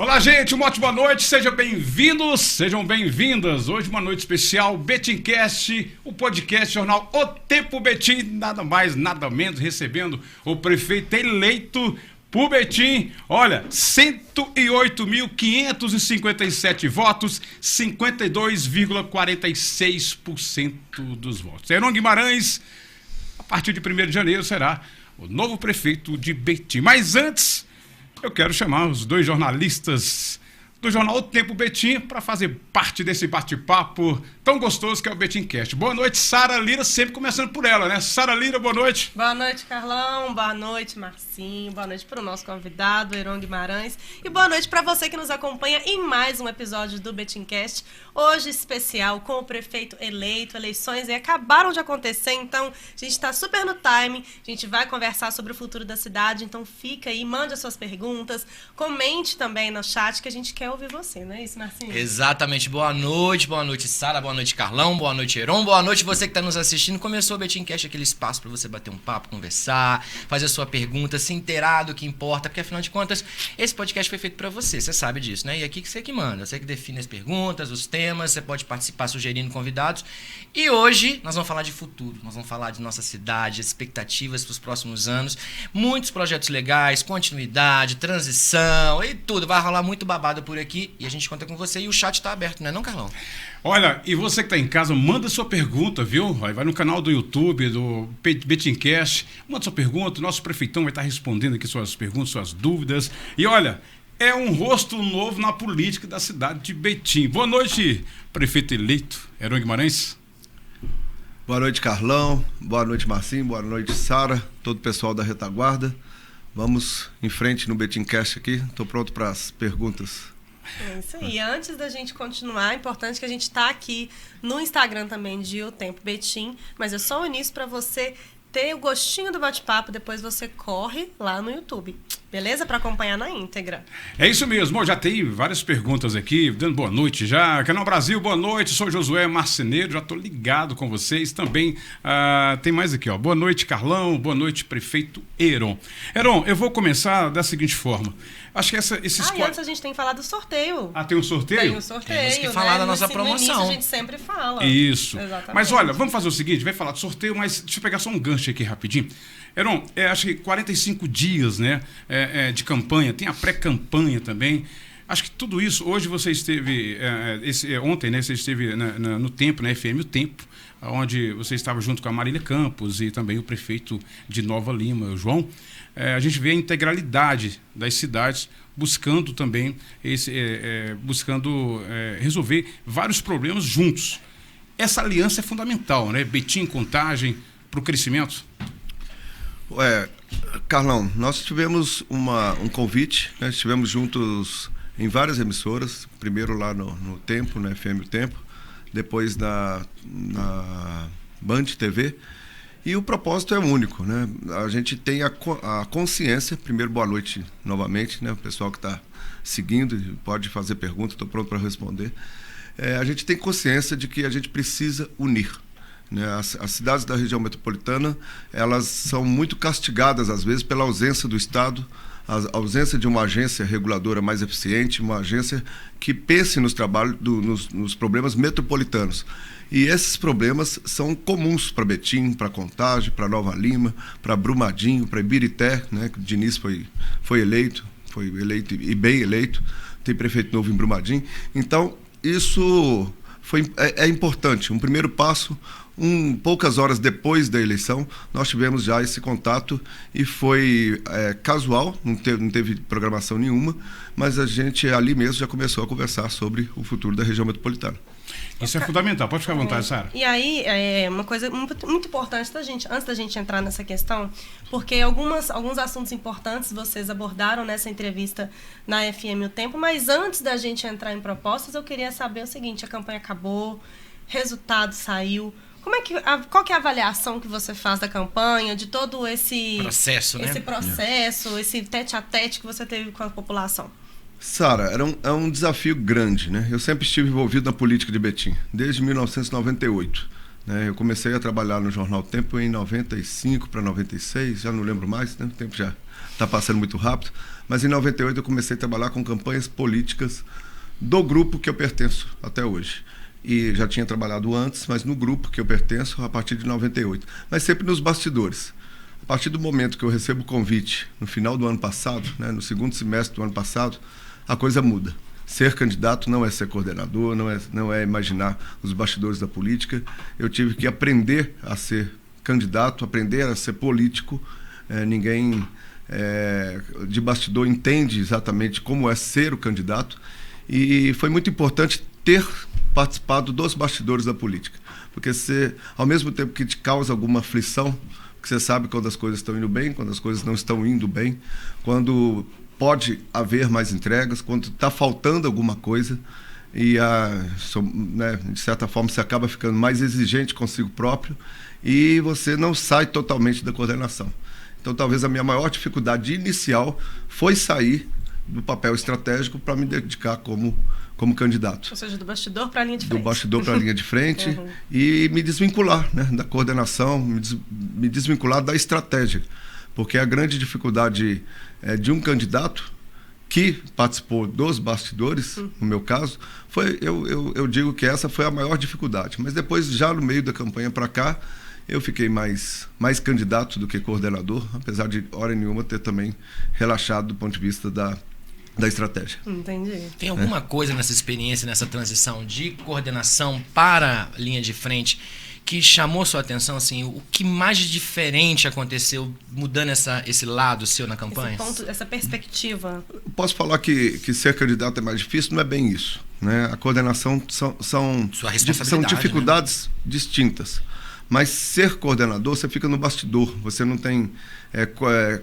Olá, gente, uma ótima noite, sejam bem-vindos, sejam bem-vindas. Hoje uma noite especial, Betincast, o podcast jornal O Tempo Betim, nada mais, nada menos, recebendo o prefeito eleito por Betim. Olha, 108.557 votos, 52,46% dos votos. Heron Guimarães, a partir de 1º de janeiro, será o novo prefeito de Betim. Mas antes, eu quero chamar os dois jornalistas do jornal O Tempo Betim para fazer parte desse bate-papo tão gostoso que é o Betincast. Boa noite, Sara Lira, sempre começando por ela, né? Sara Lira, boa noite. Boa noite, Carlão. Boa noite, Marcinho. Boa noite para o nosso convidado, Heron Guimarães. E boa noite para você que nos acompanha em mais um episódio do Betincast. Hoje especial com o prefeito eleito, eleições acabaram de acontecer, então a gente está super no time, a gente vai conversar sobre o futuro da cidade, então fica aí, mande as suas perguntas, comente também no chat que a gente quer ouvir você, não é isso, Marcinho? Exatamente. Boa noite, Sara, boa noite, Carlão, boa noite, Heron, boa noite você que está nos assistindo. Começou o Betincast, aquele espaço para você bater um papo, conversar, fazer a sua pergunta, se inteirar do que importa, porque afinal de contas, esse podcast foi feito para você sabe disso, né? E aqui que você que manda, você que define as perguntas, os temas, você pode participar sugerindo convidados. E hoje nós vamos falar de futuro, nós vamos falar de nossa cidade, expectativas para os próximos anos, muitos projetos legais, continuidade, transição e tudo. Vai rolar muito babado por aqui e a gente conta com você e o chat está aberto, não é não, Carlão? Olha, e você que está em casa, manda sua pergunta, viu? Vai no canal do YouTube, do Betincast, manda sua pergunta, o nosso prefeitão vai estar respondendo aqui suas perguntas, suas dúvidas. E olha, é um rosto novo na política da cidade de Betim. Boa noite, prefeito eleito, Heron Guimarães. Boa noite, Carlão. Boa noite, Marcinho. Boa noite, Sara. Todo o pessoal da retaguarda. Vamos em frente no Betincast aqui. Estou pronto para as perguntas. É isso aí. Antes da gente continuar, é importante que a gente está aqui no Instagram também de O Tempo Betim, mas é só o início para você ter o gostinho do bate-papo, depois você corre lá no YouTube. Beleza? Para acompanhar na íntegra. É isso mesmo. Bom, já tem várias perguntas aqui, dando boa noite já. Canal Brasil, boa noite. Sou Josué Marceneiro, já estou ligado com vocês. Também tem mais aqui, ó. Boa noite, Carlão. Boa noite, prefeito Heron. Heron, eu vou começar da seguinte forma. Acho que esses e antes a gente tem que falar do sorteio. Tem um sorteio? Tem um sorteio, temos que falar da nossa promoção. No início a gente sempre fala. Isso. Exatamente. Mas olha, vamos fazer o seguinte, vai falar do sorteio, mas deixa eu pegar só um gancho aqui rapidinho. Heron, acho que 45 dias, né, de campanha, tem a pré-campanha também. Acho que tudo isso, hoje você esteve, ontem, né, você esteve no Tempo, na FM O Tempo, onde você estava junto com a Marília Campos e também o prefeito de Nova Lima, o João. A gente vê a integralidade das cidades buscando também resolver vários problemas juntos. Essa aliança é fundamental, né? Betim, Contagem, para o crescimento. Carlão, nós tivemos um convite, né? Estivemos juntos em várias emissoras, primeiro lá no Tempo, na FM O Tempo, depois na Band TV. E o propósito é único, né? A gente tem a consciência, primeiro boa noite novamente, né? O pessoal que está seguindo pode fazer pergunta, estou pronto para responder. A gente tem consciência de que a gente precisa unir, né? As cidades da região metropolitana, elas são muito castigadas às vezes pela ausência do Estado, a ausência de uma agência reguladora mais eficiente, uma agência que pense nos trabalhos, nos problemas metropolitanos. E esses problemas são comuns para Betim, para Contagem, para Nova Lima, para Brumadinho, para Ibirité, né, que o Diniz foi eleito e bem eleito, tem prefeito novo em Brumadinho. Então, isso é importante. Um primeiro passo, poucas horas depois da eleição, nós tivemos já esse contato e foi casual, não teve programação nenhuma, mas a gente ali mesmo já começou a conversar sobre o futuro da região metropolitana. Isso é fundamental, pode ficar à vontade, Sara. E aí, uma coisa muito, muito importante antes da gente entrar nessa questão, porque alguns assuntos importantes vocês abordaram nessa entrevista na FM O Tempo, mas antes da gente entrar em propostas, eu queria saber o seguinte: a campanha acabou, resultado saiu. Qual que é a avaliação que você faz da campanha, de todo esse processo, né? Esse tete-a-tete que você teve com a população? Sara, é um desafio grande, né? Eu sempre estive envolvido na política de Betim, desde 1998. Né? Eu comecei a trabalhar no jornal Tempo em 95 para 96, já não lembro mais, né? O tempo já está passando muito rápido, mas em 98 eu comecei a trabalhar com campanhas políticas do grupo que eu pertenço até hoje. E já tinha trabalhado antes, mas no grupo que eu pertenço a partir de 98. Mas sempre nos bastidores. A partir do momento que eu recebo o convite, no final do ano passado, né, no segundo semestre do ano passado, a coisa muda. Ser candidato não é ser coordenador, não é imaginar os bastidores da política. Eu tive que aprender a ser candidato, aprender a ser político. Ninguém de bastidor entende exatamente como é ser o candidato. E foi muito importante ter participado dos bastidores da política. Porque você, ao mesmo tempo que te causa alguma aflição, porque você sabe quando as coisas estão indo bem, quando as coisas não estão indo bem, quando pode haver mais entregas, quando está faltando alguma coisa e, né, de certa forma, você acaba ficando mais exigente consigo próprio e você não sai totalmente da coordenação. Então, talvez a minha maior dificuldade inicial foi sair do papel estratégico para me dedicar como candidato. Ou seja, do bastidor para a linha de frente. Do bastidor para a linha de frente e me desvincular, né, da coordenação, me desvincular da estratégia. Porque a grande dificuldade de um candidato que participou dos bastidores, no meu caso, eu digo que essa foi a maior dificuldade. Mas depois, já no meio da campanha para cá, eu fiquei mais candidato do que coordenador, apesar de, hora nenhuma, ter também relaxado do ponto de vista da estratégia. Entendi. Tem alguma coisa nessa experiência, nessa transição de coordenação para a linha de frente que chamou sua atenção, assim, o que mais de diferente aconteceu mudando esse lado seu na campanha? Esse ponto, essa perspectiva. Eu posso falar que ser candidato é mais difícil? Não é bem isso, né? A coordenação são dificuldades, né, distintas. Mas ser coordenador, você fica no bastidor, você não tem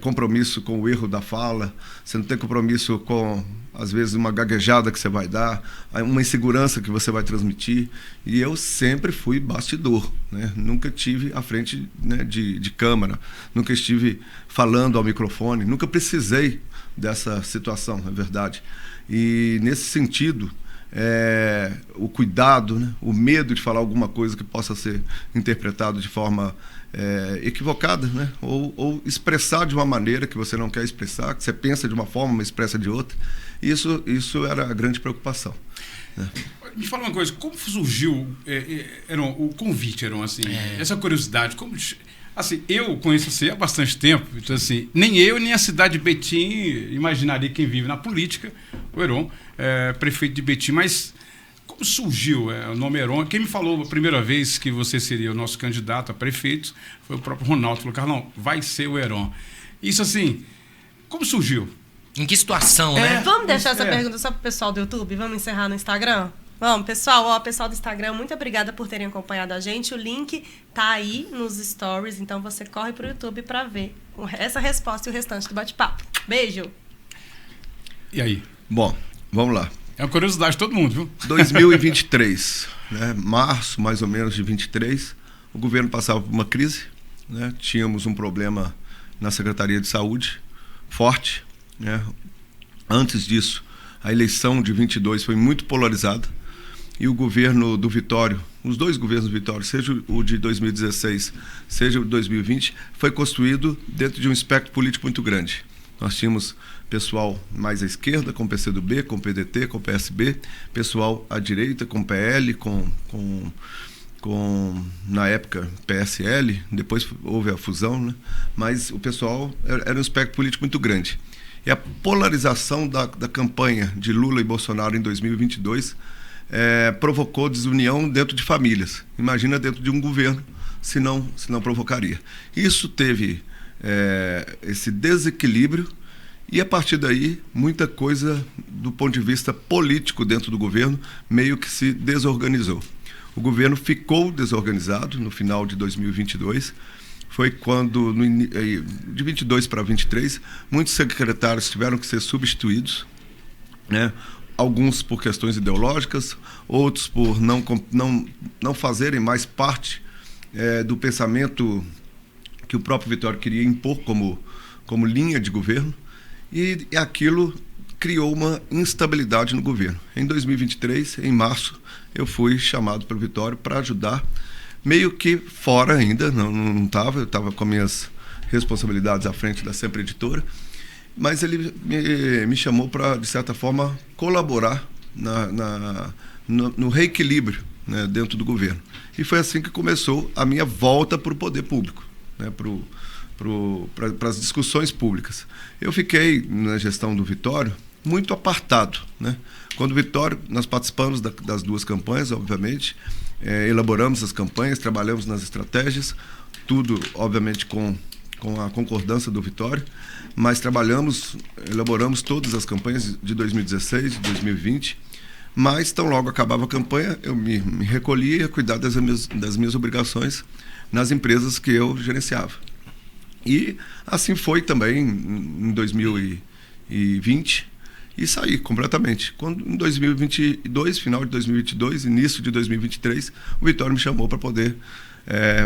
compromisso com o erro da fala, você não tem compromisso com, às vezes, uma gaguejada que você vai dar, uma insegurança que você vai transmitir. E eu sempre fui bastidor, né? Nunca tive à frente, né, de câmera, nunca estive falando ao microfone, nunca precisei dessa situação, é verdade. E, nesse sentido, o cuidado, né, o medo de falar alguma coisa que possa ser interpretado de forma equivocada, né, ou expressar de uma maneira que você não quer expressar, que você pensa de uma forma, mas expressa de outra. Isso era a grande preocupação, né? Me fala uma coisa, como surgiu o convite, assim, essa curiosidade, como... Assim, eu conheço você há bastante tempo, então assim, nem eu nem a cidade de Betim imaginaria quem vive na política, o Heron, prefeito de Betim, mas como surgiu o nome Heron? Quem me falou a primeira vez que você seria o nosso candidato a prefeito foi o próprio Ronaldo, falou, Carlão, vai ser o Heron. Isso assim, como surgiu? Em que situação, né? Vamos deixar essa pergunta só para o pessoal do YouTube, vamos encerrar no Instagram? Vamos, pessoal, pessoal do Instagram, muito obrigada por terem acompanhado a gente. O link tá aí nos stories, então você corre pro YouTube para ver essa resposta e o restante do bate-papo. Beijo! E aí? Bom, vamos lá. É uma curiosidade de todo mundo, viu? 2023, né, março mais ou menos de 23, o governo passava por uma crise, né, tínhamos um problema na Secretaria de Saúde forte, né. Antes disso, a eleição de 22 foi muito polarizada. E o governo do Vitório, os dois governos do Vitório, seja o de 2016, seja o de 2020, foi construído dentro de um espectro político muito grande. Nós tínhamos pessoal mais à esquerda, com o PCdoB, com o PDT, com o PSB, pessoal à direita, com o PL, com na época, PSL, depois houve a fusão, né? Mas o pessoal era um espectro político muito grande. E a polarização da campanha de Lula e Bolsonaro em 2022 provocou desunião dentro de famílias. Imagina dentro de um governo, se não provocaria. Isso teve esse desequilíbrio e, a partir daí, muita coisa do ponto de vista político dentro do governo meio que se desorganizou. O governo ficou desorganizado no final de 2022. Foi quando, de 22 para 23, muitos secretários tiveram que ser substituídos, né? Alguns por questões ideológicas, outros por não fazerem mais parte do pensamento que o próprio Vitório queria impor como linha de governo, e aquilo criou uma instabilidade no governo. Em 2023, em março, eu fui chamado pelo Vitório para ajudar, meio que fora ainda, eu estava com minhas responsabilidades à frente da Sempre Editora, mas ele me chamou para, de certa forma, colaborar no reequilíbrio, né, dentro do governo. E foi assim que começou a minha volta para o poder público, né, para as discussões públicas. Eu fiquei, na gestão do Vitório, muito apartado, né? Quando o Vitório, nós participamos das duas campanhas, obviamente, elaboramos as campanhas, trabalhamos nas estratégias, tudo, obviamente, com a concordância do Vitório, mas elaboramos todas as campanhas de 2016, de 2020, mas tão logo acabava a campanha, eu me recolhia a cuidar das minhas obrigações nas empresas que eu gerenciava. E assim foi também em 2020, e saí completamente. Quando em 2022, final de 2022, início de 2023, o Vitório me chamou para poder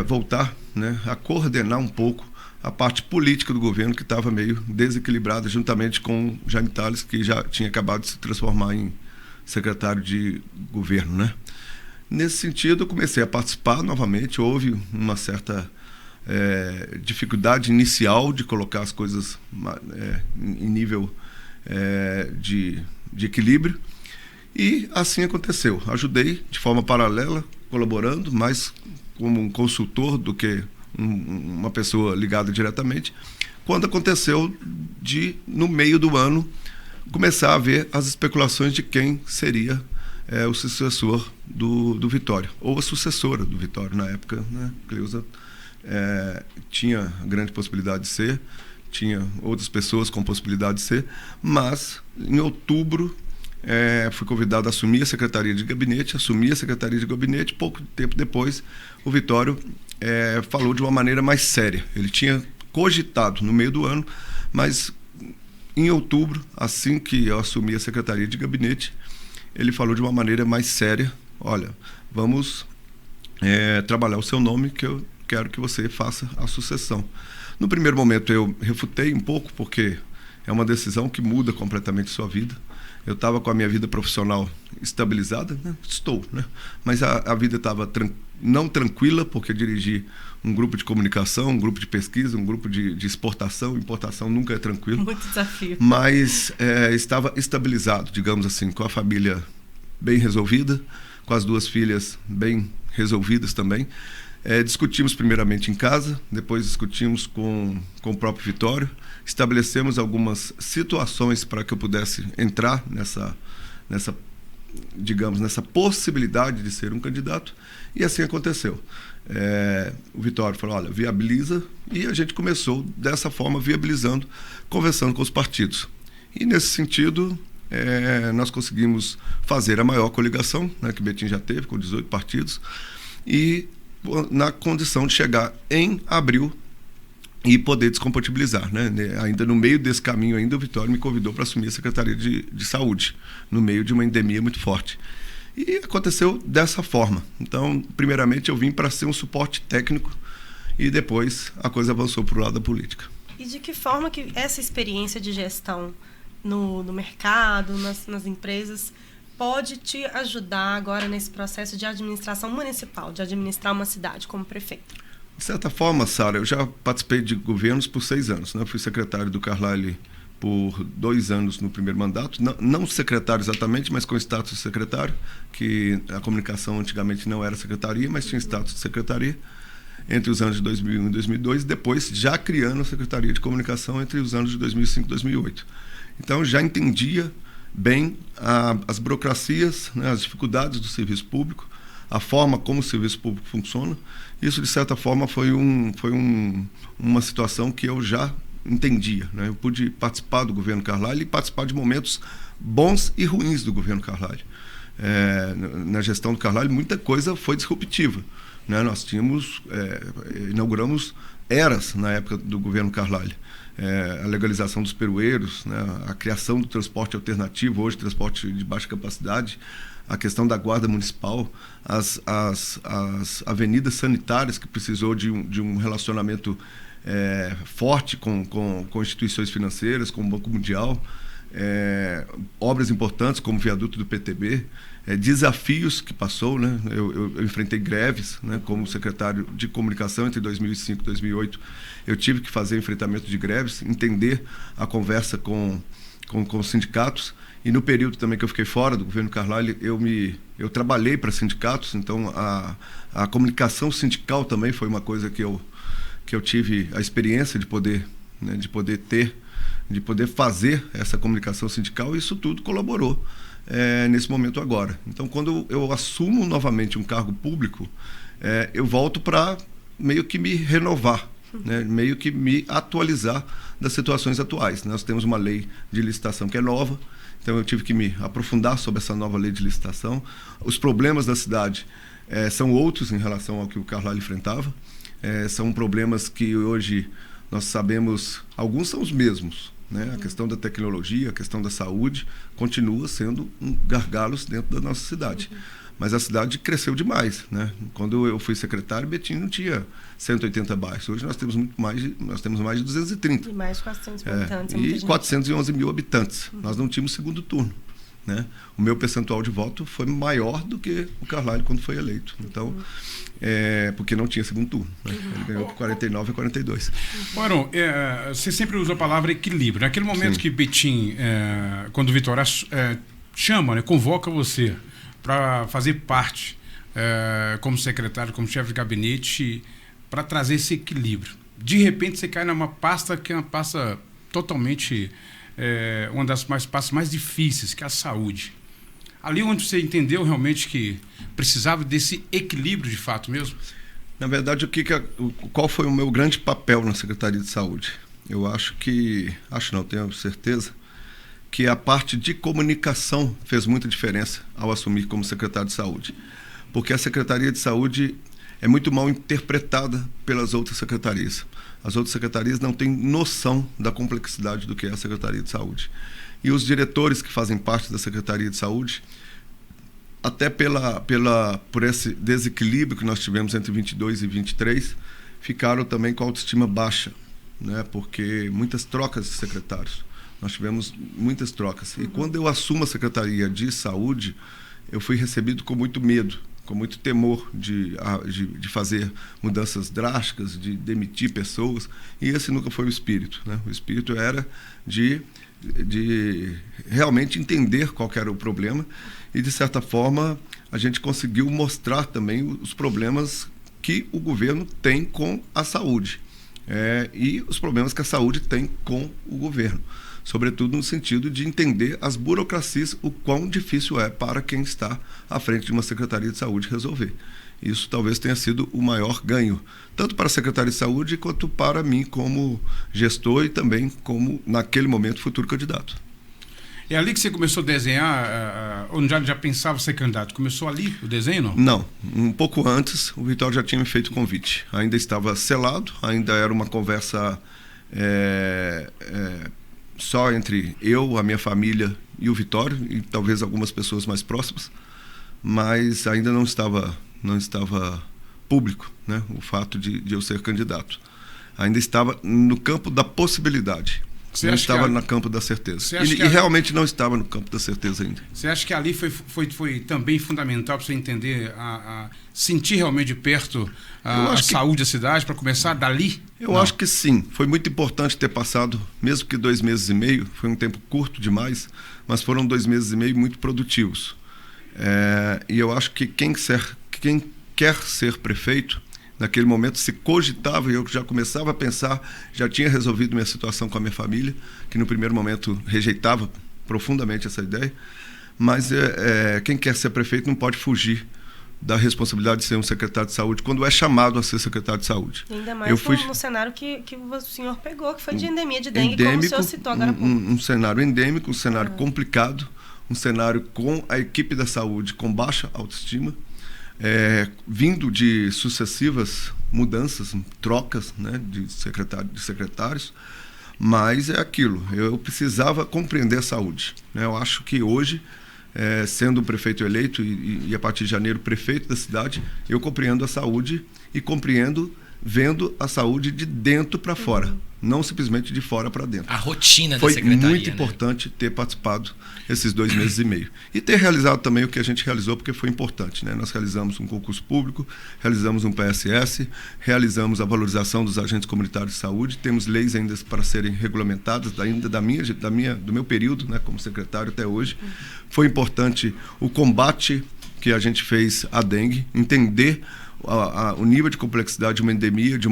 voltar, né, a coordenar um pouco a parte política do governo, que estava meio desequilibrada, juntamente com o Jaime Tales, que já tinha acabado de se transformar em secretário de governo, né? Nesse sentido, eu comecei a participar novamente. Houve uma certa dificuldade inicial de colocar as coisas em nível de equilíbrio, e assim aconteceu. Ajudei de forma paralela, colaborando, mais como um consultor do que uma pessoa ligada diretamente, quando aconteceu no meio do ano, começar a ver as especulações de quem seria o sucessor do Vitório, ou a sucessora do Vitório na época, né? Cleusa tinha grande possibilidade de ser, tinha outras pessoas com possibilidade de ser, mas em outubro fui convidado a assumir a Secretaria de Gabinete, pouco tempo depois o Vitório falou de uma maneira mais séria. Ele tinha cogitado no meio do ano, mas em outubro, assim que eu assumi a Secretaria de Gabinete, ele falou de uma maneira mais séria: olha, vamos trabalhar o seu nome, que eu quero que você faça a sucessão. No primeiro momento eu refutei um pouco, porque é uma decisão que muda completamente sua vida. Eu estava com a minha vida profissional estabilizada, né? Estou, né? Mas a vida estava não tranquila, porque dirigi um grupo de comunicação, um grupo de pesquisa, um grupo de exportação. Importação nunca é tranquilo. Muito desafio. Mas estava estabilizado, digamos assim, com a família bem resolvida, com as duas filhas bem resolvidas também. Discutimos primeiramente em casa, depois discutimos com o próprio Vitório, estabelecemos algumas situações para que eu pudesse entrar nessa possibilidade de ser um candidato, e assim aconteceu. O Vitório falou: olha, viabiliza, e a gente começou dessa forma, viabilizando, conversando com os partidos. E nesse sentido, nós conseguimos fazer a maior coligação, né, que o Betim já teve, com 18 partidos, e na condição de chegar em abril e poder descompatibilizar, né? Ainda no meio desse caminho, o Vitório me convidou para assumir a Secretaria de Saúde, no meio de uma endemia muito forte. E aconteceu dessa forma. Então, primeiramente, eu vim para ser um suporte técnico, e depois a coisa avançou para o lado da política. E de que forma que essa experiência de gestão no mercado, nas empresas, pode te ajudar agora nesse processo de administração municipal, de administrar uma cidade como prefeito? De certa forma, Sara, eu já participei de governos por 6 anos, né? Fui secretário do Carlyle por 2 anos no primeiro mandato, não secretário exatamente, mas com status de secretário, que a comunicação antigamente não era secretaria, mas tinha status de secretaria, entre os anos de 2001 e 2002, depois já criando a Secretaria de Comunicação entre os anos de 2005 e 2008. Então, já entendia bem as burocracias, né, as dificuldades do serviço público, a forma como o serviço público funciona. Isso, de certa forma, foi uma situação que eu já entendia, né? Eu pude participar do governo Carlyle e participar de momentos bons e ruins do governo Carlyle. Na gestão do Carlyle, muita coisa foi disruptiva, né? Nós inauguramos eras na época do governo Carlyle. A legalização dos peroeiros, né? A criação do transporte alternativo, hoje transporte de baixa capacidade, a questão da guarda municipal, as avenidas sanitárias, que precisou de um relacionamento forte com instituições financeiras, com o Banco Mundial, obras importantes como o viaduto do PTB, desafios que passou, né? Eu enfrentei greves, né? Como secretário de comunicação entre 2005 e 2008. Eu tive que fazer enfrentamento de greves, entender a conversa com os sindicatos. E no período também que eu fiquei fora do governo Carlyle, eu trabalhei para sindicatos, então a comunicação sindical também foi uma coisa que eu tive a experiência de poder, né, de poder fazer essa comunicação sindical, e isso tudo colaborou nesse momento agora. Então, quando eu assumo novamente um cargo público, eu volto para meio que me renovar, né, meio que me atualizar das situações atuais. Nós temos uma lei de licitação que é nova, então eu tive que me aprofundar sobre essa nova lei de licitação. Os problemas da cidade são outros em relação ao que o Carlyle enfrentava. São problemas que hoje nós sabemos, alguns são os mesmos, né? A questão da tecnologia, a questão da saúde, continua sendo gargalos dentro da nossa cidade. Mas a cidade cresceu demais, né? Quando eu fui secretário, Betim não tinha 180 bairros. Hoje nós temos mais de 230. E mais de 400 mil habitantes. E 411 mil habitantes. Nós não tínhamos segundo turno, né? O meu percentual de voto foi maior do que o Carlyle quando foi eleito. Então, porque não tinha segundo turno, né? Ele ganhou por 49 a 42. Aaron, você sempre usa a palavra equilíbrio. Naquele momento que Betim, quando o Vitória chama, né, convoca você para fazer parte como secretário, como chefe de gabinete, para trazer esse equilíbrio. De repente você cai numa pasta que é uma pasta totalmente, uma das pastas mais difíceis, que é a saúde. Ali onde você entendeu realmente que precisava desse equilíbrio de fato mesmo? Na verdade, qual foi o meu grande papel na Secretaria de Saúde? Eu tenho certeza, que a parte de comunicação fez muita diferença ao assumir como secretário de Saúde. Porque a Secretaria de Saúde é muito mal interpretada pelas outras secretarias. As outras secretarias não têm noção da complexidade do que é a Secretaria de Saúde. E os diretores que fazem parte da Secretaria de Saúde, até por esse desequilíbrio que nós tivemos entre 22 e 23, ficaram também com a autoestima baixa, né? Porque muitas trocas de secretários. Nós tivemos muitas trocas. E quando eu assumo a Secretaria de Saúde, eu fui recebido com muito medo, com muito temor de fazer mudanças drásticas, de demitir pessoas. E esse nunca foi o espírito, né? O espírito era de realmente entender qual era o problema e, de certa forma, a gente conseguiu mostrar também os problemas que o governo tem com a saúde e os problemas que a saúde tem com o governo. Sobretudo no sentido de entender as burocracias, o quão difícil é para quem está à frente de uma Secretaria de Saúde resolver. Isso talvez tenha sido o maior ganho, tanto para a Secretaria de Saúde quanto para mim como gestor e também como, naquele momento, futuro candidato. É ali que você começou a desenhar, ou já pensava ser candidato? Começou ali o desenho, não? Não, um pouco antes o Vitório já tinha me feito o convite. Ainda estava selado, ainda era uma conversa só entre eu, a minha família e o Vitório, e talvez algumas pessoas mais próximas, mas ainda não estava público, né, o fato de eu ser candidato. Ainda estava no campo da possibilidade, não estava no campo da certeza. E realmente não estava no campo da certeza ainda. Você acha que ali foi também fundamental para você entender, sentir realmente de perto a saúde da cidade, para começar dali? Eu acho que sim. Foi muito importante ter passado, mesmo que 2 meses e meio, foi um tempo curto demais, mas foram 2 meses e meio muito produtivos. E eu acho que quem quer ser prefeito, naquele momento se cogitava, e eu já começava a pensar, já tinha resolvido minha situação com a minha família, que no primeiro momento rejeitava profundamente essa ideia, mas quem quer ser prefeito não pode fugir da responsabilidade de ser um secretário de saúde quando é chamado a ser secretário de saúde. Ainda mais no cenário que o senhor pegou, que foi de endemia de dengue, como o senhor citou agora há pouco. Um cenário endêmico, um cenário complicado, um cenário com a equipe da saúde com baixa autoestima, vindo de sucessivas mudanças, trocas, né, de secretários, mas é aquilo, eu precisava compreender a saúde, né? Eu acho que hoje, sendo um prefeito eleito e a partir de janeiro prefeito da cidade, eu compreendo a saúde e compreendo vendo a saúde de dentro para fora, não simplesmente de fora para dentro. A rotina da Foi secretaria, muito né? importante ter participado esses 2 meses e meio. E ter realizado também o que a gente realizou, porque foi importante, né? Nós realizamos um concurso público, realizamos um PSS, realizamos a valorização dos agentes comunitários de saúde, temos leis ainda para serem regulamentadas, ainda do meu período, né, como secretário até hoje. Foi importante o combate que a gente fez à dengue, entender o nível de complexidade de uma endemia, de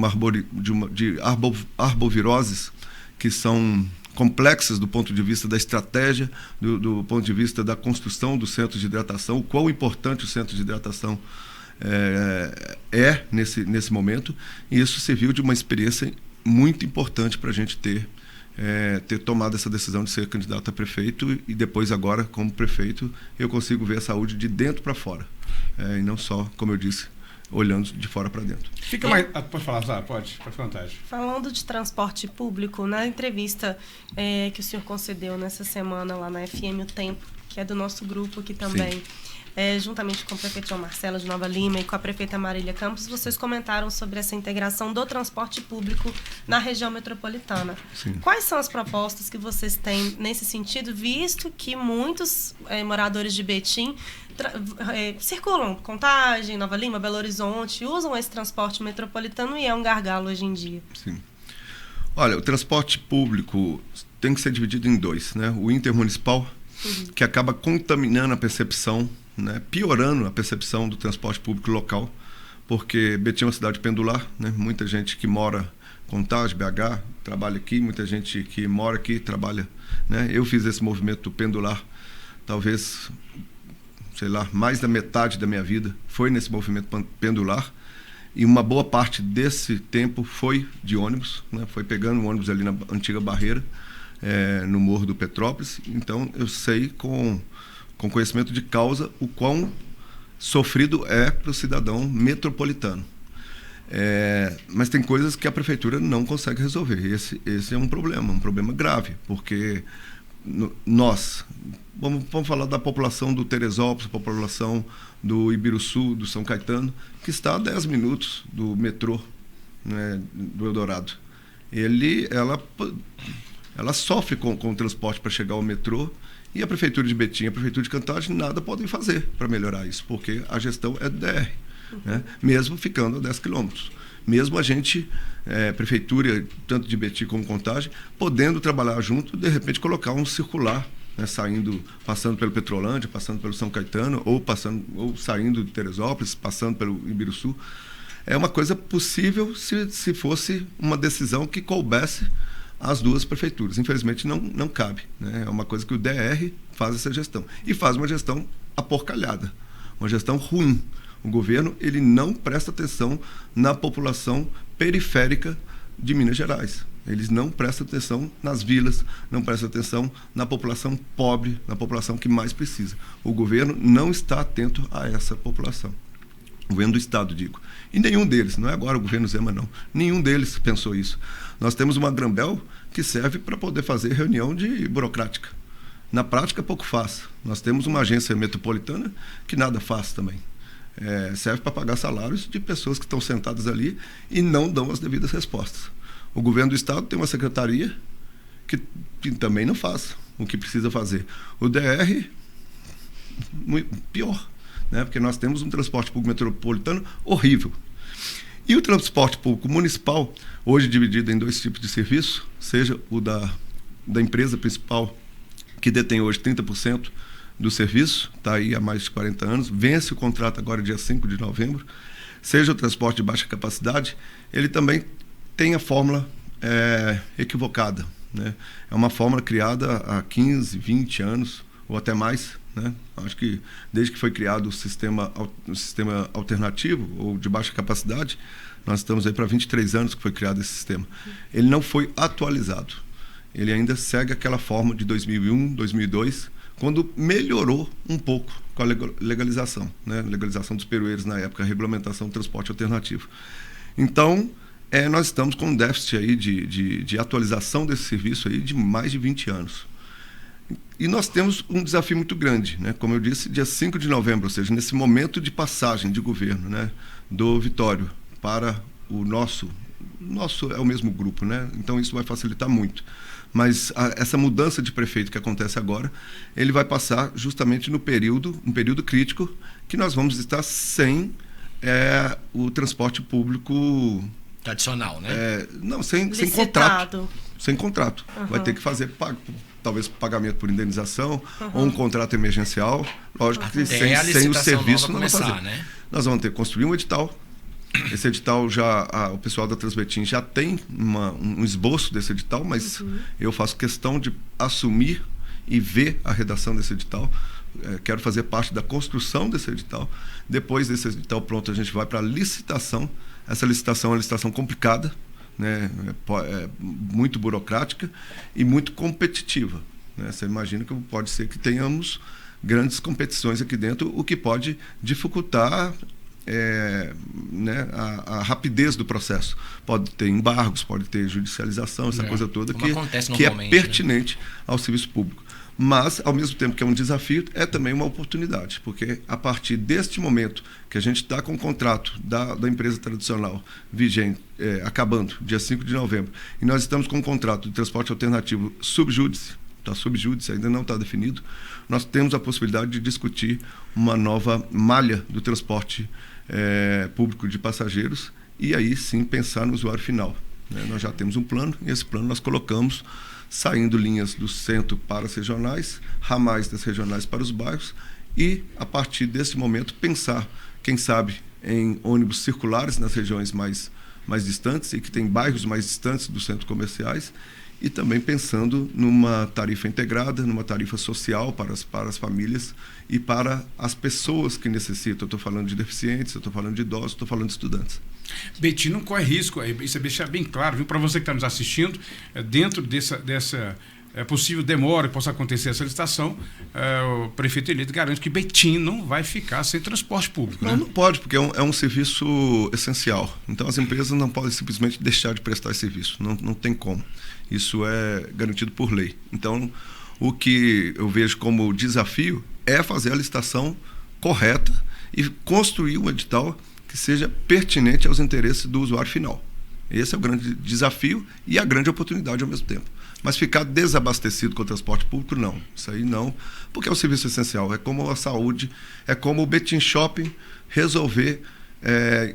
arboviroses, que são complexas do ponto de vista da estratégia, do ponto de vista da construção do centro de hidratação, o quão importante o centro de hidratação nesse momento, e isso serviu de uma experiência muito importante para a gente ter tomado essa decisão de ser candidato a prefeito, e depois agora, como prefeito, eu consigo ver a saúde de dentro para fora, e não só, como eu disse, olhando de fora para dentro. Fica mais... Pode falar, Zá? Pode ficar à vontade. Falando de transporte público, na entrevista que o senhor concedeu nessa semana lá na FM O Tempo, que é do nosso grupo aqui também, juntamente com o prefeito João Marcelo de Nova Lima e com a prefeita Marília Campos, vocês comentaram sobre essa integração do transporte público na região metropolitana. Sim. Quais são as propostas que vocês têm nesse sentido, visto que muitos moradores de Betim circulam Contagem, Nova Lima, Belo Horizonte, usam esse transporte metropolitano e é um gargalo hoje em dia? Sim. Olha, o transporte público tem que ser dividido em 2, né? O intermunicipal, que acaba contaminando a percepção, né? Piorando a percepção do transporte público local, porque Betim é uma cidade pendular, né? Muita gente que mora em Contagem, BH, trabalha aqui, muita gente que mora aqui, trabalha, né? Eu fiz esse movimento pendular, talvez, sei lá, mais da metade da minha vida foi nesse movimento pendular, e uma boa parte desse tempo foi de ônibus, né? Foi pegando um ônibus ali na antiga Barreira, no Morro do Petrópolis. Então eu sei com conhecimento de causa o quão sofrido é para o cidadão metropolitano. Mas tem coisas que a prefeitura não consegue resolver. Esse é um problema grave, porque nós, vamos falar da população do Teresópolis, população do Ibiruçu, do São Caetano, que está a 10 minutos do metrô, né, do Eldorado. Ela sofre com o transporte para chegar ao metrô, e a Prefeitura de Betim, a Prefeitura de Contagem, nada podem fazer para melhorar isso, porque a gestão é do DR, né? Mesmo ficando a 10 quilômetros. Mesmo a gente, Prefeitura, tanto de Betim como Contagem, podendo trabalhar junto, de repente colocar um circular, né, passando pelo Petrolândia, passando pelo São Caetano, ou saindo de Teresópolis, passando pelo Ibiruçu. É uma coisa possível se fosse uma decisão que coubesse às 2 prefeituras. Infelizmente não cabe, né? É uma coisa que o DR faz essa gestão. E faz uma gestão aporcalhada, uma gestão ruim. O governo ele não presta atenção na população periférica de Minas Gerais. Eles não prestam atenção nas vilas, não prestam atenção na população pobre, na população que mais precisa. O governo não está atento a essa população. O governo do Estado, digo. E nenhum deles, não é agora o governo Zema, não. Nenhum deles pensou isso. Nós temos uma Grambel que serve para poder fazer reunião de burocrática. Na prática, pouco faz. Nós temos uma agência metropolitana que nada faz também. Serve para pagar salários de pessoas que estão sentadas ali e não dão as devidas respostas. O governo do Estado tem uma secretaria que também não faz o que precisa fazer. O DR, pior, né? Porque nós temos um transporte público metropolitano horrível. E o transporte público municipal, hoje dividido em 2 tipos de serviço, seja o da empresa principal, que detém hoje 30% do serviço, está aí há mais de 40 anos, vence o contrato agora dia 5 de novembro, seja o transporte de baixa capacidade, ele também tem a fórmula equivocada, né? É uma fórmula criada há 15, 20 anos, ou até mais, né? Acho que desde que foi criado o sistema alternativo, ou de baixa capacidade, nós estamos aí para 23 anos que foi criado esse sistema. Ele não foi atualizado. Ele ainda segue aquela fórmula de 2001, 2002, quando melhorou um pouco com a legalização, né? Legalização dos peroeiros na época, a regulamentação do transporte alternativo. Então, nós estamos com um déficit aí de atualização desse serviço aí de mais de 20 anos. E nós temos um desafio muito grande, né? Como eu disse, dia 5 de novembro, ou seja, nesse momento de passagem de governo, né, do Vitório para o nosso nosso é o mesmo grupo, né? Então isso vai facilitar muito. Mas essa mudança de prefeito que acontece agora, ele vai passar justamente um período crítico, que nós vamos estar sem o transporte público tradicional, né? Sem contrato. Sem contrato. Vai ter que fazer talvez pagamento por indenização ou um contrato emergencial. Lógico que sem o serviço não vai fazer. Né? Nós vamos ter que construir um edital. Esse edital o pessoal da Transbetim já tem um esboço desse edital, mas eu faço questão de assumir e ver a redação desse edital. Quero fazer parte da construção desse edital. Depois desse edital pronto, a gente vai para a licitação. Essa licitação é uma licitação complicada, né? Muito burocrática e muito competitiva, né? Você imagina que pode ser que tenhamos grandes competições aqui dentro, o que pode dificultar a rapidez do processo. Pode ter embargos, pode ter judicialização, essa coisa toda que é pertinente, né, ao serviço público. Mas, ao mesmo tempo que é um desafio, é também uma oportunidade, porque a partir deste momento que a gente está com o contrato da empresa tradicional vigente, acabando, dia 5 de novembro, e nós estamos com um contrato de transporte alternativo subjúdice, ainda não está definido, nós temos a possibilidade de discutir uma nova malha do transporte público de passageiros e aí sim pensar no usuário final, né? Nós já temos um plano e esse plano nós colocamos saindo linhas do centro para as regionais, ramais das regionais para os bairros e, a partir desse momento, pensar, quem sabe, em ônibus circulares nas regiões mais distantes e que tem bairros mais distantes dos centros comerciais e também pensando numa tarifa integrada, numa tarifa social para as famílias e para as pessoas que necessitam. Eu estou falando de deficientes, eu estou falando de idosos, estou falando de estudantes. Betim não corre risco, isso é deixar bem claro, viu? Para você que está nos assistindo, dentro dessa possível demora que possa acontecer essa licitação, o prefeito eleito garante que Betim não vai ficar sem transporte público. Não, né? não pode, porque é um serviço essencial. Então as empresas não podem simplesmente deixar de prestar esse serviço, não tem como. Isso é garantido por lei. Então, o que eu vejo como desafio é fazer a licitação correta e construir um edital que seja pertinente aos interesses do usuário final. Esse é o grande desafio e a grande oportunidade ao mesmo tempo. Mas ficar desabastecido com o transporte público, não. Isso aí não, porque é um serviço essencial. É como a saúde, é como o Betim Shopping resolver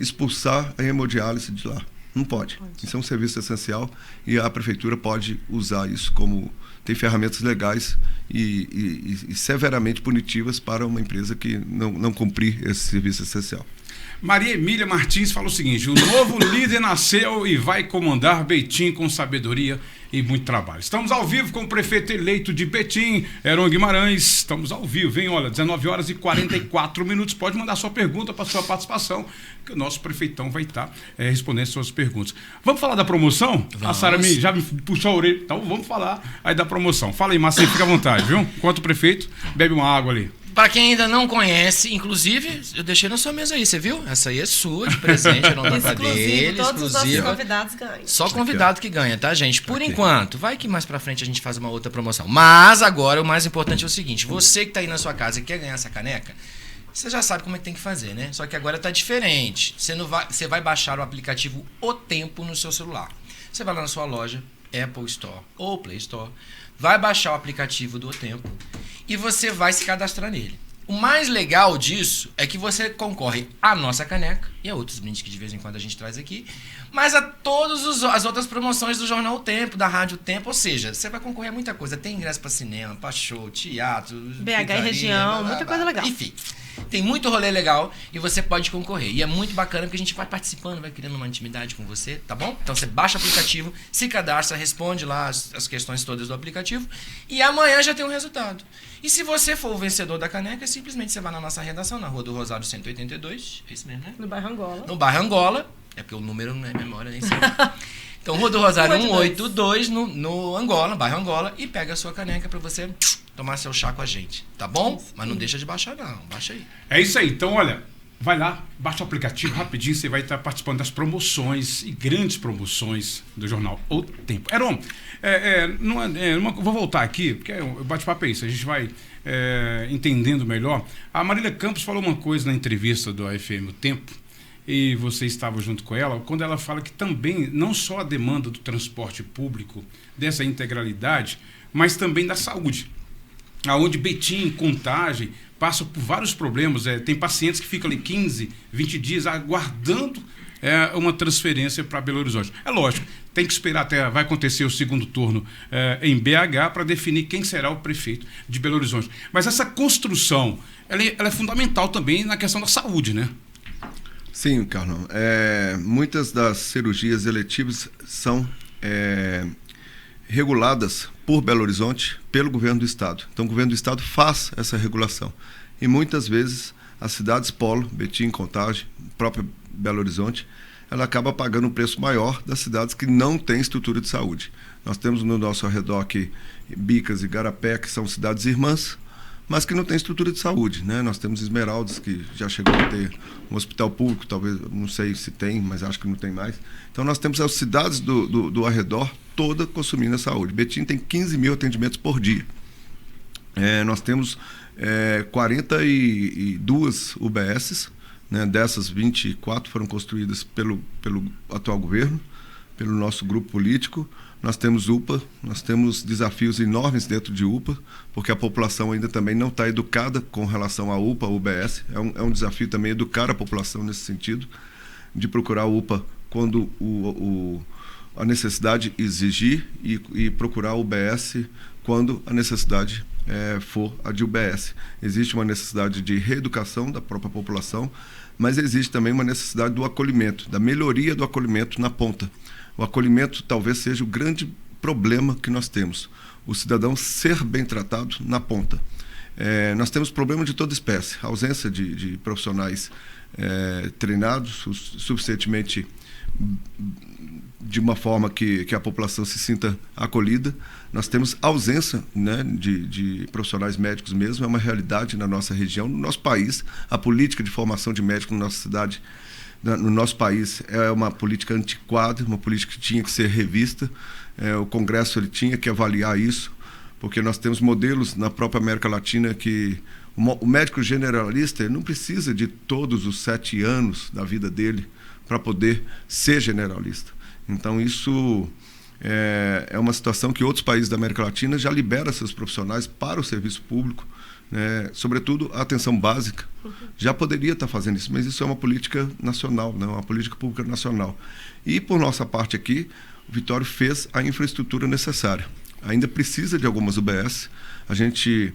expulsar a hemodiálise de lá. Não pode. Isso é um serviço essencial e a prefeitura pode usar isso como... Tem ferramentas legais e severamente punitivas para uma empresa que não cumprir esse serviço essencial. Maria Emília Martins fala o seguinte: o novo líder nasceu e vai comandar Betim com sabedoria e muito trabalho. Estamos ao vivo com o prefeito eleito de Betim, Heron Guimarães. Estamos ao vivo, hein? Olha, 19h44. Pode mandar sua pergunta para sua participação, que o nosso prefeitão vai estar respondendo suas perguntas. Vamos falar da promoção? Vamos. A Sara já me puxou a orelha. Então vamos falar aí da promoção. Fala aí, Marcinho, fica à vontade, viu? Enquanto o prefeito bebe uma água ali. Para quem ainda não conhece, inclusive, eu deixei na sua mesa aí, você viu? Essa aí é sua, de presente, eu não dá pra dele, todos os nossos exclusiva. convidados ganham. Só convidado que ganha, tá, gente? Por enquanto. Vai que mais pra frente a gente faz uma outra promoção. Mas agora o mais importante é o seguinte: você que tá aí na sua casa e quer ganhar essa caneca, você já sabe como é que tem que fazer, né? Só que agora tá diferente. Você vai baixar o aplicativo O Tempo no seu celular. Você vai lá na sua loja, Apple Store ou Play Store, vai baixar o aplicativo do O Tempo e você vai se cadastrar nele. O mais legal disso é que você concorre à nossa caneca e a outros brindes que de vez em quando a gente traz aqui, mas a todas as outras promoções do Jornal O Tempo, da Rádio O Tempo, ou seja, você vai concorrer a muita coisa. Tem ingresso para cinema, para show, teatro, BH e região, muita coisa legal. Enfim, tem muito rolê legal e você pode concorrer. E é muito bacana porque a gente vai participando, vai criando uma intimidade com você, tá bom? Então você baixa o aplicativo, se cadastra, responde lá as questões todas do aplicativo e amanhã já tem um resultado. E se você for o vencedor da caneca, simplesmente você vai na nossa redação, na Rua do Rosário 182, é isso mesmo, né? No bairro Angola. No bairro Angola, é porque o número não é memória nem sei. Então, Rua do Rosário 182 no Angola, no bairro Angola, e pega a sua caneca para você tomar seu chá com a gente, tá bom? Mas não deixa de baixar não, baixa aí. É isso aí, então olha, vai lá, baixa o aplicativo rapidinho, você vai estar participando das promoções e grandes promoções do jornal O Tempo. Heron, vou voltar aqui, porque o bate-papo é isso, a gente vai entendendo melhor. A Marília Campos falou uma coisa na entrevista do AFM O Tempo, e você estava junto com ela, quando ela fala que também, não só a demanda do transporte público, dessa integralidade, mas também da saúde. Aonde Betim, Contagem, passa por vários problemas. Tem pacientes que ficam ali 15, 20 dias aguardando uma transferência para Belo Horizonte. É lógico, tem que esperar até vai acontecer o segundo turno em BH para definir quem será o prefeito de Belo Horizonte. Mas essa construção, ela é fundamental também na questão da saúde, né? Sim, Carlão. Muitas das cirurgias eletivas são reguladas por Belo Horizonte, pelo governo do estado. Então o governo do estado faz essa regulação. E muitas vezes as cidades polo, Betim, Contagem, próprio Belo Horizonte, ela acaba pagando um preço maior das cidades que não têm estrutura de saúde. Nós temos no nosso arredor aqui Bicas e Garapé, que são cidades irmãs, mas que não têm estrutura de saúde, né? Nós temos Esmeraldas, que já chegou a ter um hospital público, talvez, não sei se tem, mas acho que não tem mais. Então nós temos as cidades do arredor toda consumindo a saúde. Betim tem 15 mil atendimentos por dia. Nós temos 42 UBSs, né? Dessas 24 foram construídas pelo atual governo, pelo nosso grupo político. Nós temos UPA, nós temos desafios enormes dentro de UPA, porque a população ainda também não está educada com relação à UPA, UBS. É um desafio também educar a população nesse sentido, de procurar UPA quando a necessidade exigir e procurar UBS quando a necessidade for a de UBS. Existe uma necessidade de reeducação da própria população, mas existe também uma necessidade do acolhimento, da melhoria do acolhimento na ponta. O acolhimento talvez seja o grande problema que nós temos. O cidadão ser bem tratado na ponta. Nós temos problema de toda espécie. A ausência de profissionais treinados suficientemente de uma forma que a população se sinta acolhida. Nós temos ausência, né, de profissionais médicos mesmo. É uma realidade na nossa região, no nosso país. A política de formação de médicos na nossa cidade, no nosso país, é uma política antiquada, uma política que tinha que ser revista. O Congresso ele tinha que avaliar isso, porque nós temos modelos na própria América Latina que o médico generalista não precisa de todos os 7 anos da vida dele para poder ser generalista. Então isso é uma situação que outros países da América Latina já liberam seus profissionais para o serviço público, né? Sobretudo a atenção básica. Já poderia estar fazendo isso, mas isso é uma política nacional, né? Uma política pública nacional. E por nossa parte aqui, o Vitório fez a infraestrutura necessária. Ainda precisa de algumas UBS. A gente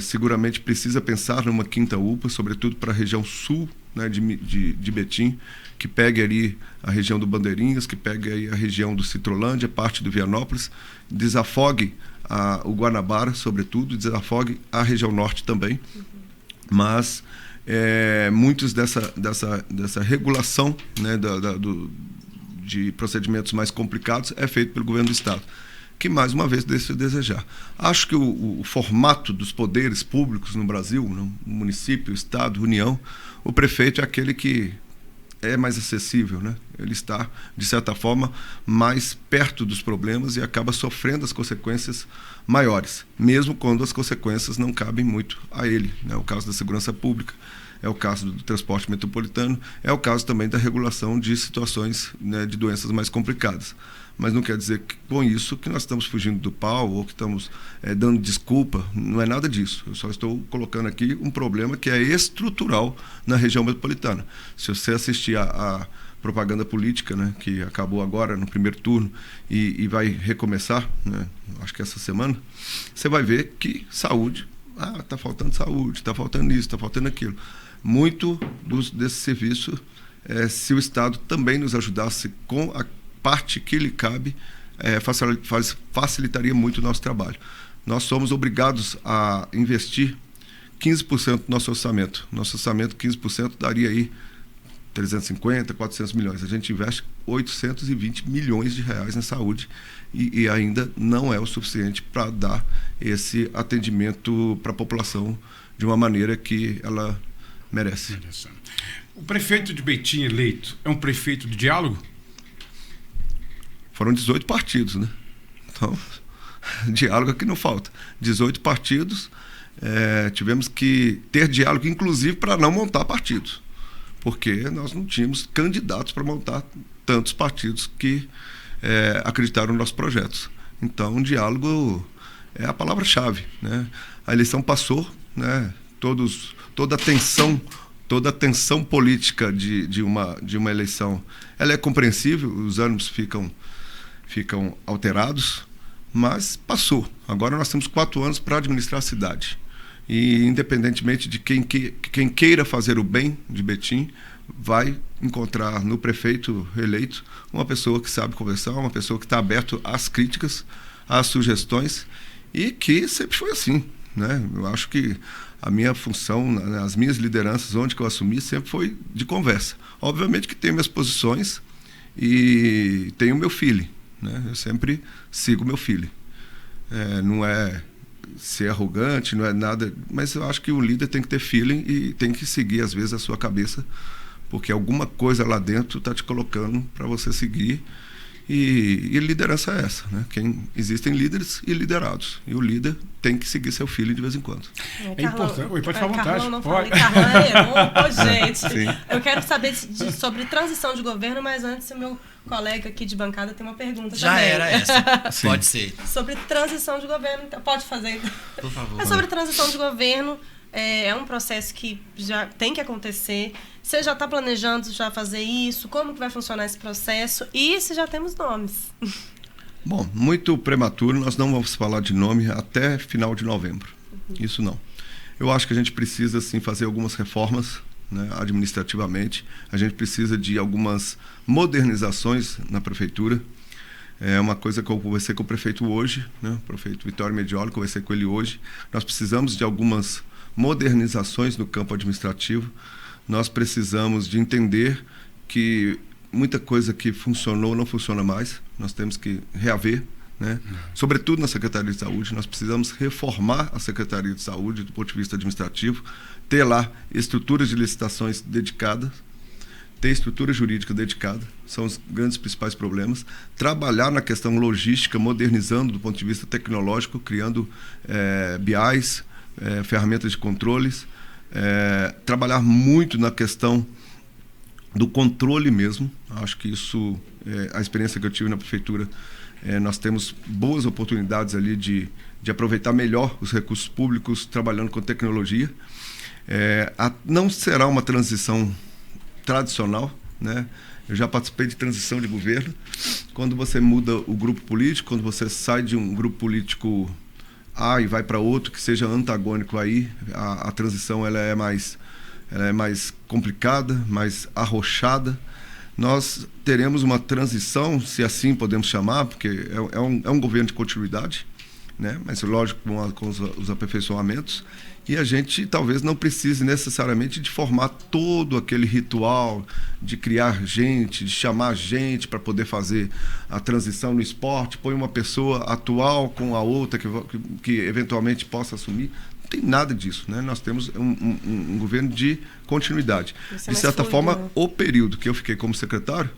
seguramente precisa pensar numa quinta UPA, sobretudo para a região sul, né, de Betim, que pegue ali a região do Bandeirinhas, que pegue aí a região do Citrolândia, parte do Vianópolis, desafogue o Guanabara, sobretudo, desafogue a região norte também. Mas muitos dessa regulação, né, de procedimentos mais complicados é feito pelo governo do estado, que mais uma vez deixa a desejar. Acho que o formato dos poderes públicos no Brasil, no município, estado, União, o prefeito é aquele que é mais acessível, né? Ele está, de certa forma, mais perto dos problemas e acaba sofrendo as consequências maiores, mesmo quando as consequências não cabem muito a ele, né? O caso da segurança pública, é o caso do transporte metropolitano, é o caso também da regulação de situações, né, de doenças mais complicadas. Mas não quer dizer que, com isso que nós estamos fugindo do pau ou que estamos dando desculpa, não é nada disso. Eu só estou colocando aqui um problema que é estrutural na região metropolitana. Se você assistir a propaganda política, né, que acabou agora no primeiro turno e vai recomeçar, né, acho que essa semana, você vai ver que saúde, está faltando saúde, está faltando isso, está faltando aquilo. Muito desse serviço, se o Estado também nos ajudasse com a parte que lhe cabe, facilitaria muito o nosso trabalho. Nós somos obrigados a investir 15% do nosso orçamento. Nosso orçamento, 15%, daria aí 350, 400 milhões. A gente investe 820 milhões de reais na saúde e ainda não é o suficiente para dar esse atendimento para a população de uma maneira que ela merece. O prefeito de Betim eleito é um prefeito de diálogo? Foram 18 partidos, né? Então, diálogo aqui não falta. 18 partidos, tivemos que ter diálogo, inclusive, para não montar partidos. porque nós não tínhamos candidatos para montar tantos partidos que acreditaram nos nossos projetos. Então, o diálogo é a palavra-chave, né? A eleição passou, né? Toda a tensão política de uma eleição, ela é compreensível, os ânimos ficam alterados, mas passou. Agora nós temos 4 anos para administrar a cidade. E, independentemente de quem queira fazer o bem de Betim, vai encontrar no prefeito eleito uma pessoa que sabe conversar, uma pessoa que está aberta às críticas, às sugestões, e que sempre foi assim, né? Eu acho que a minha função, as minhas lideranças, onde que eu assumi, sempre foi de conversa. Obviamente que tenho minhas posições e tenho o meu feeling, né? Eu sempre sigo o meu feeling. Não é ser arrogante, não é nada, mas eu acho que o líder tem que ter feeling e tem que seguir, às vezes, a sua cabeça, porque alguma coisa lá dentro está te colocando para você seguir. E liderança é essa, né? Existem líderes e liderados. E o líder tem que seguir seu feeling de vez em quando. É importante. Oi, pode ficar à vontade. Carlão, não falei. Carlão é Heron, gente. Sim. Eu quero saber sobre transição de governo, mas antes o meu colega aqui de bancada tem uma pergunta Já também. era essa. Pode ser. Sobre transição de governo, então pode fazer. Por favor. É sobre transição de governo. É um processo que já tem que acontecer. Você já está planejando já fazer isso? Como que vai funcionar esse processo? E se já temos nomes? Bom, muito prematuro, nós não vamos falar de nome até final de novembro. Isso não. Eu acho que a gente precisa, sim, fazer algumas reformas, né, administrativamente. A gente precisa de algumas modernizações na prefeitura. É uma coisa que eu conversei com o prefeito hoje, né, o prefeito Vitório Medioli, conversei com ele hoje. Nós precisamos de algumas modernizações no campo administrativo. Nós precisamos de entender que muita coisa que funcionou não funciona mais. Nós temos que reaver, né? Sobretudo na Secretaria de Saúde. Nós precisamos reformar a Secretaria de Saúde do ponto de vista administrativo, ter lá estruturas de licitações dedicadas, ter estrutura jurídica dedicada, são os grandes principais problemas. Trabalhar na questão logística, modernizando do ponto de vista tecnológico, criando BIs, ferramentas de controles, trabalhar muito na questão do controle mesmo. Acho que isso, a experiência que eu tive na prefeitura, nós temos boas oportunidades ali de aproveitar melhor os recursos públicos trabalhando com tecnologia. Não será uma transição tradicional, né? Eu já participei de transição de governo. Quando você muda o grupo político, quando você sai de um grupo político A e vai para outro que seja antagônico aí, a transição ela é mais complicada, mais arrochada. Nós teremos uma transição, se assim podemos chamar, porque é um governo de continuidade, né? Mas lógico com os aperfeiçoamentos, e a gente talvez não precise necessariamente de formar todo aquele ritual de criar gente, de chamar gente para poder fazer a transição no esporte, põe uma pessoa atual com a outra que eventualmente possa assumir. Não tem nada disso, né? Nós temos um governo de continuidade. De certa forma, o período que eu fiquei como secretário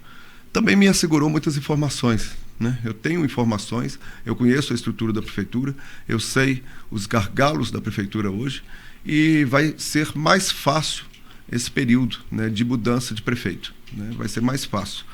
também me assegurou muitas informações, né? Eu tenho informações, eu conheço a estrutura da prefeitura, eu sei os gargalos da prefeitura hoje, e vai ser mais fácil esse período, né, de mudança de prefeito, né? Vai ser mais fácil.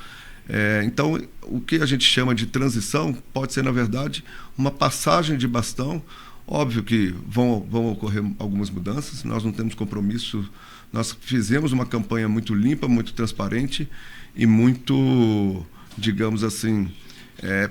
Então, o que a gente chama de transição pode ser, na verdade, uma passagem de bastão. Óbvio que vão ocorrer algumas mudanças, nós não temos compromisso, nós fizemos uma campanha muito limpa, muito transparente e muito, digamos assim,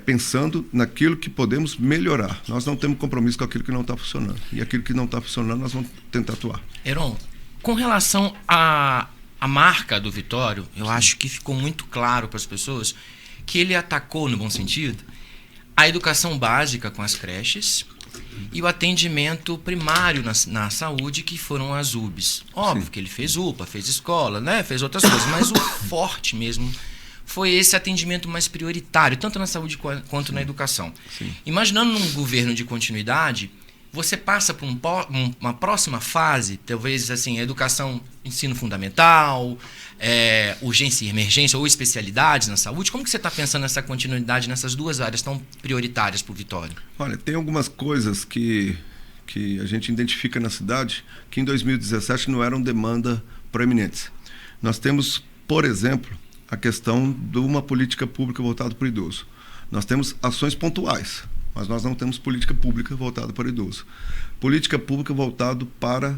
pensando naquilo que podemos melhorar. Nós não temos compromisso com aquilo que não está funcionando. E aquilo que não está funcionando, nós vamos tentar atuar. Heron, com relação à marca do Vitório, eu acho que ficou muito claro para as pessoas que ele atacou, no bom sentido, a educação básica com as creches e o atendimento primário na saúde, que foram as UBS. Óbvio Sim. que ele fez UPA, fez escola, né? Fez outras coisas, mas o forte mesmo foi esse atendimento mais prioritário, tanto na saúde quanto na educação. Sim. Imaginando num governo de continuidade, você passa para uma próxima fase, talvez assim, educação, ensino fundamental, urgência e emergência ou especialidades na saúde. Como que você está pensando nessa continuidade nessas duas áreas tão prioritárias para o Vitório? Olha, tem algumas coisas que a gente identifica na cidade que em 2017 não eram demanda proeminentes. Nós temos, por exemplo, a questão de uma política pública voltada para o idoso. Nós temos ações pontuais, mas nós não temos política pública voltada para o idoso. Política pública voltada para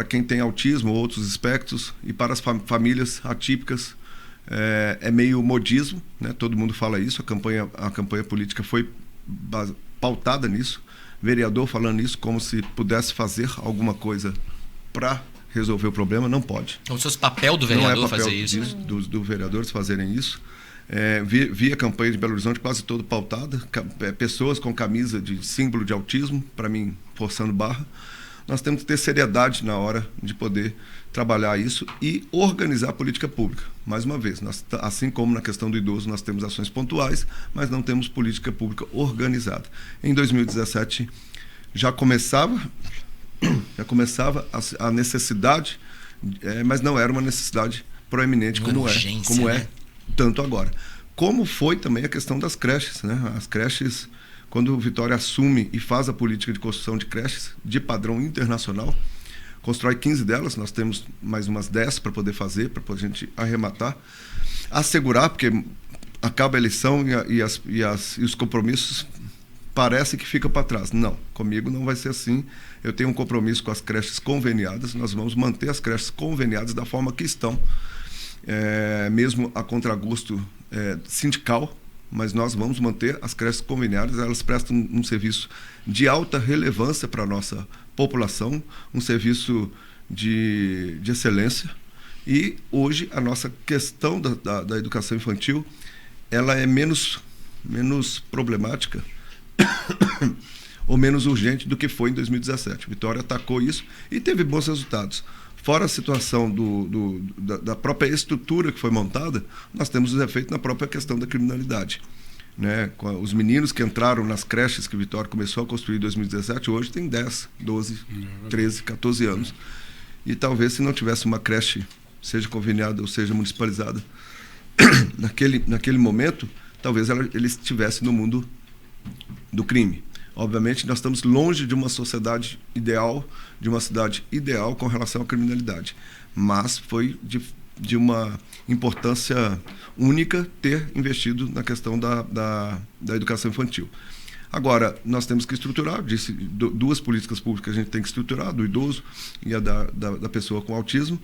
quem tem autismo ou outros espectros e para as famílias atípicas. É meio modismo, né? Todo mundo fala isso, a campanha política foi pautada nisso, vereador falando isso como se pudesse fazer alguma coisa para resolver o problema, não pode. Como se fosse papel do vereador não é papel fazer isso. Dos vereadores fazerem isso. Vi a campanha de Belo Horizonte quase toda pautada, pessoas com camisa de símbolo de autismo, para mim, forçando barra. Nós temos que ter seriedade na hora de poder trabalhar isso e organizar a política pública. Mais uma vez, assim como na questão do idoso, nós temos ações pontuais, mas não temos política pública organizada. Em 2017, já começava a necessidade, mas não era uma necessidade proeminente como é tanto agora. Como foi também a questão das creches, né? As creches, quando o Vitória assume e faz a política de construção de creches de padrão internacional, constrói 15 delas, nós temos mais umas 10 para poder fazer, para a gente arrematar, assegurar, porque acaba a eleição e os compromissos parece que fica para trás. Não, comigo não vai ser assim. Eu tenho um compromisso com as creches conveniadas, nós vamos manter as creches conveniadas da forma que estão, mesmo a contragosto sindical, mas nós vamos manter as creches conveniadas, elas prestam um serviço de alta relevância para a nossa população, um serviço de excelência. E hoje a nossa questão da educação infantil, ela é menos problemática ou menos urgente do que foi em 2017. Vitória atacou isso e teve bons resultados. Fora a situação da própria estrutura que foi montada, nós temos os efeitos na própria questão da criminalidade. Né? Os meninos que entraram nas creches que Vitória começou a construir em 2017, hoje tem 10, 12, 13, 14 anos. E talvez se não tivesse uma creche, seja conveniada ou seja municipalizada, naquele momento, talvez ele estivesse no mundo do crime. Obviamente, nós estamos longe de uma sociedade ideal, de uma cidade ideal com relação à criminalidade. Mas foi de uma importância única ter investido na questão da educação infantil. Agora, nós temos que estruturar, disse, duas políticas públicas a gente tem que estruturar, do idoso e a da pessoa com autismo.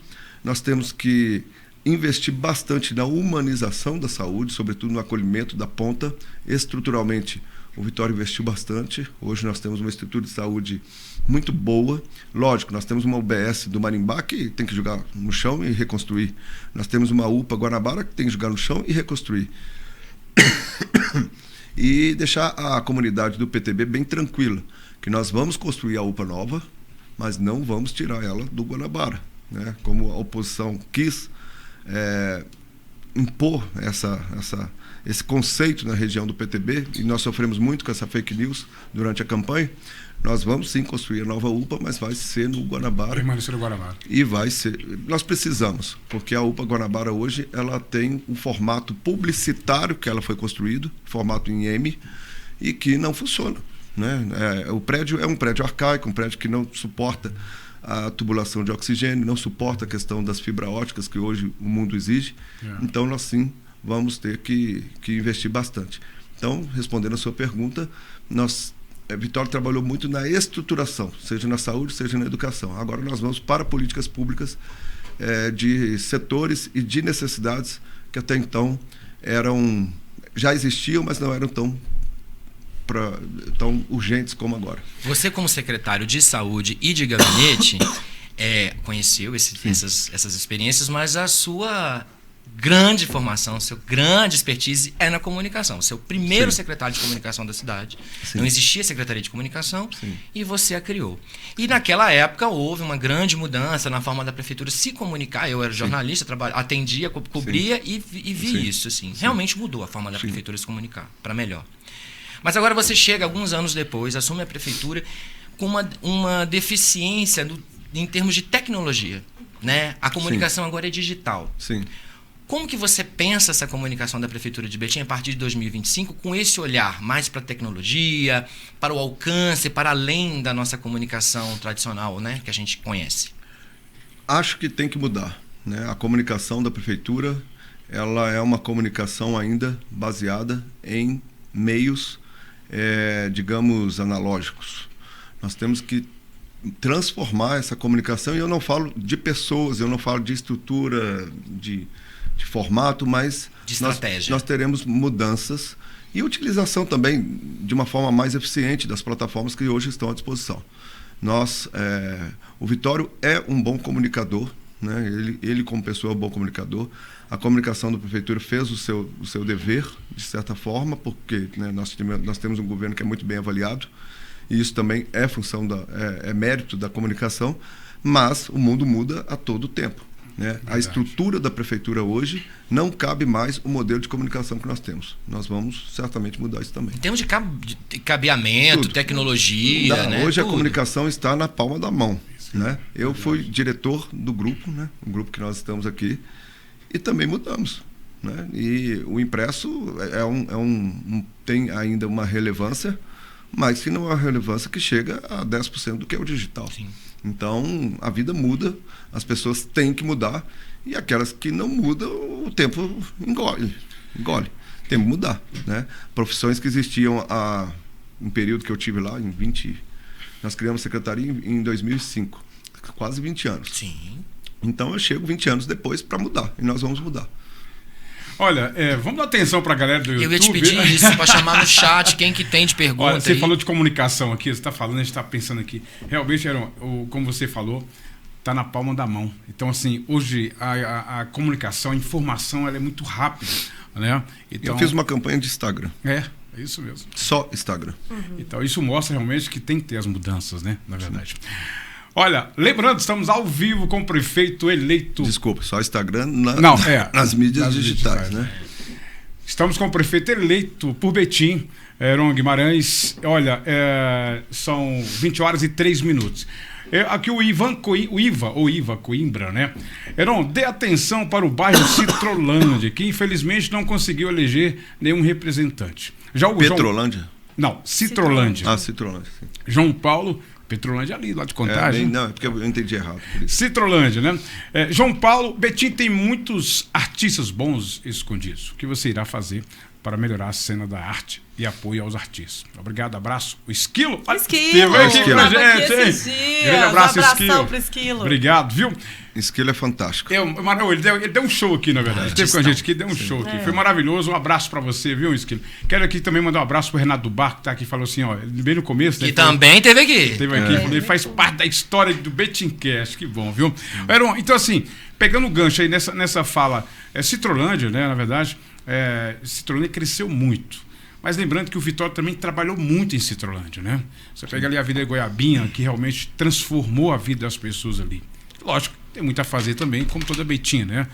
Nós temos que investir bastante na humanização da saúde, sobretudo no acolhimento da ponta. Estruturalmente, o Vitória investiu bastante. Hoje nós temos uma estrutura de saúde muito boa. Lógico, nós temos uma UBS do Marimbá que tem que jogar no chão e reconstruir. Nós temos uma UPA Guanabara que tem que jogar no chão e reconstruir. E deixar a comunidade do PTB bem tranquila, que nós vamos construir a UPA nova, mas não vamos tirar ela do Guanabara, né? Como a oposição quis impor esse conceito na região do PTB, e nós sofremos muito com essa fake news durante a campanha. Nós vamos sim construir a nova UPA, mas vai ser no Guanabara. Permanecer no Guanabara. E vai ser. Nós precisamos, porque a UPA Guanabara hoje ela tem um formato publicitário que ela foi construído, formato em M, e que não funciona, né? O prédio é um prédio arcaico, um prédio que não suporta a tubulação de oxigênio, não suporta a questão das fibras óticas que hoje o mundo exige. Então nós sim vamos ter que investir bastante. Então, respondendo a sua pergunta, Vitória trabalhou muito na estruturação, seja na saúde, seja na educação. Agora nós vamos para políticas públicas de setores e de necessidades que até então já existiam, mas não eram tão urgentes como agora. Você, como secretário de saúde e de gabinete, conheceu essas experiências, mas a sua grande formação, seu grande expertise é na comunicação. Seu primeiro secretário de comunicação da cidade. Sim. Não existia secretaria de comunicação. Sim. E você a criou. E naquela época houve uma grande mudança na forma da prefeitura se comunicar. Eu era jornalista, atendia, cobria e vi isso. Assim. Realmente mudou a forma da prefeitura se comunicar para melhor. Mas agora você chega, alguns anos depois, assume a prefeitura com uma deficiência em termos de tecnologia. Né? A comunicação agora é digital. Sim. Como que você pensa essa comunicação da Prefeitura de Betim a partir de 2025 com esse olhar mais para a tecnologia, para o alcance, para além da nossa comunicação tradicional, né, que a gente conhece? Acho que tem que mudar. né, a comunicação da prefeitura, ela é uma comunicação ainda baseada em meios, digamos, analógicos. Nós temos que transformar essa comunicação, e eu não falo de pessoas, eu não falo de estrutura, de formato, mas de estratégia. Nós teremos mudanças e utilização também de uma forma mais eficiente das plataformas que hoje estão à disposição. O Vitório é um bom comunicador, né? Ele como pessoa é um bom comunicador. A comunicação da prefeitura fez o seu dever, de certa forma, porque, né, nós temos um governo que é muito bem avaliado, e isso também é função é mérito da comunicação, mas o mundo muda a todo tempo, né? A estrutura da prefeitura hoje não cabe mais o modelo de comunicação que nós temos. Nós vamos certamente mudar isso também. Em termos de cabeamento, tudo. Tecnologia, né? Hoje tudo. A comunicação está na palma da mão, né? Eu fui diretor do grupo, né? O grupo que nós estamos aqui, e também mudamos, né? E o impresso tem ainda uma relevância, mas que não é uma relevância que chega a 10% do que é o digital. Sim. Então, a vida muda, as pessoas têm que mudar, e aquelas que não mudam, o tempo engole. Tem que mudar, né? Profissões que existiam um período que eu tive lá, nós criamos a secretaria em 2005, quase 20 anos. Sim. Então, eu chego 20 anos depois para mudar, e nós vamos mudar. Olha, vamos dar atenção para a galera do YouTube. Eu ia te pedir isso, para chamar no chat quem que tem de pergunta. Olha, você aí. falou de comunicação aqui, você está falando, a gente está pensando aqui. Realmente, como você falou, está na palma da mão. Então, assim, hoje a comunicação, a informação, ela é muito rápida, né? Então, eu fiz uma campanha de Instagram. É isso mesmo. Só Instagram. Então, isso mostra realmente que tem que ter as mudanças, né? Na verdade. Olha, lembrando, estamos ao vivo com o prefeito eleito. Desculpa, só Instagram nas mídias digitais, né? Estamos com o prefeito eleito por Betim, Heron Guimarães. Olha, são 20 horas e 3 minutos. Aqui o Iva Coimbra, né? Heron, dê atenção para o bairro Citrolândia, que infelizmente não conseguiu eleger nenhum representante. Já o Petrolândia? Não, Citrolândia. Citrolândia, sim. João Paulo, Petrolândia ali, lá de Contagem. Não, é porque eu entendi errado. Citrolândia, né? João Paulo, Betim tem muitos artistas bons escondidos. O que você irá fazer para melhorar a cena da arte e apoio aos artistas? Obrigado, abraço. O Esquilo. Esquilo, aqui com a gente, hein? Grande abraço, Abração pro Esquilo. Obrigado, viu? Esquilo é fantástico. Ele deu um show aqui, na verdade. Esteve com a gente aqui, deu um show aqui. Foi maravilhoso. Um abraço pra você, viu, Esquilo? Quero aqui também mandar um abraço pro Renato do Bar, que tá aqui, falou assim, ó, bem no começo. Que também teve aqui. Ele faz parte da história do Betincast. Que bom, viu? Heron, então, assim, pegando o gancho aí nessa fala, Citrolândia, né, na verdade, Citrolândia cresceu muito. Mas lembrando que o Vitório também trabalhou muito em Citrolândia, né? Você pega ali a Vida de Goiabinha, que realmente transformou a vida das pessoas ali. Lógico, tem muito a fazer também, como toda Betim, né?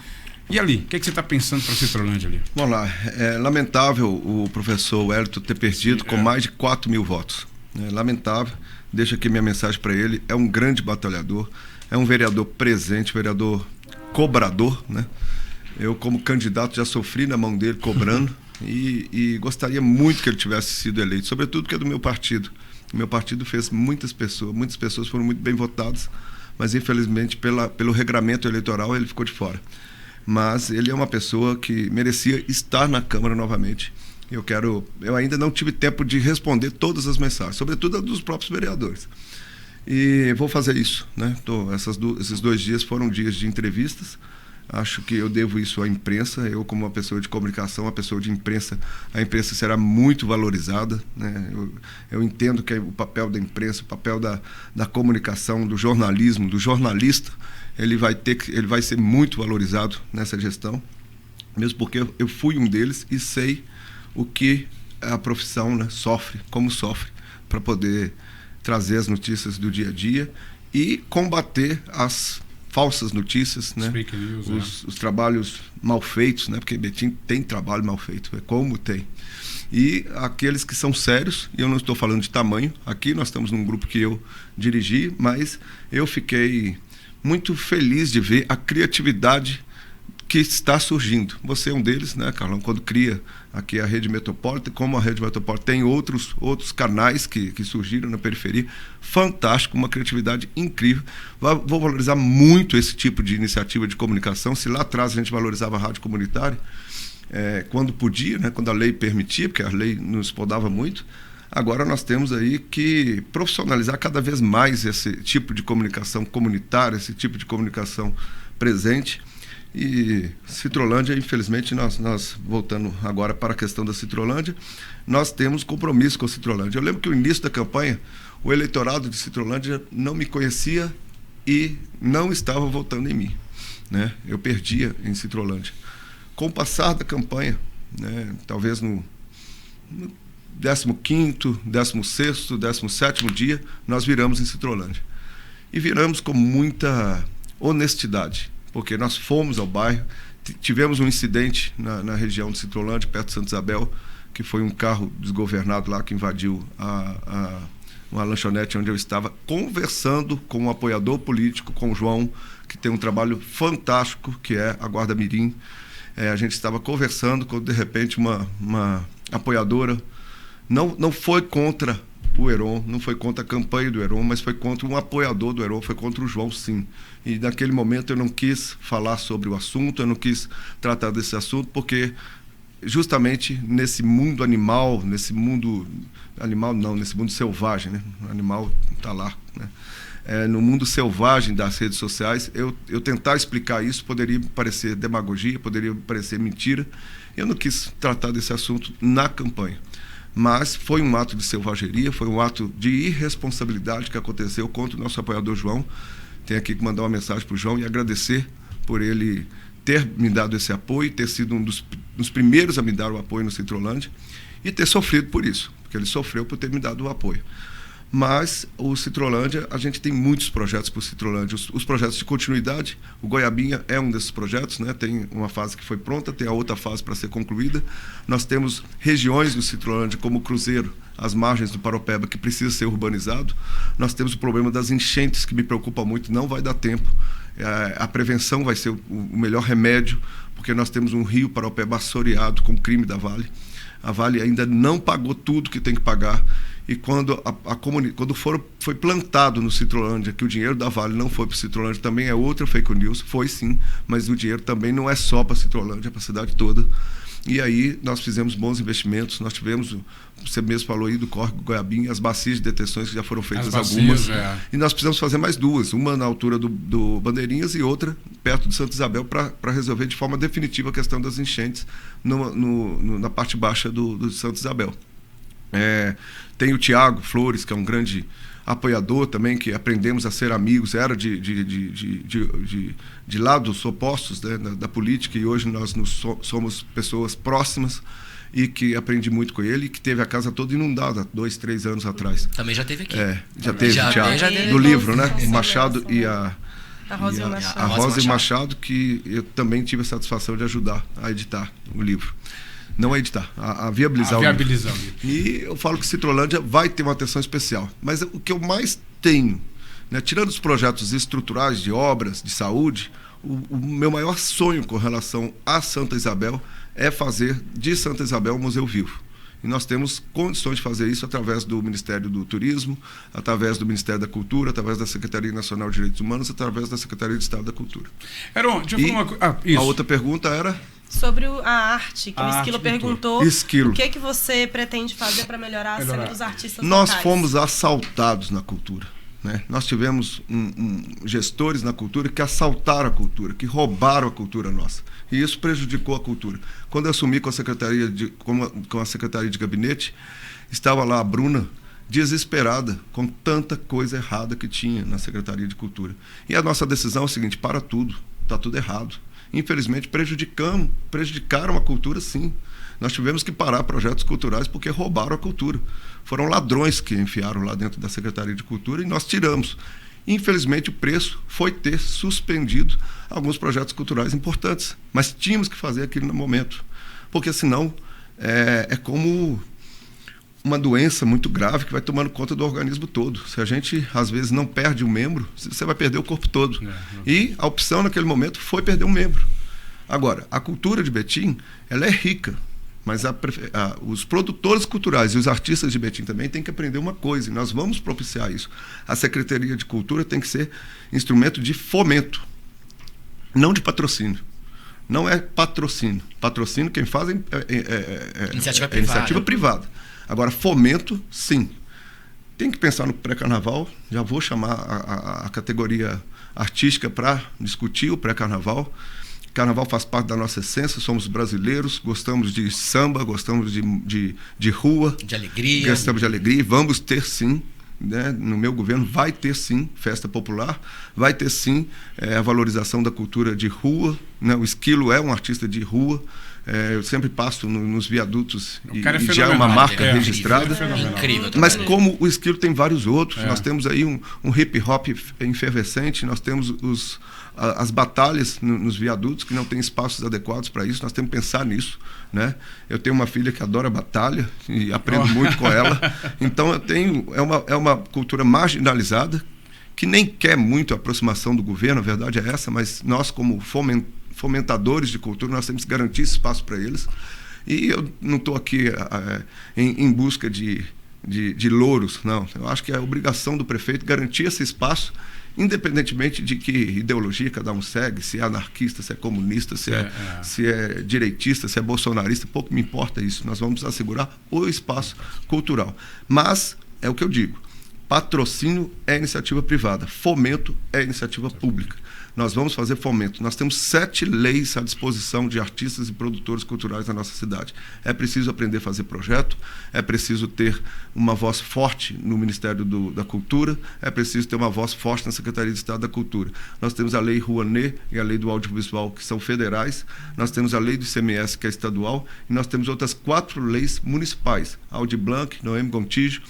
E ali, o que você está pensando para Citrolândia ali? Vamos lá, é lamentável o professor Wellington ter perdido com mais de 4 mil votos. É lamentável, deixo aqui minha mensagem para ele, é um grande batalhador, é um vereador presente, vereador cobrador, né? Eu, como candidato, já sofri na mão dele cobrando e gostaria muito que ele tivesse sido eleito, sobretudo porque é do meu partido. O meu partido fez muitas pessoas foram muito bem votadas, mas infelizmente pelo regramento eleitoral ele ficou de fora. Mas ele é uma pessoa que merecia estar na Câmara novamente. Eu ainda não tive tempo de responder todas as mensagens, sobretudo a dos próprios vereadores. E vou fazer isso, né? Esses 2 dias foram dias de entrevistas. Acho que eu devo isso à imprensa. Eu, como uma pessoa de comunicação, uma pessoa de imprensa, a imprensa será muito valorizada, né? Eu entendo que o papel da imprensa, o papel da comunicação, do jornalismo, do jornalista, ele vai ser muito valorizado nessa gestão, mesmo porque eu fui um deles e sei o que a profissão, né, sofre, como sofre, para poder trazer as notícias do dia a dia e combater as falsas notícias, né? Fake news, os trabalhos mal feitos, né? Porque Betim tem trabalho mal feito, é como tem. E aqueles que são sérios, e eu não estou falando de tamanho, aqui nós estamos num grupo que eu dirigi, mas eu fiquei muito feliz de ver a criatividade que está surgindo. Você é um deles, né, Carlão? Quando cria aqui a Rede Metropolitana, como a Rede Metropolitana tem outros canais que surgiram na periferia, fantástico, uma criatividade incrível. Vou valorizar muito esse tipo de iniciativa de comunicação. Se lá atrás a gente valorizava a rádio comunitária, quando podia, né, quando a lei permitia, porque a lei nos podava muito, agora nós temos aí que profissionalizar cada vez mais esse tipo de comunicação comunitária, esse tipo de comunicação presente. E Citrolândia, infelizmente, nós voltando agora para a questão da Citrolândia, nós temos compromisso com a Citrolândia. Eu lembro que no início da campanha, o eleitorado de Citrolândia não me conhecia e não estava votando em mim, né? Eu perdia em Citrolândia. Com o passar da campanha, né, talvez no 15º, 16º, 17º dia, nós viramos em Citrolândia. E viramos com muita honestidade, porque nós fomos ao bairro, tivemos um incidente na região de Citrolândia, perto de Santa Isabel, que foi um carro desgovernado lá que invadiu uma lanchonete onde eu estava, conversando com um apoiador político, com o João, que tem um trabalho fantástico, que é a Guarda Mirim. A gente estava conversando quando, de repente, uma apoiadora não foi contra o Heron, não foi contra a campanha do Heron, mas foi contra um apoiador do Heron, foi contra o João, sim. E naquele momento eu não quis falar sobre o assunto, eu não quis tratar desse assunto, porque justamente nesse mundo animal, nesse mundo selvagem, né? O animal está lá, né? No mundo selvagem das redes sociais, eu tentar explicar isso poderia parecer demagogia, poderia parecer mentira. Eu não quis tratar desse assunto na campanha. Mas foi um ato de selvageria, foi um ato de irresponsabilidade que aconteceu contra o nosso apoiador João. Tenho aqui que mandar uma mensagem para o João e agradecer por ele ter me dado esse apoio, ter sido um dos primeiros a me dar o apoio no Citrolândia e ter sofrido por isso, porque ele sofreu por ter me dado o apoio. Mas o Citrolândia, a gente tem muitos projetos para o Citrolândia. Os projetos de continuidade, o Goiabinha é um desses projetos, né? Tem uma fase que foi pronta, tem a outra fase para ser concluída. Nós temos regiões no Citrolândia, como o Cruzeiro, as margens do Paropeba, que precisa ser urbanizado. Nós temos o problema das enchentes, que me preocupa muito, não vai dar tempo. A prevenção vai ser o melhor remédio, porque nós temos um rio Paropeba assoreado com o crime da Vale. A Vale ainda não pagou tudo que tem que pagar. E quando foi plantado no Citrolândia que o dinheiro da Vale não foi para o Citrolândia, também é outra fake news, foi sim, mas o dinheiro também não é só para a Citrolândia, é para a cidade toda. E aí nós fizemos bons investimentos, nós tivemos, você mesmo falou aí do córrego Goiabinha, as bacias de detenções que já foram feitas algumas. E nós precisamos fazer mais duas, uma na altura do Bandeirinhas e outra perto de Santa Isabel para resolver de forma definitiva a questão das enchentes na parte baixa do Santa Isabel. Tem o Tiago Flores, que é um grande apoiador também, que aprendemos a ser amigos, era de lados opostos, né, da política, e hoje nós somos pessoas próximas, e que aprendi muito com ele, e que teve a casa toda inundada 2, 3 anos atrás. Também já teve aqui. Já teve, Tiago, do livro, né? O Machado e a Rosa e Machado, que eu também tive a satisfação de ajudar a editar o livro. Não a editar, a viabilizar o livro. E eu falo que Citrolândia vai ter uma atenção especial. Mas o que eu mais tenho, né, tirando os projetos estruturais de obras, de saúde, o meu maior sonho com relação a Santa Isabel é fazer de Santa Isabel um museu vivo. E nós temos condições de fazer isso através do Ministério do Turismo, através do Ministério da Cultura, através da Secretaria Nacional de Direitos Humanos, através da Secretaria de Estado da Cultura. Heron, deixa eu falar uma coisa. A outra pergunta era... Sobre a arte, que o Esquilo perguntou. Esquilo. O que você pretende fazer para melhorar a cena dos artistas Nós locais? fomos assaltados na cultura, né? Nós tivemos gestores na cultura que assaltaram a cultura, que roubaram a cultura nossa. E isso prejudicou a cultura. Quando eu assumi com a Secretaria de Gabinete, estava lá a Bruna, desesperada com tanta coisa errada que tinha na Secretaria de Cultura. E a nossa decisão é o seguinte: para tudo, está tudo errado. Infelizmente, prejudicaram a cultura, sim. Nós tivemos que parar projetos culturais porque roubaram a cultura. Foram ladrões que enfiaram lá dentro da Secretaria de Cultura e nós tiramos. Infelizmente, o preço foi ter suspendido alguns projetos culturais importantes. Mas tínhamos que fazer aquilo no momento. Porque, senão, é como uma doença muito grave que vai tomando conta do organismo todo. Se a gente, às vezes, não perde um membro, você vai perder o corpo todo. E a opção naquele momento foi perder um membro. Agora, a cultura de Betim, ela é rica, mas os produtores culturais e os artistas de Betim também têm que aprender uma coisa, e nós vamos propiciar isso. A Secretaria de Cultura tem que ser instrumento de fomento, não de patrocínio. Não é patrocínio. Patrocínio quem faz é iniciativa privada. Agora, fomento, sim. Tem que pensar no pré-carnaval. Já vou chamar a categoria artística para discutir o pré-carnaval. Carnaval faz parte da nossa essência, somos brasileiros, gostamos de samba, gostamos de rua. De alegria. Gostamos de alegria. Vamos ter, sim, né, no meu governo, vai ter, sim, festa popular, vai ter, sim, a valorização da cultura de rua. Né? O Esquilo é um artista de rua. Eu sempre passo nos viadutos e já é uma marca registrada. Incrível. Mas como o Esquilo tem vários outros, nós temos aí um hip hop efervescente, nós temos as batalhas nos viadutos que não tem espaços adequados para isso, nós temos que pensar nisso, né? Eu tenho uma filha que adora batalha e aprendo muito com ela. Então é uma cultura marginalizada que nem quer muito a aproximação do governo, a verdade é essa, mas nós como fomentadores de cultura, nós temos que garantir esse espaço para eles. E eu não estou aqui em busca de louros, não. Eu acho que é a obrigação do prefeito garantir esse espaço, independentemente de que ideologia cada um segue, se é anarquista, se é comunista, se é direitista, se é bolsonarista, pouco me importa isso. Nós vamos assegurar o espaço cultural. Mas, é o que eu digo, patrocínio é iniciativa privada, fomento é iniciativa pública. Nós vamos fazer fomento. Nós temos 7 leis à disposição de artistas e produtores culturais na nossa cidade. É preciso aprender a fazer projeto, é preciso ter uma voz forte no Ministério da Cultura, é preciso ter uma voz forte na Secretaria de Estado da Cultura. Nós temos a Lei Rouanet e a Lei do Audiovisual, que são federais, nós temos a Lei do ICMS, que é estadual, e nós temos outras 4 leis municipais, Aldir Blanc, Noemi Gontijo.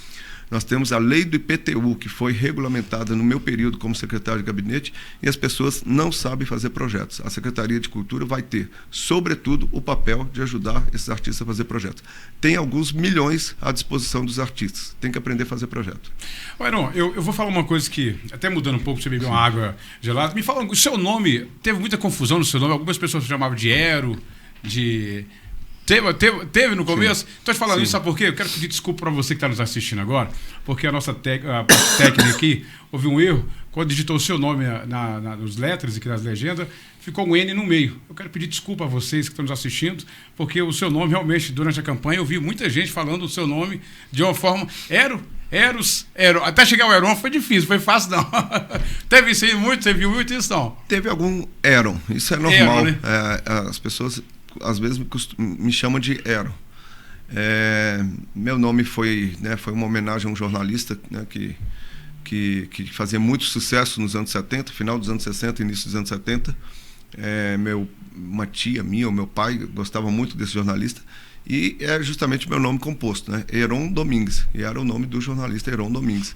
Nós temos a lei do IPTU, que foi regulamentada no meu período como secretário de gabinete, e as pessoas não sabem fazer projetos. A Secretaria de Cultura vai ter, sobretudo, o papel de ajudar esses artistas a fazer projetos. Tem alguns milhões à disposição dos artistas. Tem que aprender a fazer projeto. Heron, eu vou falar uma coisa que, até mudando um pouco, você bebeu uma água gelada. Me fala, o seu nome, teve muita confusão no seu nome. Algumas pessoas chamavam de Ero, de... Teve no começo? Estou te falando isso, sabe por quê? Eu quero pedir desculpa para você que está nos assistindo agora, porque a nossa técnica aqui houve um erro. Quando digitou o seu nome nos letras e nas legendas, ficou um N no meio. Eu quero pedir desculpa a vocês que estão nos assistindo, porque o seu nome realmente, durante a campanha, eu vi muita gente falando o seu nome de uma forma... Eros. Até chegar ao Heron foi difícil, foi fácil não. Teve isso aí muito, você viu muito isso não? Teve algum Heron, isso é normal. Né? As pessoas... às vezes me chamam de Ero. Meu nome foi uma homenagem a um jornalista, né, que fazia muito sucesso nos anos 70, final dos anos 60, início dos anos 70. Uma tia minha, ou meu pai, gostava muito desse jornalista, e é justamente meu nome composto, né? Heron Domingues, e era o nome do jornalista Heron Domingues.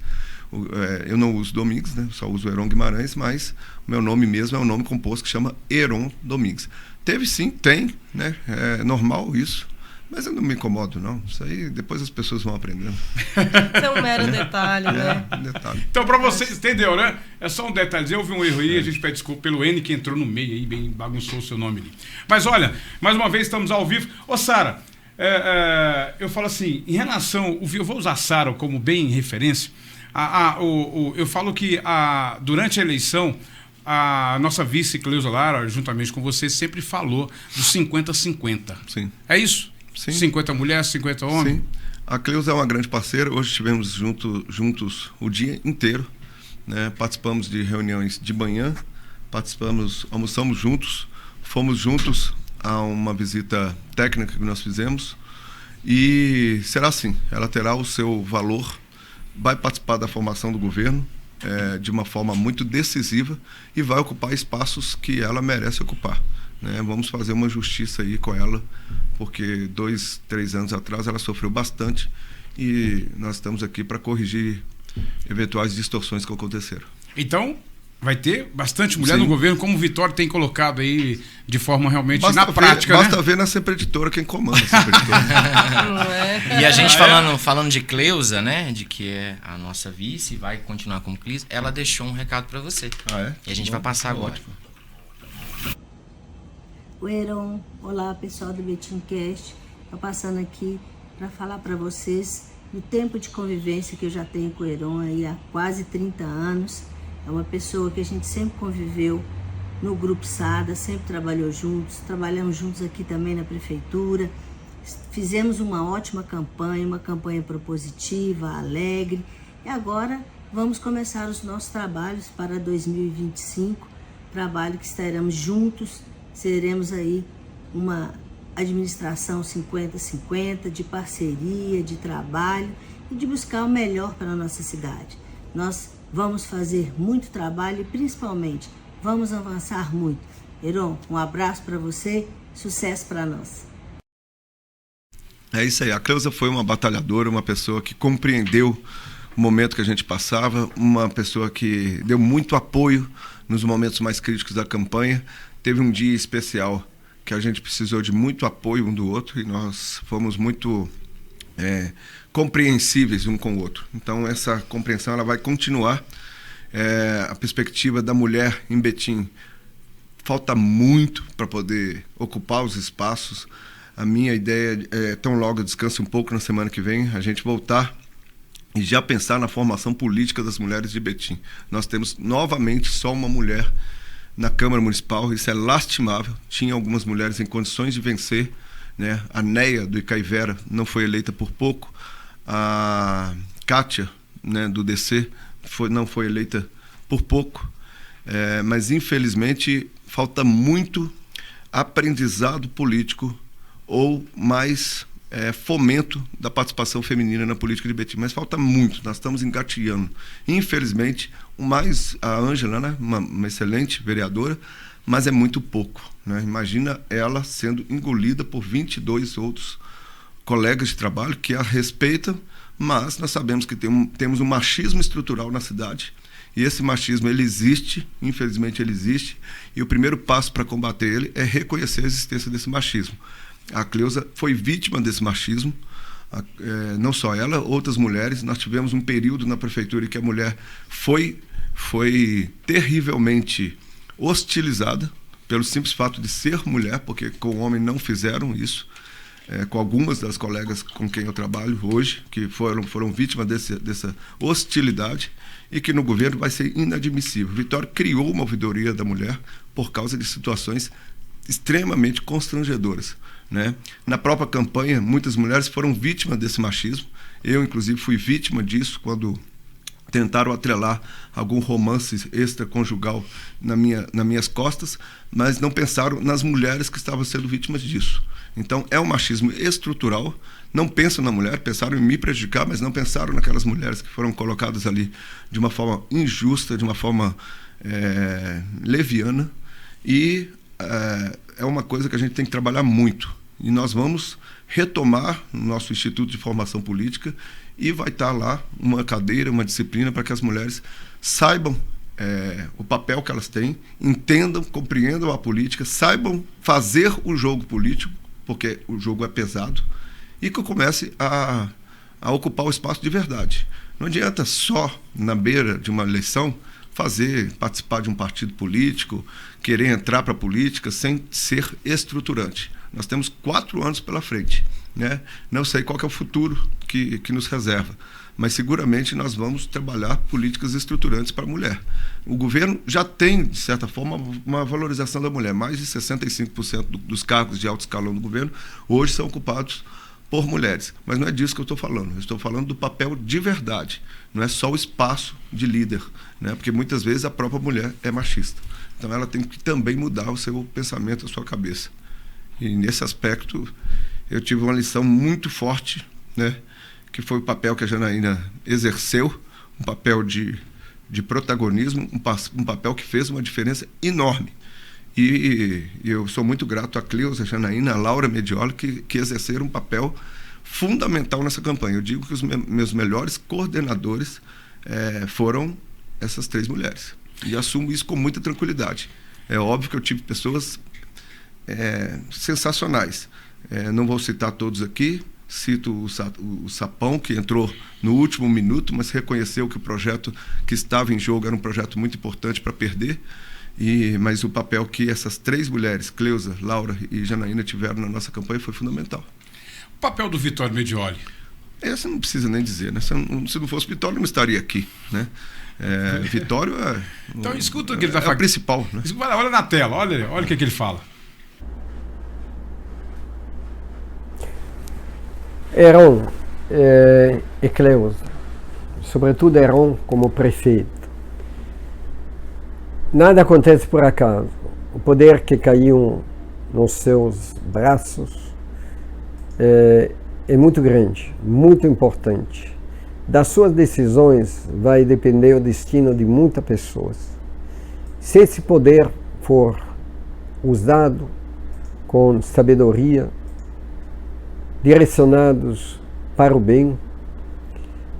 Eu não uso Domingues, né? Só uso Heron Guimarães, mas o meu nome mesmo é um nome composto que chama Heron Domingues. Teve sim, tem, né? É normal isso, mas eu não me incomodo, não. Isso aí depois as pessoas vão aprendendo. Isso é um mero detalhe, né? Detalhe. Então, para vocês, entendeu, né? É só um detalhe. Eu vi um erro aí, a gente pede desculpa pelo N que entrou no meio aí, bem bagunçou o seu nome ali. Mas olha, mais uma vez estamos ao vivo. Ô, Sara, eu falo assim, em relação, eu vou usar a Sara como bem referência. Eu falo que durante a eleição, a nossa vice Cleusa Lara, juntamente com você, sempre falou dos 50-50. Sim. É isso? Sim. 50 mulheres, 50 homens? Sim. A Cleusa é uma grande parceira. Hoje estivemos juntos o dia inteiro, né? Participamos de reuniões de manhã, almoçamos juntos, fomos juntos a uma visita técnica que nós fizemos, e será assim, ela terá o seu valor, vai participar da formação do governo, de uma forma muito decisiva, e vai ocupar espaços que ela merece ocupar, né? Vamos fazer uma justiça aí com ela, porque 2, 3 anos atrás ela sofreu bastante, e nós estamos aqui para corrigir eventuais distorções que aconteceram. Então, vai ter bastante mulher Sim. no governo, como o Vitório tem colocado aí de forma realmente na prática, né? Basta ver na Sempre Editora quem comanda a Sempre Editora. Não é? E a gente falando de Cleusa, né? De que é a nossa vice, vai continuar como Cleusa, ela deixou um recado para você. Ah, é? E a gente vai passar agora. Ótimo. O Heron, olá pessoal do Betim Cast, estou passando aqui para falar para vocês do tempo de convivência que eu já tenho com o Heron aí há quase 30 anos. É uma pessoa que a gente sempre conviveu no Grupo Sada, sempre trabalhou juntos, trabalhamos juntos aqui também na prefeitura, fizemos uma ótima campanha, uma campanha propositiva, alegre, e agora vamos começar os nossos trabalhos para 2025, trabalho que estaremos juntos, seremos aí uma administração 50-50, de parceria, de trabalho e de buscar o melhor para a nossa cidade. Nós vamos fazer muito trabalho e principalmente vamos avançar muito. Heron, um abraço para você, sucesso para nós. É isso aí, a Cleusa foi uma batalhadora, uma pessoa que compreendeu o momento que a gente passava, uma pessoa que deu muito apoio nos momentos mais críticos da campanha. Teve um dia especial que a gente precisou de muito apoio um do outro e nós fomos muito compreensíveis um com o outro. Então essa compreensão ela vai continuar. A perspectiva da mulher em Betim falta muito para poder ocupar os espaços. A minha ideia é, tão logo descanse um pouco na semana que vem, a gente voltar e já pensar na formação política das mulheres de Betim. Nós temos novamente só uma mulher na Câmara Municipal, isso é lastimável. Tinha algumas mulheres em condições de vencer, né? A Neia do Icaivera não foi eleita por pouco, a Kátia, né, do DC não foi eleita por pouco, mas infelizmente falta muito aprendizado político ou mais fomento da participação feminina na política de Betim, mas falta muito, nós estamos engateando. Infelizmente, a Ângela, né, uma excelente vereadora, mas é muito pouco, né? Imagina ela sendo engolida por 22 outros colegas de trabalho que a respeitam, mas nós sabemos que temos um machismo estrutural na cidade, e esse machismo ele existe, infelizmente ele existe, e o primeiro passo para combater ele é reconhecer a existência desse machismo. A Cleusa foi vítima desse machismo, não só ela, outras mulheres. Nós tivemos um período na prefeitura em que a mulher foi terrivelmente hostilizada pelo simples fato de ser mulher, porque com o homem não fizeram isso, com algumas das colegas com quem eu trabalho hoje, que foram vítimas dessa hostilidade, e que no governo vai ser inadmissível. Vitória criou uma ouvidoria da mulher por causa de situações extremamente constrangedoras, né? Na própria campanha, muitas mulheres foram vítimas desse machismo. Eu, inclusive, fui vítima disso quando tentaram atrelar algum romance extraconjugal nas minhas costas, mas não pensaram nas mulheres que estavam sendo vítimas disso. Então, é um machismo estrutural. Não pensam na mulher, pensaram em me prejudicar, mas não pensaram naquelas mulheres que foram colocadas ali de uma forma injusta, de uma forma leviana. E é uma coisa que a gente tem que trabalhar muito. E nós vamos retomar o nosso Instituto de Formação Política e vai estar lá uma cadeira, uma disciplina para que as mulheres saibam o papel que elas têm, entendam, compreendam a política, saibam fazer o jogo político, porque o jogo é pesado, e que comece a ocupar o espaço de verdade. Não adianta só, na beira de uma eleição, participar de um partido político, querer entrar para a política sem ser estruturante. Nós temos 4 anos pela frente, né? Não sei qual que é o futuro que nos reserva, mas seguramente nós vamos trabalhar políticas estruturantes para a mulher. O governo já tem, de certa forma, uma valorização da mulher. Mais de 65% dos cargos de alto escalão do governo hoje são ocupados por mulheres. Mas não é disso que eu estou falando. Eu estou falando do papel de verdade. Não é só o espaço de líder, né? Porque muitas vezes a própria mulher é machista. Então ela tem que também mudar o seu pensamento, a sua cabeça. E nesse aspecto eu tive uma lição muito forte, né? Que foi o papel que a Janaína exerceu, um papel de protagonismo, um papel que fez uma diferença enorme. E eu sou muito grato a Cleusa, a Janaína, a Laura Medioli, que exerceram um papel fundamental nessa campanha. Eu digo que os meus melhores coordenadores foram essas 3 mulheres. E assumo isso com muita tranquilidade. É óbvio que eu tive pessoas sensacionais. Não vou citar todos aqui, cito o Sapão, que entrou no último minuto, mas reconheceu que o projeto que estava em jogo era um projeto muito importante para perder. Mas o papel que essas 3 mulheres, Cleusa, Laura e Janaína, tiveram na nossa campanha foi fundamental. O papel do Vitório Medioli? Essa não precisa nem dizer, né? Se não fosse Vitório, não estaria aqui, né? Vitório então escuta o que ele está falando. É o principal, né? Olha na tela, olha o que ele fala. Heron e Cleusa, sobretudo Heron como prefeito. Nada acontece por acaso. O poder que caiu nos seus braços é muito grande, muito importante. Das suas decisões vai depender o destino de muitas pessoas. Se esse poder for usado com sabedoria, direcionados para o bem,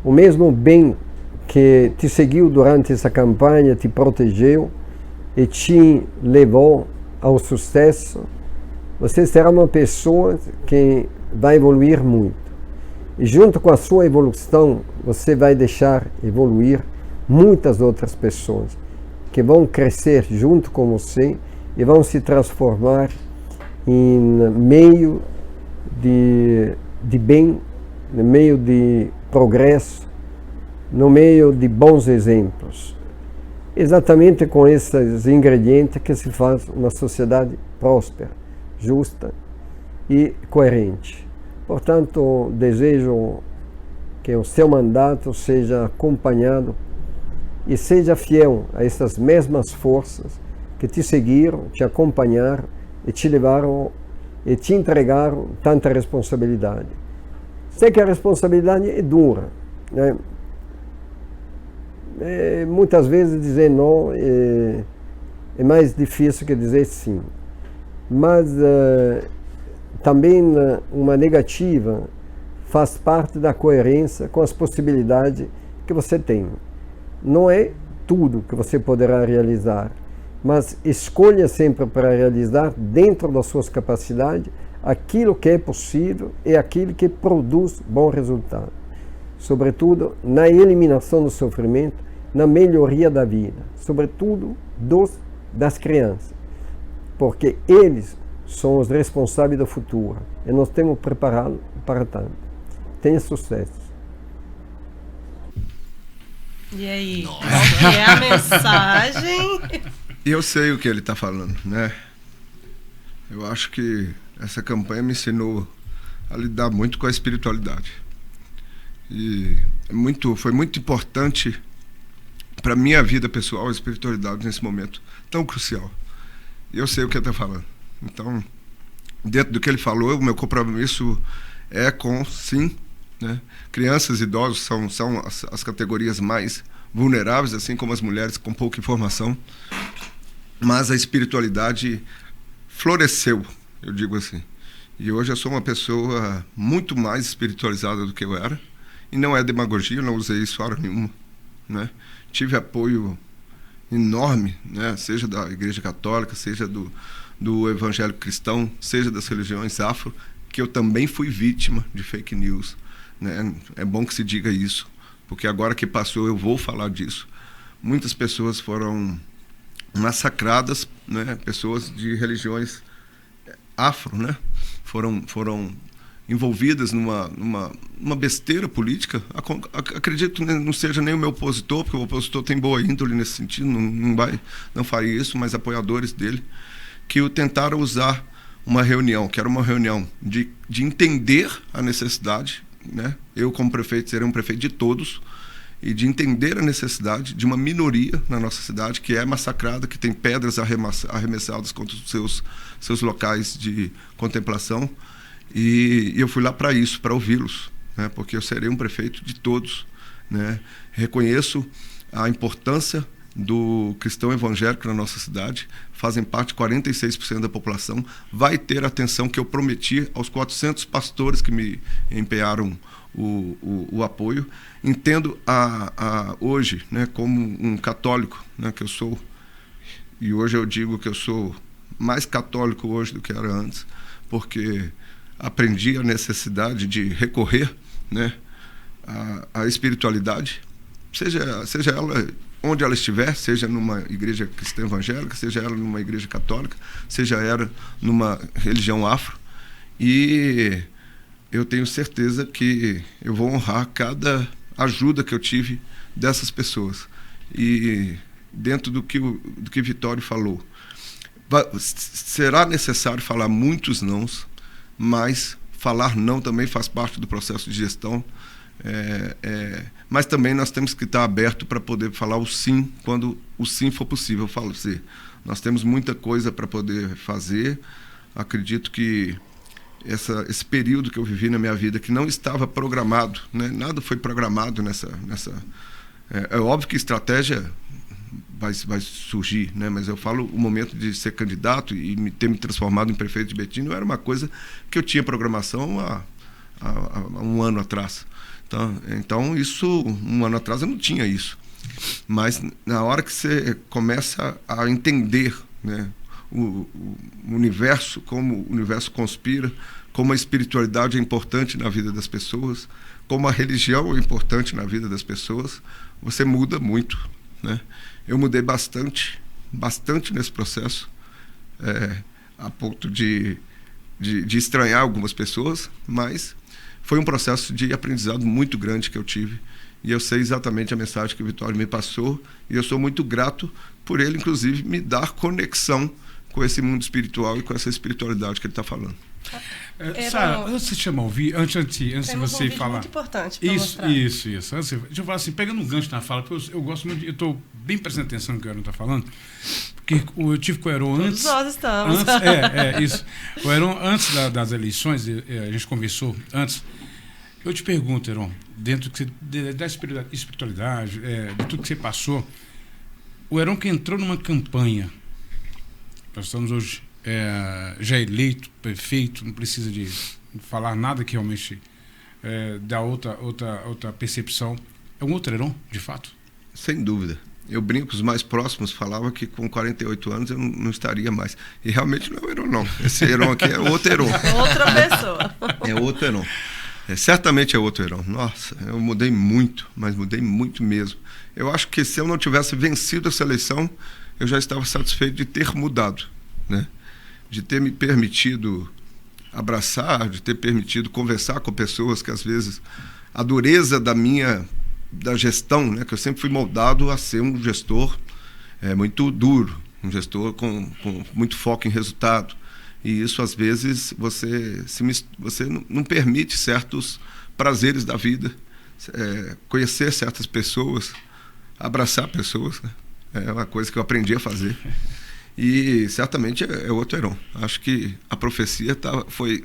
o mesmo bem que te seguiu durante essa campanha, te protegeu e te levou ao sucesso, você será uma pessoa que vai evoluir muito. E junto com a sua evolução, você vai deixar evoluir muitas outras pessoas que vão crescer junto com você e vão se transformar em meio de bem, no meio de progresso, no meio de bons exemplos. Exatamente com esses ingredientes que se faz uma sociedade próspera, justa e coerente. Portanto, desejo que o seu mandato seja acompanhado e seja fiel a essas mesmas forças que te seguiram, te acompanharam e te levaram e te entregaram tanta responsabilidade. Sei que a responsabilidade é dura, né? Muitas vezes dizer não é mais difícil que dizer sim, mas também uma negativa faz parte da coerência com as possibilidades que você tem. Não é tudo que você poderá realizar, mas escolha sempre para realizar dentro das suas capacidades aquilo que é possível e aquilo que produz bom resultado. Sobretudo na eliminação do sofrimento, na melhoria da vida, sobretudo das crianças, porque eles são os responsáveis do futuro e nós temos que prepará-los para tanto. Tenha sucesso. E aí, qual que é a mensagem? Eu sei o que ele está falando, né? Eu acho que essa campanha me ensinou a lidar muito com a espiritualidade. E foi muito importante para a minha vida pessoal a espiritualidade nesse momento tão crucial. E eu sei o que ele está falando. Então, dentro do que ele falou, o meu compromisso é com, sim, né? Crianças e idosos são as categorias mais vulneráveis, assim como as mulheres com pouca informação. Mas a espiritualidade floresceu, eu digo assim. E hoje eu sou uma pessoa muito mais espiritualizada do que eu era. E não é demagogia, eu não usei isso hora nenhuma, né? Tive apoio enorme, né? Seja da Igreja Católica, seja do Evangelho Cristão, seja das religiões afro, que eu também fui vítima de fake news, né? É bom que se diga isso, porque agora que passou eu vou falar disso. Muitas pessoas foram massacradas, né? Pessoas de religiões afro, né? Foram envolvidas numa besteira política. Acredito que não seja nem o meu opositor, porque o opositor tem boa índole nesse sentido, não faria isso, mas apoiadores dele, que o tentaram usar uma reunião, que era uma reunião de entender a necessidade, né? Eu, como prefeito, serei um prefeito de todos, e de entender a necessidade de uma minoria na nossa cidade que é massacrada, que tem pedras arremessadas contra os seus locais de contemplação. E eu fui lá para isso, para ouvi-los, né? Porque eu serei um prefeito de todos, né? Reconheço a importância do cristão evangélico na nossa cidade, fazem parte 46% da população, vai ter a atenção que eu prometi aos 400 pastores que me empenharam o apoio. Entendo hoje, né, como um católico, né, que eu sou, e hoje eu digo que eu sou mais católico hoje do que era antes, porque aprendi a necessidade de recorrer, né, à espiritualidade, seja ela onde ela estiver, seja numa igreja cristã evangélica, seja ela numa igreja católica, seja ela numa religião afro. E eu tenho certeza que eu vou honrar cada ajuda que eu tive dessas pessoas. E dentro do que Vitório falou, será necessário falar muitos nãos, mas falar não também faz parte do processo de gestão. Mas também nós temos que estar aberto para poder falar o sim quando o sim for possível. Eu falo assim, nós temos muita coisa para poder fazer. Acredito que esse período que eu vivi na minha vida, que não estava programado, né? Nada foi programado nessa é óbvio que estratégia vai surgir, né? Mas eu falo, o momento de ser candidato e ter me transformado em prefeito de Betim não era uma coisa que eu tinha programação há um ano atrás. Então, isso, um ano atrás eu não tinha isso. Mas na hora que você começa a entender, né, o universo, como o universo conspira, como a espiritualidade é importante na vida das pessoas, como a religião é importante na vida das pessoas, você muda muito, né? Eu mudei bastante nesse processo, a ponto de estranhar algumas pessoas, mas foi um processo de aprendizado muito grande que eu tive, e eu sei exatamente a mensagem que o Vitório me passou, e eu sou muito grato por ele, inclusive, me dar conexão com esse mundo espiritual e com essa espiritualidade que ele está falando. Sara, você chama ouvir, antes de você falar. Muito importante para Isso. mostrar. Deixa eu falar assim, pegando um gancho na fala, porque eu gosto muito, eu estou bem prestando atenção no que o Heron está falando, porque eu tive com o Heron antes. Todos nós estamos. Isso. O Heron, antes das eleições, a gente conversou antes. Eu te pergunto, Heron, dentro da espiritualidade, de tudo que você passou, o Heron que entrou numa campanha, nós estamos hoje já eleito, prefeito, não precisa de falar nada que realmente dá outra percepção. É um outro Heron, de fato? Sem dúvida. Eu brinco, os mais próximos falavam que com 48 anos eu não estaria mais. E realmente não é o Heron, não. Esse Heron aqui é outro Heron. Outra pessoa. É outro Heron. Certamente é outro Heron. Nossa, eu mudei muito, mas mudei muito mesmo. Eu acho que se eu não tivesse vencido essa eleição, eu já estava satisfeito de ter mudado, né? De ter me permitido abraçar, de ter permitido conversar com pessoas que às vezes a dureza da gestão, né? Que eu sempre fui moldado a ser um gestor muito duro, um gestor com muito foco em resultado. E isso, às vezes, você não permite certos prazeres da vida, conhecer certas pessoas, abraçar pessoas, né? É uma coisa que eu aprendi a fazer. E certamente é outro Heron. Acho que a profecia foi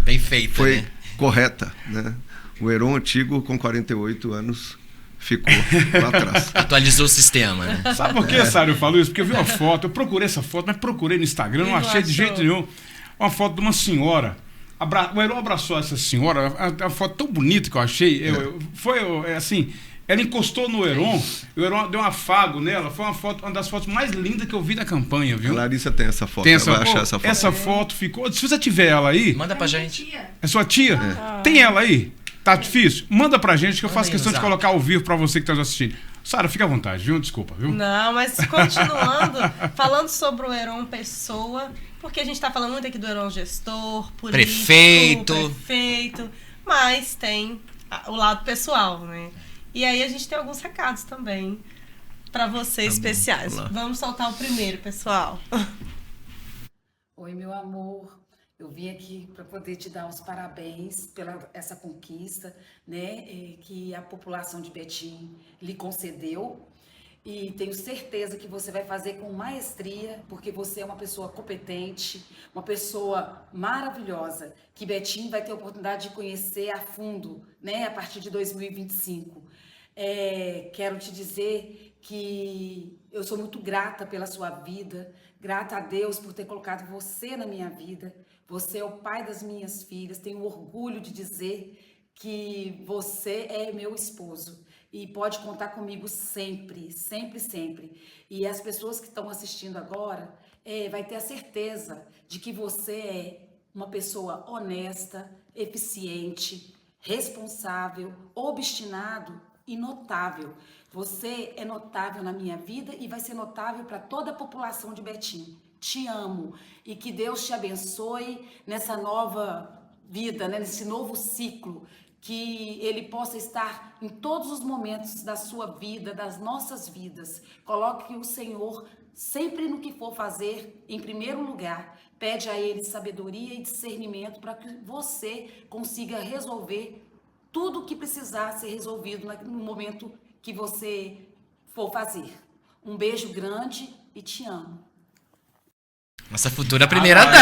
bem feita, foi né? Correta, né? O Heron antigo, com 48 anos, ficou lá atrás. Atualizou o sistema, né? Sabe por que, Sara, eu falo isso? Porque eu vi uma foto, eu procurei essa foto, mas procurei no Instagram, não achei de jeito nenhum. Uma foto de uma senhora. O Heron abraçou essa senhora, uma foto tão bonita que eu achei. Assim, ela encostou no Heron, o Heron deu um afago nela. Foi uma das fotos mais lindas que eu vi na campanha, viu? A Larissa tem essa foto. Ela vai achar essa foto. Essa foto ficou. Se você tiver ela aí. Manda pra gente. Tia. É sua tia? Tem ela aí? Tá difícil? Manda pra gente que eu faço questão de colocar ao vivo pra você que tá nos assistindo. Sara, fica à vontade, viu? Desculpa, viu? Não, mas continuando, falando sobre o Heron pessoa, porque a gente está falando muito aqui do Heron gestor, político, prefeito, mas tem o lado pessoal, né? E aí a gente tem alguns recados também para vocês especiais. Vamos soltar o primeiro, pessoal. Oi, meu amor. Eu vim aqui para poder te dar os parabéns pela essa conquista, né, que a população de Betim lhe concedeu. E tenho certeza que você vai fazer com maestria, porque você é uma pessoa competente, uma pessoa maravilhosa, que Betim vai ter a oportunidade de conhecer a fundo, né, a partir de 2025. Quero te dizer que eu sou muito grata pela sua vida, grata a Deus por ter colocado você na minha vida. Você é o pai das minhas filhas, tenho orgulho de dizer que você é meu esposo e pode contar comigo sempre, sempre, sempre. E as pessoas que estão assistindo agora vai ter a certeza de que você é uma pessoa honesta, eficiente, responsável, obstinado e notável. Você é notável na minha vida e vai ser notável para toda a população de Betim. Te amo e que Deus te abençoe nessa nova vida, né? Nesse novo ciclo, que Ele possa estar em todos os momentos da sua vida, das nossas vidas. Coloque o Senhor sempre no que for fazer em primeiro lugar. Pede a Ele sabedoria e discernimento para que você consiga resolver tudo o que precisar ser resolvido no momento que você for fazer. Um beijo grande e te amo. Nossa futura primeira-dama!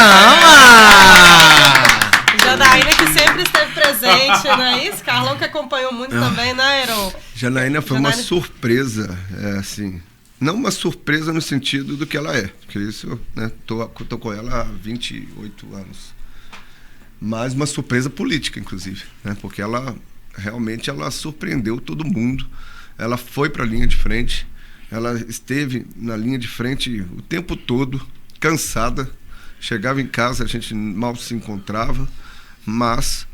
Janaína, que sempre esteve presente, não é isso? Carlão, que acompanhou muito também, né, Heron? Janaína foi uma surpresa, assim, não uma surpresa no sentido do que ela é, porque isso, né, tô com ela há 28 anos, mas uma surpresa política, inclusive, né, porque ela realmente surpreendeu todo mundo, ela foi para a linha de frente, ela esteve na linha de frente o tempo todo, cansada, chegava em casa, a gente mal se encontrava, mas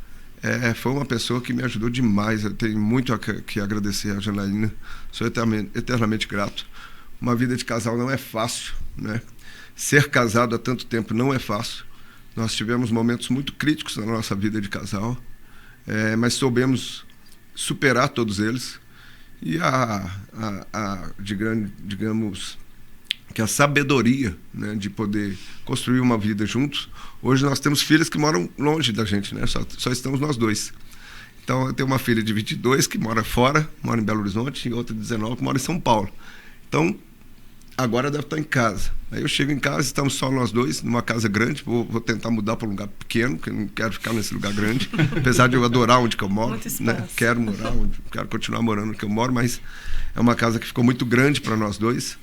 foi uma pessoa que me ajudou demais. Eu tenho muito que agradecer a Janaína, sou eternamente grato. Uma vida de casal não é fácil, né? Ser casado há tanto tempo não é fácil. Nós tivemos momentos muito críticos na nossa vida de casal, mas soubemos superar todos eles. E digamos que a sabedoria, né, de poder construir uma vida juntos. Hoje nós temos filhas que moram longe da gente, né? Só estamos nós dois. Então eu tenho uma filha de 22 que mora fora, mora em Belo Horizonte, e outra de 19 que mora em São Paulo. Então agora deve estar em casa. Aí eu chego em casa, estamos só nós dois, numa casa grande. Vou tentar mudar para um lugar pequeno, porque eu não quero ficar nesse lugar grande, apesar de eu adorar onde que eu moro, né? Quero morar quero continuar morando onde que eu moro, mas é uma casa que ficou muito grande para nós dois.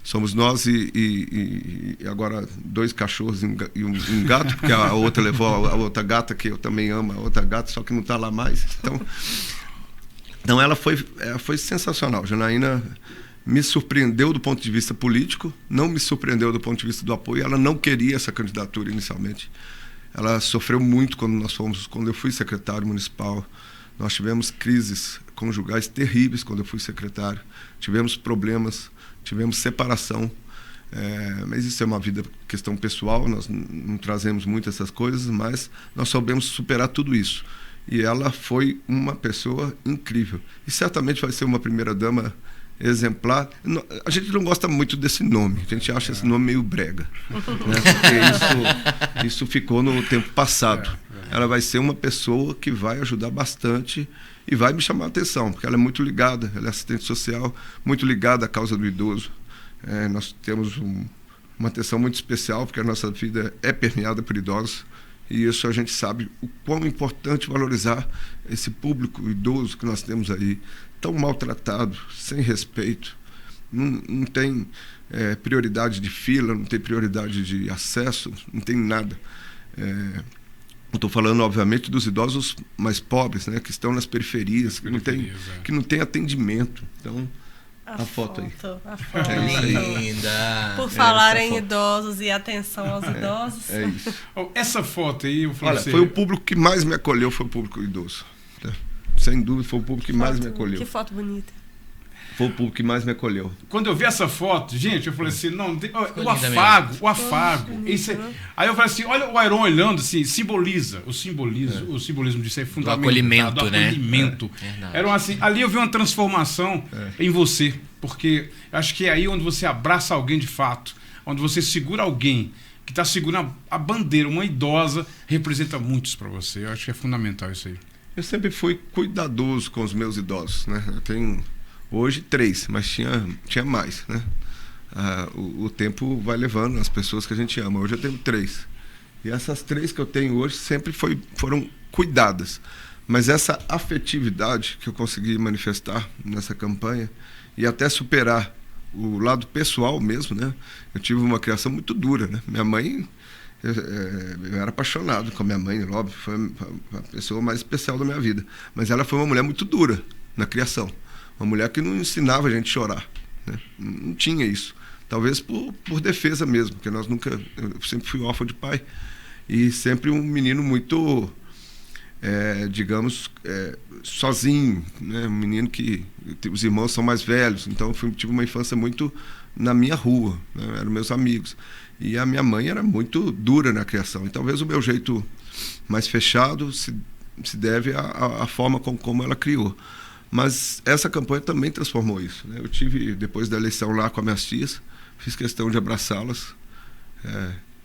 Somos nós e agora 2 cachorros e um gato, porque a outra levou a outra gata, que eu também amo, a outra gata, só que não está lá mais. Então ela foi sensacional. Janaína me surpreendeu do ponto de vista político, não me surpreendeu do ponto de vista do apoio. Ela não queria essa candidatura inicialmente. Ela sofreu muito quando eu fui secretário municipal. Nós tivemos crises conjugais terríveis quando eu fui secretário. Tivemos problemas, tivemos separação, mas isso é uma questão pessoal, nós não trazemos muito essas coisas, mas nós soubemos superar tudo isso. E ela foi uma pessoa incrível. E certamente vai ser uma primeira-dama exemplar. A gente não gosta muito desse nome, a gente acha esse nome meio brega, né? Porque isso ficou no tempo passado. Ela vai ser uma pessoa que vai ajudar bastante e vai me chamar a atenção, porque ela é muito ligada, ela é assistente social, muito ligada à causa do idoso. Nós temos uma atenção muito especial, porque a nossa vida é permeada por idosos, e isso a gente sabe o quão importante valorizar esse público idoso que nós temos aí, tão maltratado, sem respeito, não tem prioridade de fila, não tem prioridade de acesso, não tem nada. Estou falando, obviamente, dos idosos mais pobres, né, que estão nas periferias, que não tem atendimento. Então, a foto aí. A foto. É isso aí. Linda! Por falar em idosos e atenção aos idosos. É isso. Essa foto aí, eu falei Olha, foi o público que mais me acolheu, foi o público idoso. Né? Sem dúvida, foi o público que mais me acolheu. Que foto bonita. Foi o público que mais me acolheu. Quando eu vi essa foto, gente, eu falei assim, não, o afago. Isso aí eu falei assim, olha o Heron olhando, assim, o simbolismo disso é fundamental. Do acolhimento, do né? acolhimento. Heron, assim, ali eu vi uma transformação em você, porque acho que é aí onde você abraça alguém de fato, onde você segura alguém que está segurando a bandeira, uma idosa, representa muitos para você. Eu acho que é fundamental isso aí. Eu sempre fui cuidadoso com os meus idosos, né? Eu tenho hoje 3, mas tinha mais, né? O tempo vai levando as pessoas que a gente ama. Hoje eu tenho 3. E essas 3 que eu tenho hoje sempre foram cuidadas. Mas essa afetividade que eu consegui manifestar nessa campanha e até superar o lado pessoal mesmo, né? Eu tive uma criação muito dura, né? Minha mãe... Eu era apaixonado com a minha mãe, óbvio, foi a pessoa mais especial da minha vida. Mas ela foi uma mulher muito dura na criação. Uma mulher que não ensinava a gente a chorar, né? Não tinha isso. Talvez por defesa mesmo, porque eu sempre fui órfão de pai. E sempre um menino muito digamos, sozinho, né? Um menino que os irmãos são mais velhos, então eu tive uma infância muito na minha rua, né? Eram meus amigos. E a minha mãe era muito dura na criação. E talvez o meu jeito mais fechado se deve à forma como ela criou. Mas essa campanha também transformou isso, né? Eu tive, depois da eleição lá com as minhas tias, fiz questão de abraçá-las.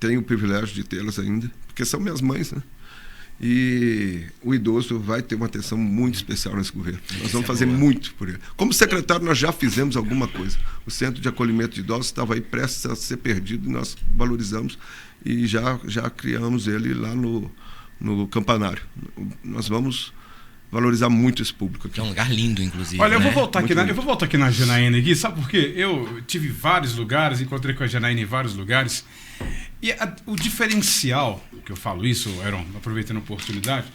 Tenho o privilégio de tê-las ainda, porque são minhas mães, né? E o idoso vai ter uma atenção muito especial nesse governo. Nós vamos fazer muito por ele. Como secretário, nós já fizemos alguma coisa. O Centro de Acolhimento de Idosos estava aí prestes a ser perdido e nós valorizamos e já criamos ele lá no Campanário. Nós vamos valorizar muito esse público aqui. Que é um lugar lindo, inclusive. Olha, né? eu vou voltar aqui na Janaína aqui, sabe por quê? Eu tive vários lugares, encontrei com a Janaína em vários lugares. E o diferencial, que eu falo isso, Heron, aproveitando a oportunidade,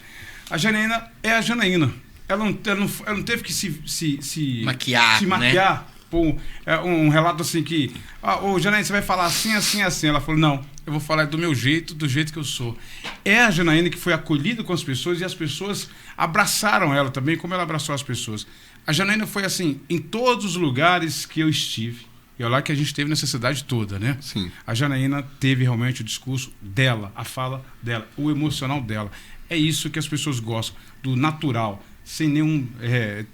a Janaína é a Janaína. Ela não teve que se maquiar, né? Pô, um relato assim que... Ô, Janaína, você vai falar assim, assim, assim. Ela falou, não, eu vou falar do meu jeito, do jeito que eu sou. É a Janaína que foi acolhida com as pessoas e as pessoas abraçaram ela também, como ela abraçou as pessoas. A Janaína foi assim, em todos os lugares que eu estive. E olha lá que a gente teve necessidade toda, né? Sim. A Janaína teve realmente o discurso dela, a fala dela, o emocional dela. É isso que as pessoas gostam, do natural, sem nenhum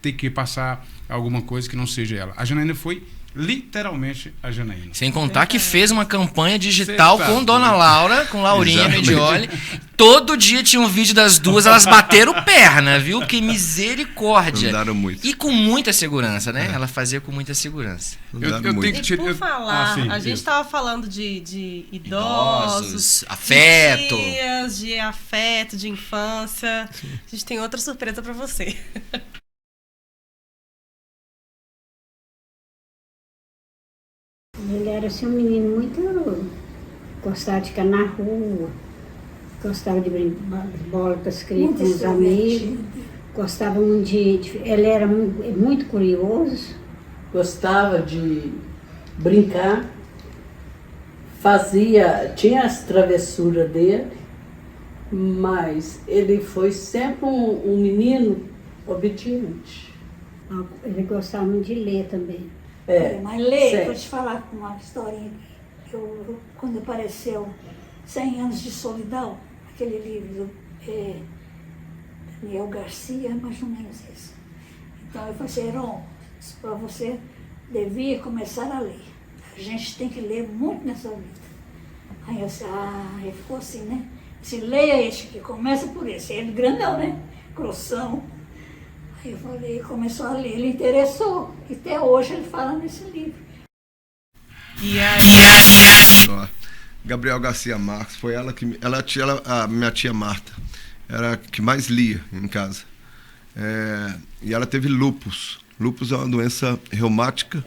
ter que passar alguma coisa que não seja ela. A Janaína foi literalmente a Janaína. Sem contar que fez uma campanha digital com Dona Laura, com Laurinha Exatamente. Medioli. Todo dia tinha um vídeo das duas, elas bateram perna, viu? Que misericórdia. Andaram muito. E com muita segurança, né? Ela fazia com muita segurança. Andaram muito. E por falar, sim, a gente isso. estava falando de idosos, afeto. de tias, de afeto, de infância. A gente tem outra surpresa para você. Ele era assim, um menino muito... Gostava de ficar na rua, gostava de brincar bola com as crianças, com os amigos, gostava muito ele era muito curioso. Gostava de brincar, tinha as travessuras dele, mas ele foi sempre um menino obediente. Ele gostava muito de ler também. Mas ler, certo. vou te falar uma historinha. Quando apareceu 100 anos de solidão, aquele livro do Daniel Garcia, mais ou menos isso. Então eu falei assim, Heron, para você devia começar a ler. A gente tem que ler muito nessa vida. Aí eu disse, ele ficou assim, né? Se leia este aqui, começa por esse. Ele grandão, né? Grossão. Aí eu falei, começou a ler, ele interessou. E até hoje ele fala nesse livro. E aí? Gabriel Garcia Marques, foi ela que... a minha tia Marta era a que mais lia em casa. E ela teve lúpus. Lúpus é uma doença reumática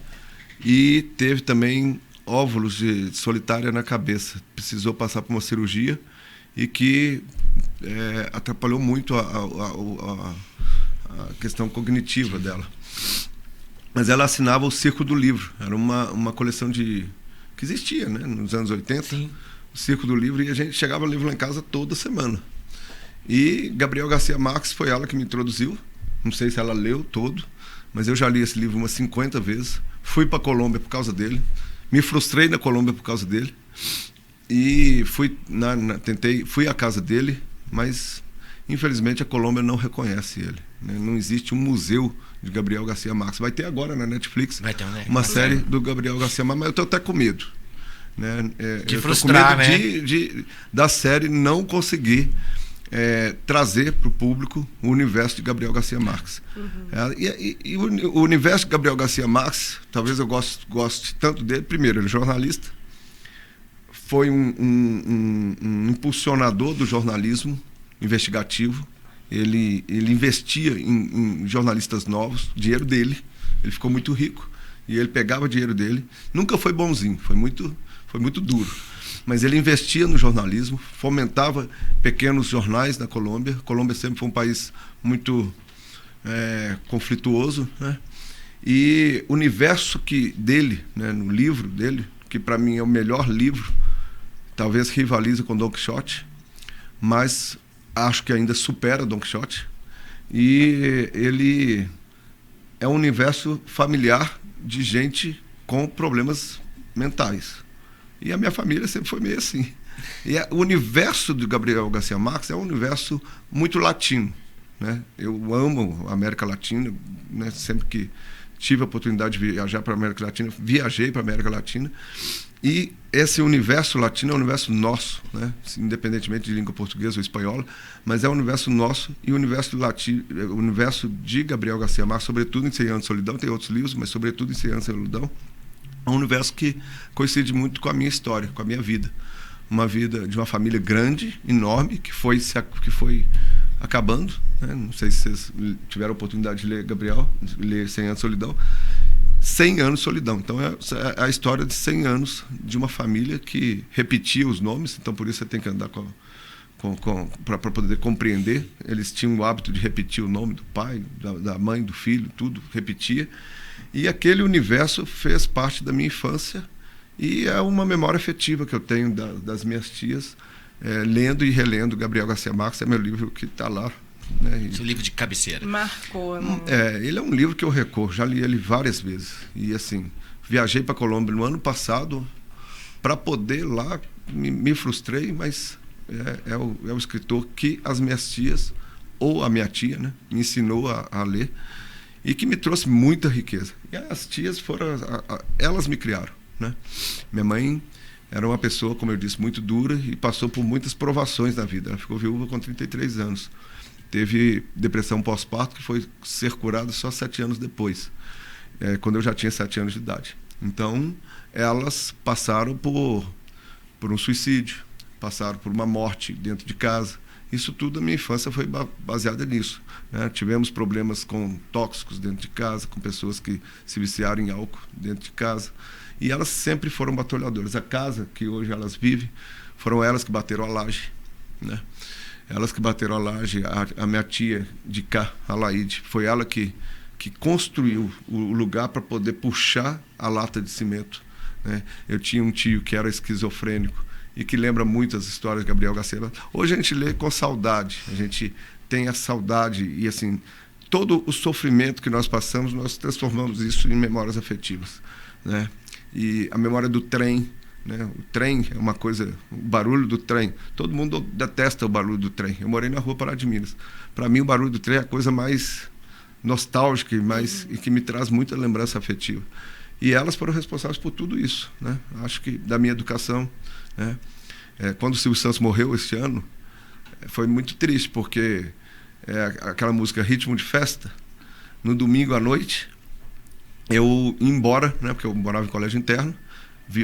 e teve também óvulos de solitária na cabeça. Precisou passar por uma cirurgia e que atrapalhou muito a questão cognitiva dela. Mas ela assinava o Circo do Livro. Era uma coleção que existia, né, nos anos 80. Sim. O Circo do Livro, e a gente chegava livro lá em casa toda semana. E Gabriel Garcia Marques foi ela que me introduziu. Não sei se ela leu todo, mas eu já li esse livro umas 50 vezes. Fui para a Colômbia por causa dele. Me frustrei na Colômbia por causa dele. E fui à casa dele, mas infelizmente a Colômbia não reconhece ele, né? Não existe um museu de Gabriel Garcia Marques. Vai ter agora na Netflix uma série do Gabriel Garcia Marques, mas eu estou até com medo, né? De frustrar, né? Da série não conseguir trazer para o público o universo de Gabriel Garcia Marques. E o universo de Gabriel Garcia Marques, talvez eu goste tanto dele. Primeiro, ele é jornalista, foi um impulsionador do jornalismo investigativo. Ele investia em jornalistas novos, dinheiro dele. Ele ficou muito rico e ele pegava dinheiro dele. Nunca foi bonzinho, foi muito duro, mas ele investia no jornalismo, fomentava pequenos jornais na Colômbia. A Colômbia sempre foi um país muito conflituoso, né? E o universo dele, né, no livro dele, que para mim é o melhor livro, talvez rivalize com Don Quixote, mas acho que ainda supera Don Quixote, e ele é um universo familiar de gente com problemas mentais. E a minha família sempre foi meio assim. E o universo do Gabriel Garcia Marques é um universo muito latino, né? Eu amo a América Latina, né? Sempre que tive a oportunidade de viajar para a América Latina, viajei para a América Latina. E esse universo latino é um universo nosso, né? Independentemente de língua portuguesa ou espanhola, mas é um universo nosso, e o universo latino, o universo de Gabriel Garcia Marques, sobretudo em 100 Anos de Solidão, tem outros livros, mas sobretudo em 100 Anos de Solidão, é um universo que coincide muito com a minha história, com a minha vida. Uma vida de uma família grande, enorme, que foi acabando, né? Não sei se vocês tiveram a oportunidade de ler Gabriel, de ler 100 Anos de Solidão. 100 anos de solidão. Então é a história de 100 anos de uma família que repetia os nomes, então por isso você tem que andar para poder compreender. Eles tinham o hábito de repetir o nome do pai, da mãe, do filho, tudo repetia. E aquele universo fez parte da minha infância, e é uma memória afetiva que eu tenho das minhas tias, lendo e relendo Gabriel Garcia Marques. É meu livro que está lá, né? Seu livro de cabeceira. Marcou. Ele é um livro que eu recorro, já li ele várias vezes. E assim, viajei para Colômbia no ano passado para poder lá, me frustrei, mas é o escritor que as minhas tias, ou a minha tia, né, me ensinou a ler, e que me trouxe muita riqueza. E as tias elas me criaram, né? Minha mãe era uma pessoa, como eu disse, muito dura, e passou por muitas provações na vida. Ela ficou viúva com 33 anos. Teve depressão pós-parto, que foi ser curada só 7 anos depois, quando eu já tinha 7 anos de idade. Então, elas passaram por um suicídio, passaram por uma morte dentro de casa. Isso tudo, a minha infância foi baseada nisso, né? Tivemos problemas com tóxicos dentro de casa, com pessoas que se viciaram em álcool dentro de casa. E elas sempre foram batalhadoras. A casa que hoje elas vivem, foram elas que bateram a laje, né? Elas que bateram a laje. A minha tia de cá, a Laide, foi ela que construiu o lugar para poder puxar a lata de cimento, né? Eu tinha um tio que era esquizofrênico e que lembra muitas histórias de Gabriel Garcia Marques. Hoje a gente lê com saudade, a gente tem a saudade, e assim, todo o sofrimento que nós passamos, nós transformamos isso em memórias afetivas, né? E a memória do trem, né? O trem é uma coisa, o barulho do trem, todo mundo detesta o barulho do trem. Eu morei na Rua Pará de Minas. Para mim, o barulho do trem é a coisa mais nostálgica e que me traz muita lembrança afetiva. E elas foram responsáveis por tudo isso, né? Acho que da minha educação, né? Quando o Silvio Santos morreu este ano, foi muito triste, porque aquela música Ritmo de Festa, no domingo à noite, eu ia embora, né? Porque eu morava em colégio interno,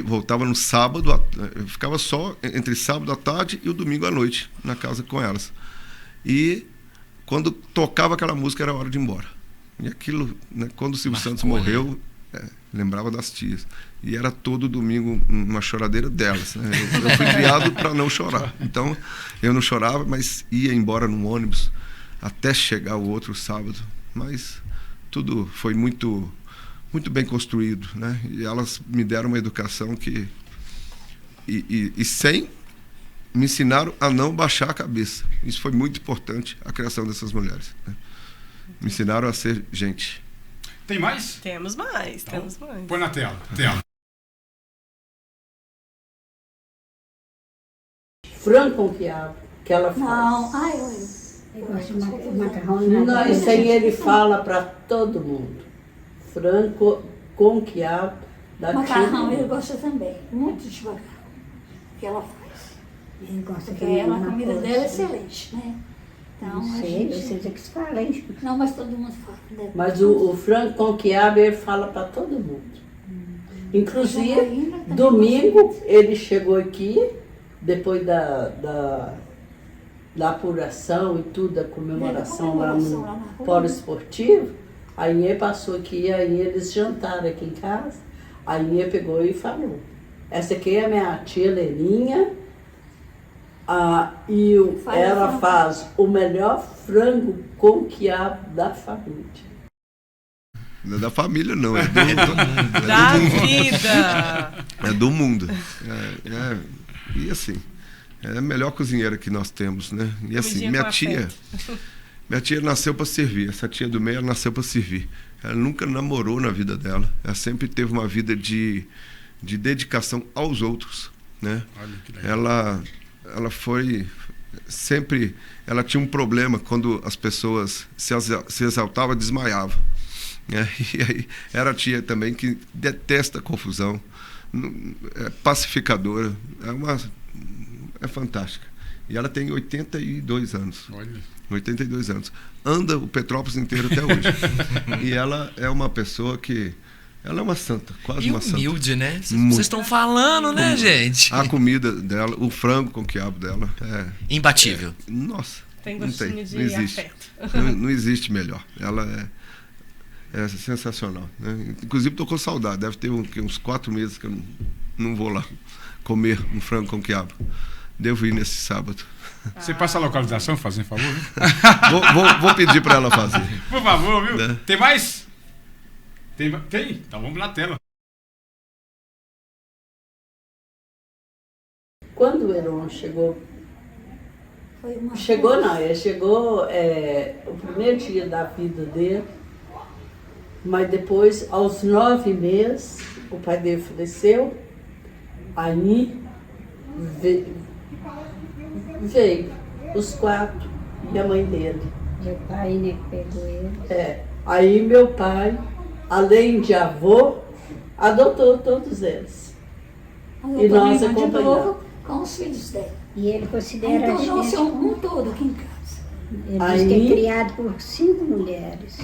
voltava no sábado, eu ficava só entre sábado à tarde e o domingo à noite na casa com elas. E quando tocava aquela música era hora de ir embora. E aquilo, né, quando o Silvio Santos morreu, lembrava das tias. E era todo domingo uma choradeira delas, né? Eu fui criado para não chorar. Então, eu não chorava, mas ia embora num ônibus até chegar o outro sábado. Mas tudo foi muito bem construído, né? E elas me deram uma educação que... E sem me ensinaram a não baixar a cabeça. Isso foi muito importante, a criação dessas mulheres, né? Me ensinaram a ser gente. Tem mais? Temos mais, então, temos mais. Põe na tela. Frango com quiabo, que ela faz. Não, Eu gosto de macarrão. Não, isso aí ele fala para todo mundo. Frango com quiabo da macarrão tia. ele gosta também, muito de macarrão, que ela faz. Ele gosta Porque a comida dela é excelente, né? Então, Não sei, vocês é que se falam, hein? Não, mas todo mundo fala. Né? Mas o frango com quiabo ele fala para todo mundo. Inclusive, domingo ele chegou aqui, depois da apuração e tudo, da comemoração lá no Polo Esportivo, aí ele passou aqui, aí eles jantaram aqui em casa, aí ele pegou e falou: essa aqui é a minha tia Leninha, ela faz o melhor frango com quiabo da família. Não é da família, não, é do mundo. Da vida! É do mundo. E assim, É a melhor cozinheira que nós temos, né? E assim, Comidinha minha com tia... afeto. Minha tia nasceu para servir. Essa tia do meio, ela nasceu para servir. Ela nunca namorou na vida dela. Ela sempre teve uma vida de dedicação aos outros, né? Olha que legal. Ela foi sempre... Ela tinha um problema quando as pessoas se exaltavam, desmaiavam, né? E aí era a tia também que detesta a confusão, é pacificadora, é fantástica. E ela tem 82 anos. Olha. 82 anos. Anda o Petrópolis inteiro até hoje. E ela é uma pessoa que... Ela é uma santa, quase uma santa. E humilde, né? Muito. Vocês estão falando, né, gente? A comida dela, o frango com quiabo dela Imbatível. Nossa. Tem não gostinho tem, de não existe. afeto. Não existe melhor. Ela é sensacional, né? Inclusive estou com saudade. Deve ter uns 4 meses que eu não vou lá comer um frango com quiabo. Devo ir nesse sábado. Você passa a localização, fazendo favor, viu? Vou pedir para ela fazer. Por favor, viu? Né? Tem mais? Tem? Então vamos na tela. Quando o Heron chegou... Foi uma Chegou não, ele chegou o primeiro dia da vida dele, mas depois, aos 9 meses, o pai dele faleceu, aí veio os 4 e a mãe dele. Meu pai, né, que pegou ele. Aí meu pai, além de avô, adotou todos eles. Eu E nós de acompanhamos. novo com os filhos dela. E ele considera Então, a tornou-se gente... um todo aqui em casa. Ele Aí- diz que é criado por 5 mulheres.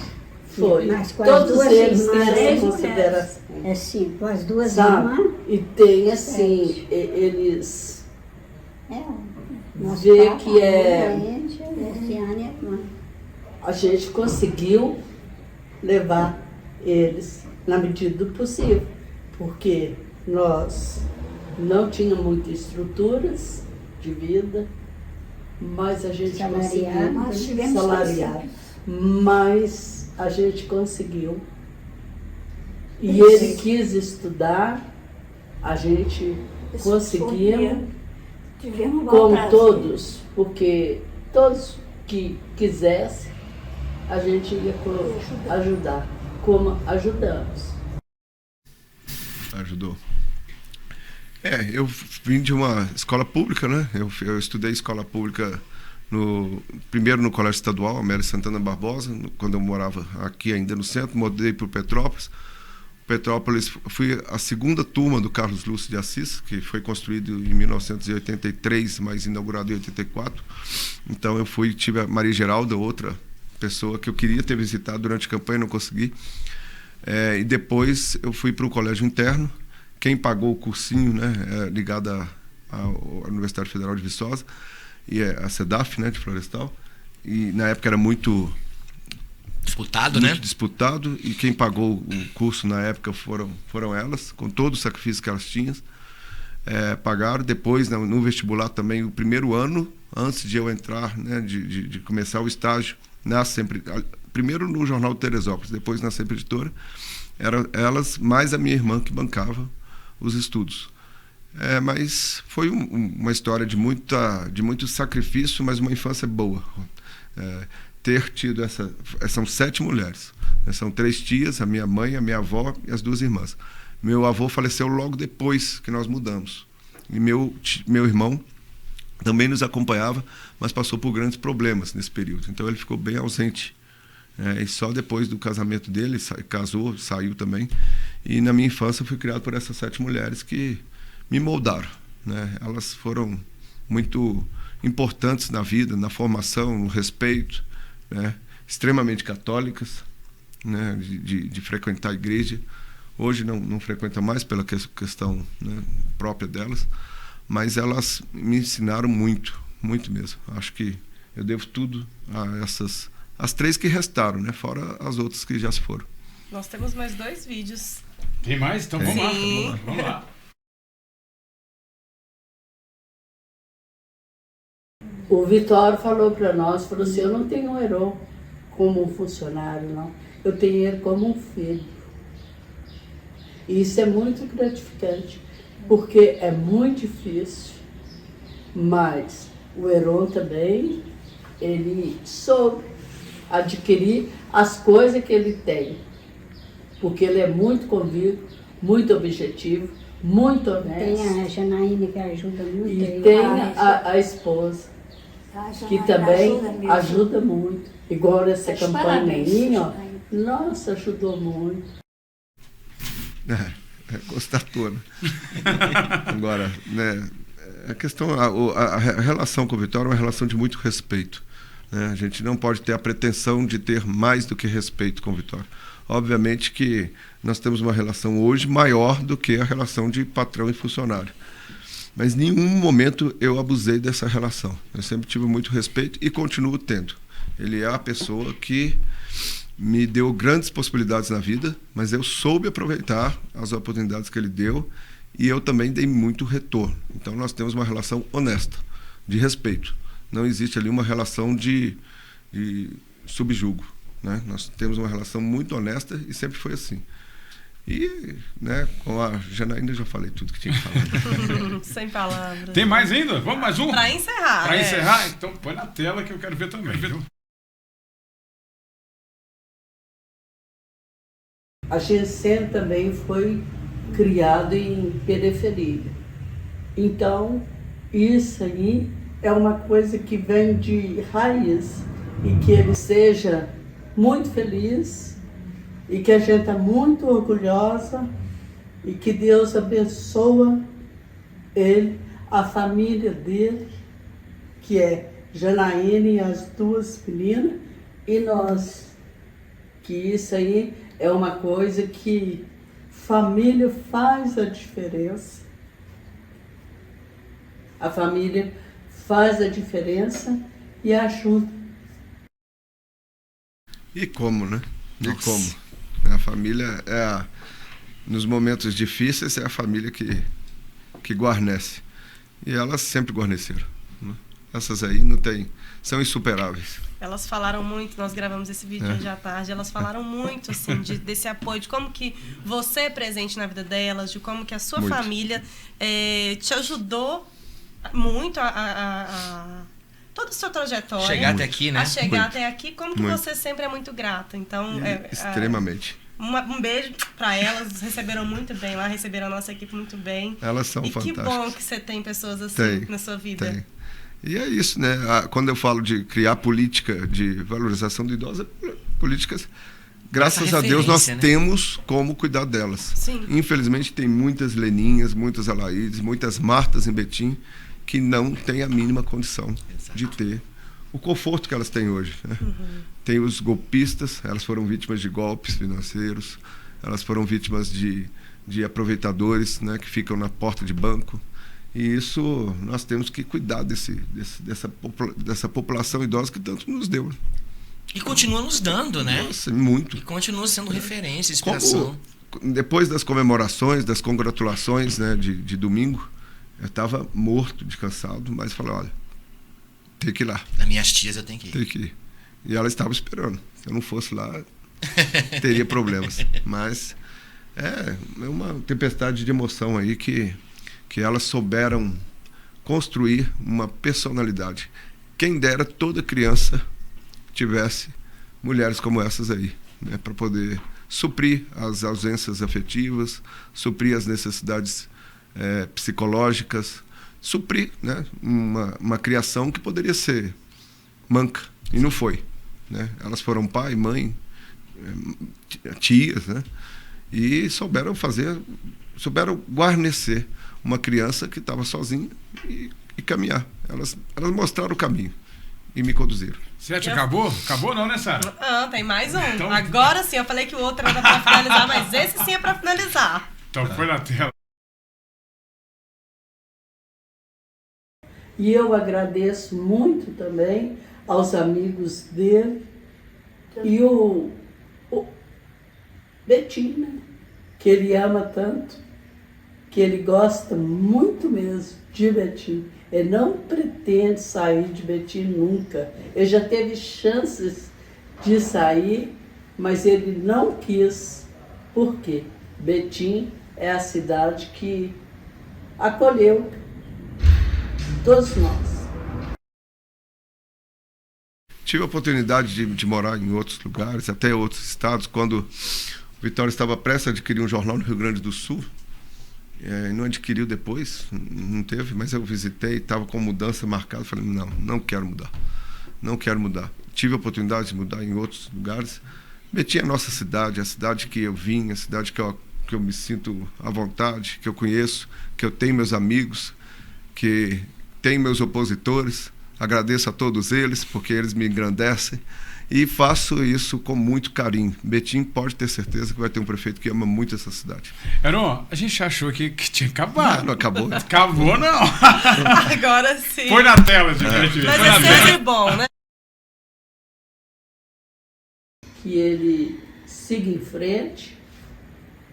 Foi. Mas com as Todos 2 eles irmãs... têm três essa mulheres. consideração. É 5. Com as 2 Sabe? irmãs... E tem assim, eles Nosso vê papai, que gente, Luciana e a irmã. a gente conseguiu levar eles na medida do possível, porque nós não tínhamos muitas estruturas de vida, mas a gente Salariado. Nós conseguiu tivemos salariado, mas a gente conseguiu. E Isso. ele quis estudar, a gente conseguiu. Tivemos um Como prazer. todos, porque todos que quisessem, a gente ia ajudar, como ajudamos. Ajudou. Eu vim de uma escola pública, né? Eu estudei escola pública primeiro no Colégio Estadual, Amélia Santana Barbosa, quando eu morava aqui ainda no centro, mudei para o Petrópolis. Petrópolis, fui a segunda turma do Carlos Lúcio de Assis, que foi construído em 1983, mas inaugurado em 84. Então eu tive a Maria Geralda, outra pessoa que eu queria ter visitado durante a campanha, não consegui. E depois eu fui para o colégio interno. Quem pagou o cursinho, né, ligado à Universidade Federal de Viçosa, e a CEDAF, né, de Florestal. E na época era muito Disputado, muito né? disputado, e quem pagou o curso na época foram elas, com todo o sacrifício que elas tinham. Pagaram. Depois, no vestibular também, o primeiro ano, antes de eu entrar, né, de começar o estágio, primeiro no Jornal de Teresópolis, depois na Sempre Editora, eram elas mais a minha irmã que bancava os estudos. Mas foi uma história de muito sacrifício, mas uma infância boa. Ter tido são 7 mulheres, né? São 3 tias, a minha mãe, a minha avó e as 2 irmãs. Meu avô faleceu logo depois que nós mudamos. E meu irmão também nos acompanhava, mas passou por grandes problemas nesse período. Então ele ficou bem ausente. E só depois do casamento dele, casou, saiu também. E na minha infância eu fui criado por essas 7 mulheres que me moldaram, né? Elas foram muito importantes na vida, na formação, no respeito, né? Extremamente católicas, né? de frequentar a igreja. Hoje não frequentam mais pela questão, né, própria delas, mas elas me ensinaram muito, muito mesmo. Acho que eu devo tudo a as 3 que restaram, né? Fora as outras que já se foram. Nós temos mais 2 vídeos. Tem mais? Então vamos lá. O Vitório falou para nós, falou assim, eu não tenho o Heron como um funcionário, não. Eu tenho ele como um filho. E isso é muito gratificante, porque é muito difícil Mas o Heron também, ele soube adquirir as coisas que ele tem. Porque ele é muito convicto, muito objetivo, muito honesto. Tem a Janaína que ajuda muito. E tem a esposa, que também ajuda muito. Igual essa campanha aí, ó. Nossa, ajudou muito. Gostar toda. Agora, né, a questão, a relação com o Vitória é uma relação de muito respeito. Né? A gente não pode ter a pretensão de ter mais do que respeito com o Vitória. Obviamente que nós temos uma relação hoje maior do que a relação de patrão e funcionário. Mas em nenhum momento eu abusei dessa relação. Eu sempre tive muito respeito e continuo tendo. Ele é a pessoa que me deu grandes possibilidades na vida, mas eu soube aproveitar as oportunidades que ele deu e eu também dei muito retorno. Então nós temos uma relação honesta, de respeito. Não existe ali uma relação de subjugo. Né? Nós temos uma relação muito honesta e sempre foi assim. E, né, com a Janaína já falei tudo que tinha que falar. Sem palavras. Tem mais ainda? Vamos mais um? Para encerrar. Para encerrar? Então põe na tela que eu quero ver também. Viu? A GESEM também foi criado em periferia. Então, isso aí é uma coisa que vem de raiz e que ele seja muito feliz e que a gente está muito orgulhosa e que Deus abençoa ele, a família dele, que é Janaína e as duas meninas, e nós, que isso aí é uma coisa que família faz a diferença. A família faz a diferença e ajuda. E como, né? Nossa. E como? A família nos momentos difíceis é a família que guarnece. E elas sempre guarneceram. Né? Essas aí não tem, são insuperáveis. Elas falaram muito, nós gravamos esse vídeo hoje à tarde, elas falaram muito, assim, desse apoio, de como que você é presente na vida delas, de como que a sua família te ajudou muito toda a sua trajetória. Chegar até aqui, né? A chegar até aqui, como que você sempre é muito grata. Então, extremamente. Um beijo para elas, receberam muito bem lá, receberam a nossa equipe muito bem. Elas são fantásticas. Que bom que você tem pessoas assim na sua vida. Tem. E é isso, né? Quando eu falo de criar política de valorização do idoso, políticas, graças a Deus, nós temos como cuidar delas. Sim. Infelizmente, tem muitas Leninhas, muitas Alaídes, muitas Martas em Betim, que não têm a mínima condição de ter o conforto que elas têm hoje. Né? Tem os golpistas, elas foram vítimas de golpes financeiros, elas foram vítimas de aproveitadores, né, que ficam na porta de banco. E isso, nós temos que cuidar dessa população idosa que tanto nos deu. E continua nos dando, né? Nossa, muito. E continua sendo referência, inspiração. Depois das comemorações, das congratulações, né, de domingo, eu estava morto de cansado, mas falei, olha, tem que ir lá. Nas minhas tias eu tenho que ir. Tem que ir. E ela estava esperando. Se eu não fosse lá, teria problemas. Mas é uma tempestade de emoção aí que elas souberam construir uma personalidade. Quem dera toda criança tivesse mulheres como essas aí, né, para poder suprir as ausências afetivas, suprir as necessidades psicológicas, suprir, né, uma criação que poderia ser manca, e não foi. Né? Elas foram pai, mãe, tias, né? E souberam guarnecer uma criança que estava sozinha e caminhar. Elas mostraram o caminho e me conduziram. Sete, acabou? Acabou não, né, Sara? Tem mais um. Então... Agora sim, eu falei que o outro era para finalizar, mas esse sim é para finalizar. Então foi na tela. E eu agradeço muito também aos amigos dele e o Betinho, né? Que ele ama tanto, que ele gosta muito mesmo de Betim. Ele não pretende sair de Betim nunca. Ele já teve chances de sair, mas ele não quis. Por quê? Betim é a cidade que acolheu todos nós. Tive a oportunidade de morar em outros lugares, até outros estados, quando o Vitória estava prestes a adquirir um jornal no Rio Grande do Sul. Não adquiriu depois, não teve, mas eu visitei, estava com mudança marcada, falei, não quero mudar, não quero mudar. Tive a oportunidade de mudar em outros lugares. Betim é a nossa cidade, a cidade que eu vim, a cidade que eu me sinto à vontade, que eu conheço, que eu tenho meus amigos, que tenho meus opositores. Agradeço a todos eles, porque eles me engrandecem. E faço isso com muito carinho. Betim pode ter certeza que vai ter um prefeito que ama muito essa cidade. Heron, a gente achou que tinha acabado. Não acabou. Acabou, não. Agora sim. Põe na tela, gente. Mas é sempre bom, né? Que ele siga em frente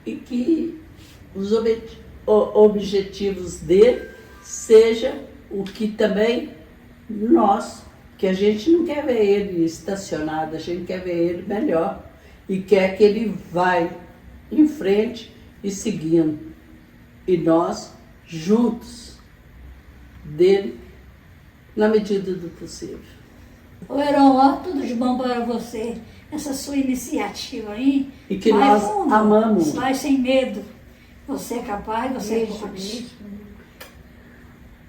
e que os objetivos dele seja o que também nós, que a gente não quer ver ele estacionado, a gente quer ver ele melhor e quer que ele vai em frente e seguindo. E nós, juntos dele, na medida do possível. Ô Heron, ó, tudo de bom para você, essa sua iniciativa aí. E que vai nós fundo, amamos. vai sem medo. Você é capaz, você pode.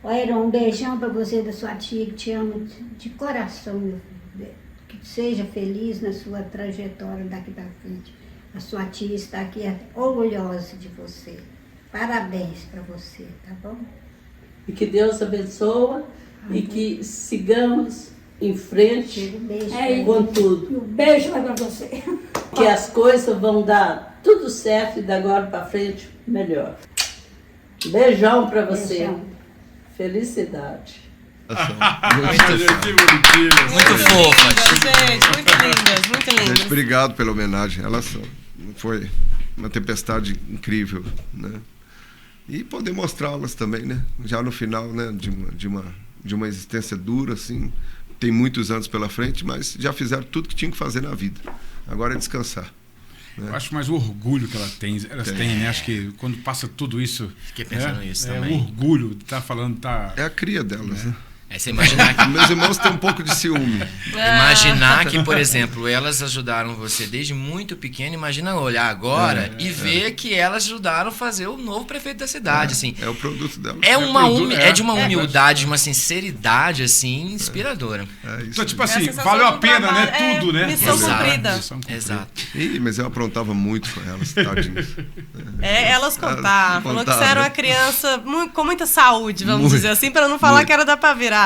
Ô, Heron, um beijão para você da sua tia, que te amo de coração, meu filho. Que seja feliz na sua trajetória daqui para frente. A sua tia está aqui orgulhosa de você. Parabéns para você, tá bom? E que Deus abençoe e que sigamos em frente Um beijo. com tudo. Um beijo vai para você. Que as coisas vão dar tudo certo e da agora para frente melhor. Beijão para você. Beijão. Felicidade. Que bonitinho. Muito fofa. Gente, muito lindas, muito lindas. Gente, obrigado pela homenagem. Foi uma tempestade incrível, né? E poder mostrá-las também, né? Já no final, né? De uma existência dura, assim. Tem muitos anos pela frente, mas já fizeram tudo que tinham que fazer na vida. Agora é descansar. Eu acho mais o orgulho que elas têm, né? Acho que quando passa tudo isso. Fiquei pensando nisso O também. orgulho de estar falando, É a cria delas, né? É você imaginar que, Meus irmãos têm um pouco de ciúme. imaginar que, por exemplo, elas ajudaram você desde muito pequeno. Imagina olhar agora e ver que elas ajudaram a fazer o novo prefeito da cidade, assim. É o produto delas. É de uma humildade, de uma sinceridade, assim, inspiradora. É isso. Então, tipo É a assim, sensação valeu a do pena, trabalho, né? Tudo, né? missão Exato. cumprida. Missão cumprida. Exato. Mas eu aprontava muito com elas, tadinhas. Elas contaram. Falou que você era uma né? criança com muita saúde, vamos Muito. dizer assim, para não falar Muito. que era da pá virada.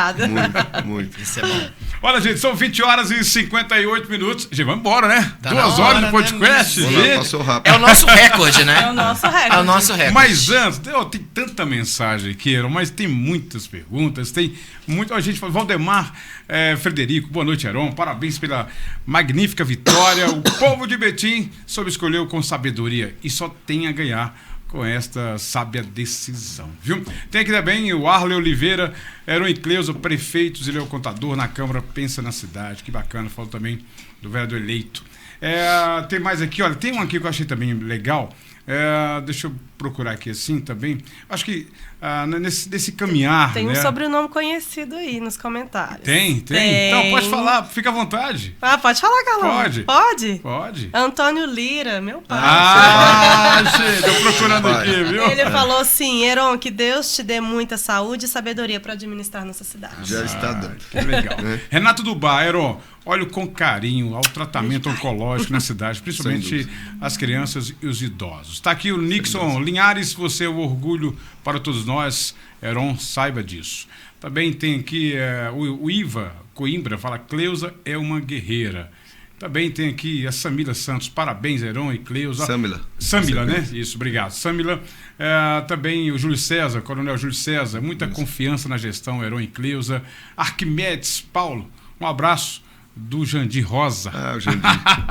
Muito. Isso é bom. Olha, gente, são 20 horas e 58 minutos. Gente, vamos embora, né? Tá 2 na horas hora, de né, podcast, mesmo? Vamos lá, gente. passou rápido. É o nosso recorde, né? É o nosso recorde. É o nosso recorde. Mas antes, tem tanta mensagem aqui, Heron, mas tem muitas perguntas, tem muito. A gente fala, Valdemar Frederico, boa noite, Heron. Parabéns pela magnífica vitória. O povo de Betim soube escolheu com sabedoria e só tem a ganhar com esta sábia decisão, viu? Tem aqui também o Arley Oliveira, Heron e Cleusa, prefeitos, ele é o contador na Câmara, pensa na cidade, que bacana, falou também do vereador eleito. Tem mais aqui, olha, tem um aqui que eu achei também legal, deixa eu procurar aqui assim também, acho que nesse caminhar, Tem um né? sobrenome conhecido aí nos comentários. Tem? Então, pode falar, fica à vontade. Pode falar, Carlão. Pode. Pode? Pode. Antônio Lira, meu pai. Gente, tô procurando aqui, viu? Ele falou assim, Heron, que Deus te dê muita saúde e sabedoria para administrar nossa cidade. Já está dando. Que legal. Renato Dubá, Heron, olho com carinho ao tratamento oncológico na cidade, principalmente as crianças e os idosos. Está aqui o Nixon Linhares, você é o orgulho para todos nós, Heron, saiba disso. Também tem aqui o Iva Coimbra, fala, Cleusa é uma guerreira. Também tem aqui a Samila Santos, parabéns, Heron e Cleusa. Samila, né? Isso, obrigado. Samila, também o Júlio César, Coronel Júlio César, muita confiança na gestão, Heron e Cleusa. Arquimedes Paulo, um abraço do Jandir Rosa. Ah, o Jandir.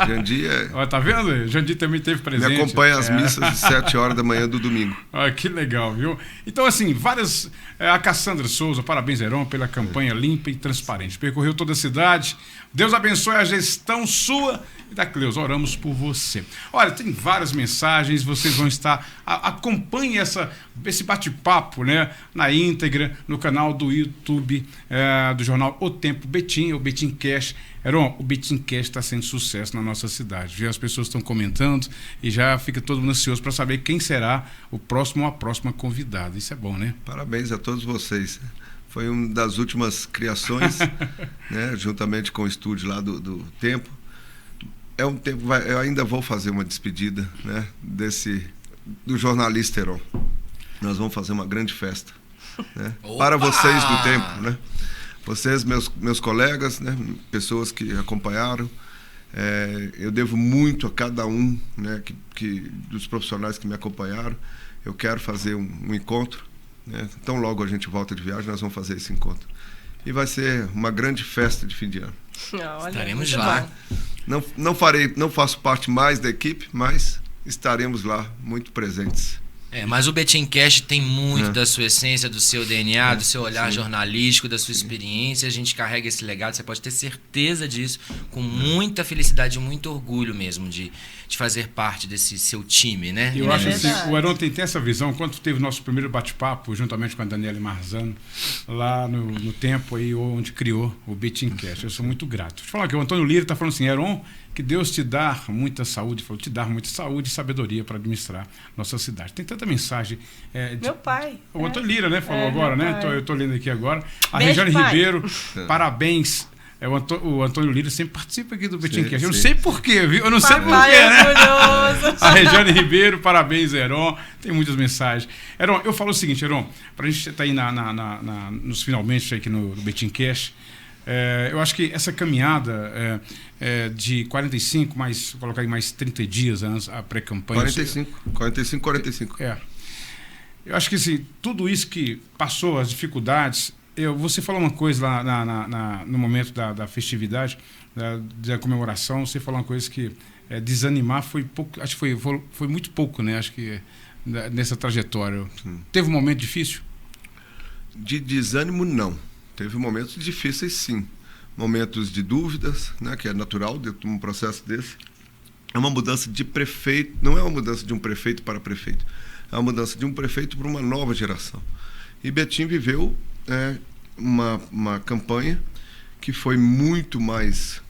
Jandir é... Ó, tá vendo? Jandir também teve presente. Me acompanha às missas de 7 horas da manhã do domingo. Ah, que legal, viu? Então, assim, várias... a Cassandra Souza, parabéns, Heron, pela campanha limpa e transparente. Percorreu toda a cidade. Deus abençoe a gestão sua e da Cleusa. Oramos por você. Olha, tem várias mensagens, vocês vão estar... acompanhe esse bate-papo, né, na íntegra, no canal do YouTube do jornal O Tempo Betim, o Betim Cash. Heron, o Betim Cash está sendo sucesso na nossa cidade. Viu? As pessoas estão comentando e já fica todo mundo ansioso para saber quem será o próximo ou a próxima convidada. Isso é bom, né? Parabéns a todos vocês. Foi uma das últimas criações, né, juntamente com o estúdio lá do Tempo. É um tempo, eu ainda vou fazer uma despedida, né, do jornalista Heron. Nós vamos fazer uma grande festa, né, para vocês do Tempo, né? Vocês, meus colegas, né, pessoas que acompanharam. Eu devo muito a cada um, né, dos profissionais que me acompanharam. Eu quero fazer um encontro, né? Então logo a gente volta de viagem, nós vamos fazer esse encontro. E vai ser uma grande festa de fim de ano. Estaremos lá. Não faço parte mais da equipe, mas estaremos lá muito presentes. Mas o Betim Cash tem muito da sua essência, do seu DNA, do seu olhar jornalístico, da sua experiência. A gente carrega esse legado, você pode ter certeza disso, com muita felicidade e muito orgulho mesmo de fazer parte desse seu time, né? Eu acho assim, o Heron tem essa visão. Quando teve o nosso primeiro bate-papo, juntamente com a Daniela Marzano, lá no Tempo aí, onde criou o Betim Cash. Eu sou muito grato. Deixa eu falar que o Antônio Lira está falando assim, Heron, que Deus te dá muita saúde, te dá muita saúde e sabedoria para administrar nossa cidade. Tem tanta mensagem. Meu pai. O Antônio Lira, né, falou agora, né? Eu estou lendo aqui agora. A Beijo, Regiane pai. Ribeiro, parabéns. O Antônio Lira sempre participa aqui do Betim Cash. Eu não sei porquê, viu? Eu não sei porquê, né? A Regiane Ribeiro, parabéns, Heron. Tem muitas mensagens. Heron, eu falo o seguinte, Heron, para a gente estar aí nos finalmente aqui no Betim Cash, eu acho que essa caminhada de 45, vou colocar aí mais 30 dias antes a pré-campanha. 45. Eu acho que assim, tudo isso que passou, as dificuldades. Você falou uma coisa lá no momento da festividade, da comemoração, você falou uma coisa que desanimar foi pouco, acho que foi muito pouco, né? Acho que nessa trajetória. Teve um momento difícil? De desânimo, não. Teve momentos difíceis, sim. Momentos de dúvidas, né, que é natural dentro de um processo desse. É uma mudança de prefeito, não é uma mudança de um prefeito para prefeito, é uma mudança de um prefeito para uma nova geração. E Betim viveu uma campanha que foi muito mais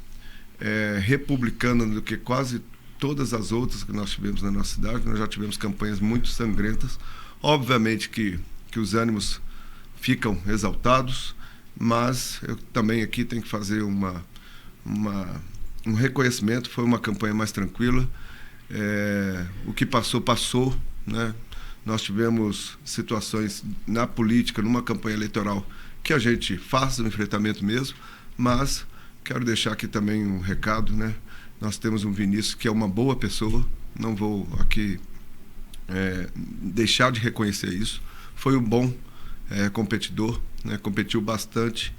republicana do que quase todas as outras que nós tivemos na nossa cidade. Nós já tivemos campanhas muito sangrentas. Obviamente que os ânimos ficam exaltados, mas eu também aqui tenho que fazer um reconhecimento. Foi uma campanha mais tranquila. O que passou, né? Nós tivemos situações na política, numa campanha eleitoral, que a gente faz o enfrentamento mesmo, mas quero deixar aqui também um recado, né? Nós temos um Vinícius que é uma boa pessoa, não vou aqui deixar de reconhecer isso. Foi um bom competidor, né? Competiu bastante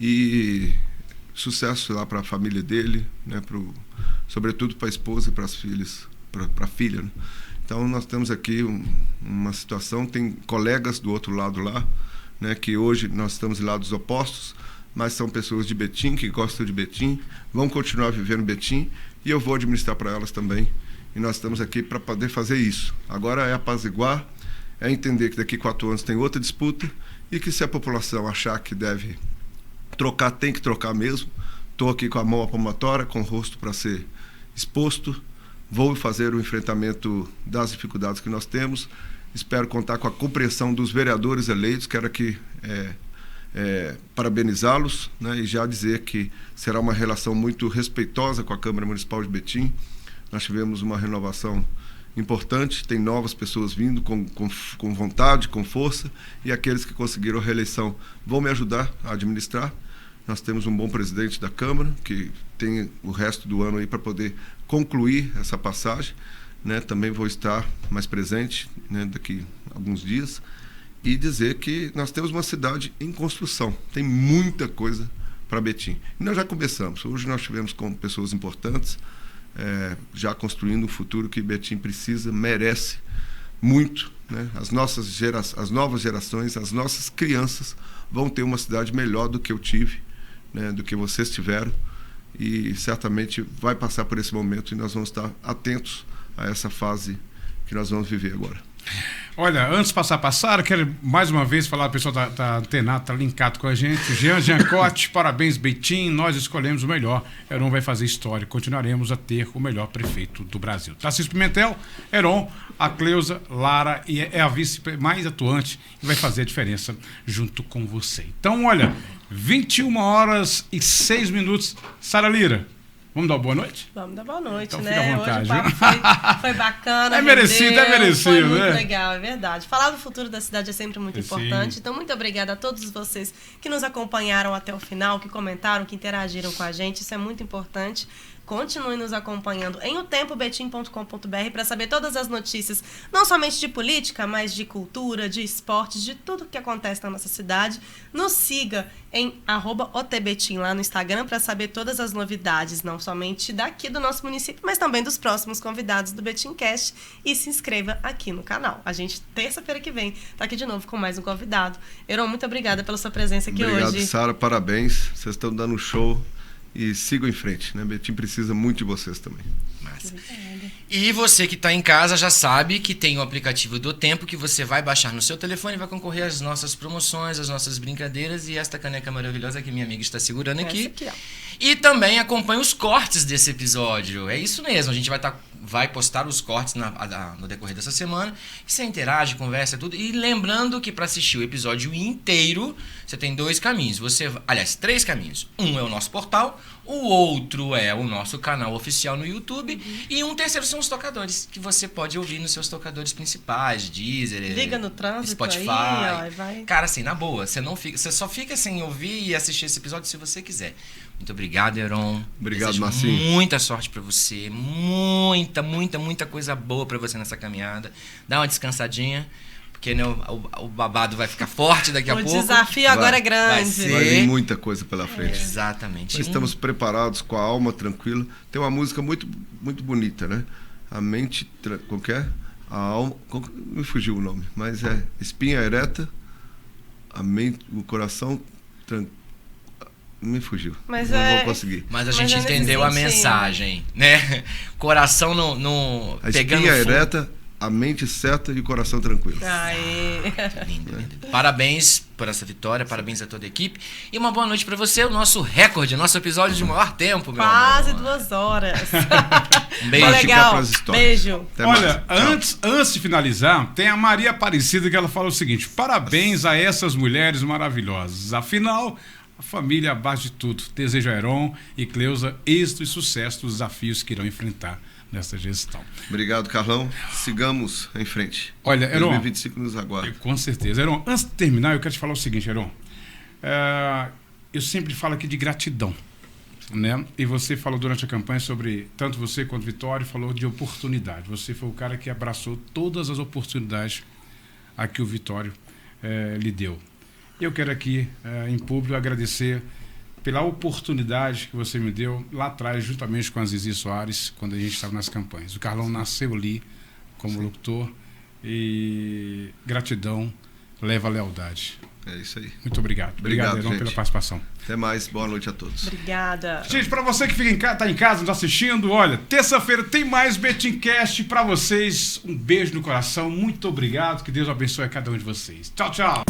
e sucesso lá para a família dele, né? Sobretudo para a esposa e para as filhas, para a filha, né? Então nós temos aqui uma situação, tem colegas do outro lado lá, né? Que hoje nós estamos em lados opostos, mas são pessoas de Betim, que gostam de Betim, vão continuar vivendo Betim e eu vou administrar para elas também. E nós estamos aqui para poder fazer isso. Agora é apaziguar, é entender que daqui 4 anos tem outra disputa e que se a população achar que deve trocar, tem que trocar mesmo. Estou aqui com a mão à palmatória, com o rosto para ser exposto. Vou fazer o enfrentamento das dificuldades que nós temos. Espero contar com a compreensão dos vereadores eleitos. Quero aqui parabenizá-los, né, e já dizer que será uma relação muito respeitosa com a Câmara Municipal de Betim. Nós tivemos uma renovação importante, tem novas pessoas vindo com vontade, com força, e aqueles que conseguiram a reeleição vão me ajudar a administrar. Nós temos um bom presidente da Câmara, que tem o resto do ano aí para poder concluir essa passagem, né? Também vou estar mais presente, né, daqui a alguns dias, e dizer que nós temos uma cidade em construção. Tem muita coisa para Betim. E nós já começamos. Hoje nós tivemos com pessoas importantes, já construindo um futuro que Betim precisa, merece muito, né? As novas gerações, as nossas crianças vão ter uma cidade melhor do que eu tive, né? Do que vocês tiveram, e certamente vai passar por esse momento e nós vamos estar atentos a essa fase que nós vamos viver agora. Olha, antes de passar para a Sara, quero mais uma vez falar, o pessoal tá antenado, tá linkado com a gente. Jean Giancotti, parabéns, Betim, nós escolhemos o melhor. Heron vai fazer história, continuaremos a ter o melhor prefeito do Brasil. Tarcísio Pimentel, Heron, a Cleusa, Lara, e é a vice mais atuante e vai fazer a diferença junto com você. Então, olha, 21h06. Sara Lira, vamos dar uma boa noite? Vamos dar boa noite, então, né? Fica à vontade, hoje o papo foi bacana. É merecido, foi né? muito legal, é verdade. Falar do futuro da cidade é sempre muito importante. Então, muito obrigada a todos vocês que nos acompanharam até o final, que comentaram, que interagiram com a gente. Isso é muito importante. Continue nos acompanhando em otempobetim.com.br para saber todas as notícias, não somente de política, mas de cultura, de esportes, de tudo que acontece na nossa cidade. Nos siga em @otebetim lá no Instagram para saber todas as novidades, não somente daqui do nosso município, mas também dos próximos convidados do Betimcast. E se inscreva aqui no canal. A gente, terça-feira que vem, está aqui de novo com mais um convidado. Heron, muito obrigada pela sua presença aqui hoje. Obrigado, Sara, parabéns. Vocês estão dando um show. E sigam em frente, né? Betim precisa muito de vocês também. Massa. E você que está em casa já sabe que tem o aplicativo do Tempo que você vai baixar no seu telefone e vai concorrer às nossas promoções, às nossas brincadeiras e esta caneca maravilhosa que minha amiga está segurando aqui. E também acompanhe os cortes desse episódio. É isso mesmo, a gente vai postar os cortes no decorrer dessa semana. E você interage, conversa, tudo. E lembrando que para assistir o episódio inteiro, você tem 2 caminhos. Aliás, 3 caminhos. Um é o nosso portal, o outro é o nosso canal oficial no YouTube. E um terceiro são os tocadores, que você pode ouvir nos seus tocadores principais, Deezer, liga no trânsito, Spotify. Aí, vai. Cara, assim, na boa, você só fica sem ouvir e assistir esse episódio se você quiser. Muito obrigado, Heron. Obrigado, Marcinho. Muita sorte pra você. Muita coisa boa pra você nessa caminhada. Dá uma descansadinha, porque né, o babado vai ficar forte daqui a pouco. O desafio agora é grande. Vai vir muita coisa pela frente. Exatamente. Nós estamos preparados, com a alma tranquila. Tem uma música muito, muito bonita, né? A mente... Como que é? A alma... Me fugiu o nome, mas é espinha ereta, a mente, o coração tranquilo. Me fugiu. Mas não vou conseguir. Mas a gente entendeu a mensagem, né? Coração no a pegando espinha fogo. ereta, a mente certa e o coração tranquilo. Aê. Lindo. Parabéns por essa vitória, parabéns a toda a equipe. E uma boa noite pra você, o nosso recorde, nosso episódio de maior tempo, meu Quase amor. 2 horas. Um beijo. Legal. Beijo. Até Olha, antes de finalizar, tem a Maria Aparecida que ela fala o seguinte: parabéns a essas mulheres maravilhosas. Afinal, a família abaixo de tudo. Desejo a Heron e Cleusa êxito e sucesso dos desafios que irão enfrentar nessa gestão. Obrigado, Carlão. Sigamos em frente. Olha, Heron, 2025 nos aguarda. Com certeza. Heron, antes de terminar, eu quero te falar o seguinte, Heron. Eu sempre falo aqui de gratidão, né? E você falou durante a campanha sobre, tanto você quanto Vitória, falou de oportunidade. Você foi o cara que abraçou todas as oportunidades a que o Vitório lhe deu. Eu quero aqui, em público, agradecer pela oportunidade que você me deu lá atrás, juntamente com a Zizi Soares, quando a gente estava nas campanhas. O Carlão nasceu ali como locutor e gratidão leva a lealdade. É isso aí. Muito obrigado. Obrigado, Heron, pela participação. Até mais. Boa noite a todos. Obrigada. Gente, para você que tá em casa, nos assistindo, olha, terça-feira tem mais Betimcast para vocês. Um beijo no coração. Muito obrigado. Que Deus abençoe a cada um de vocês. Tchau, tchau.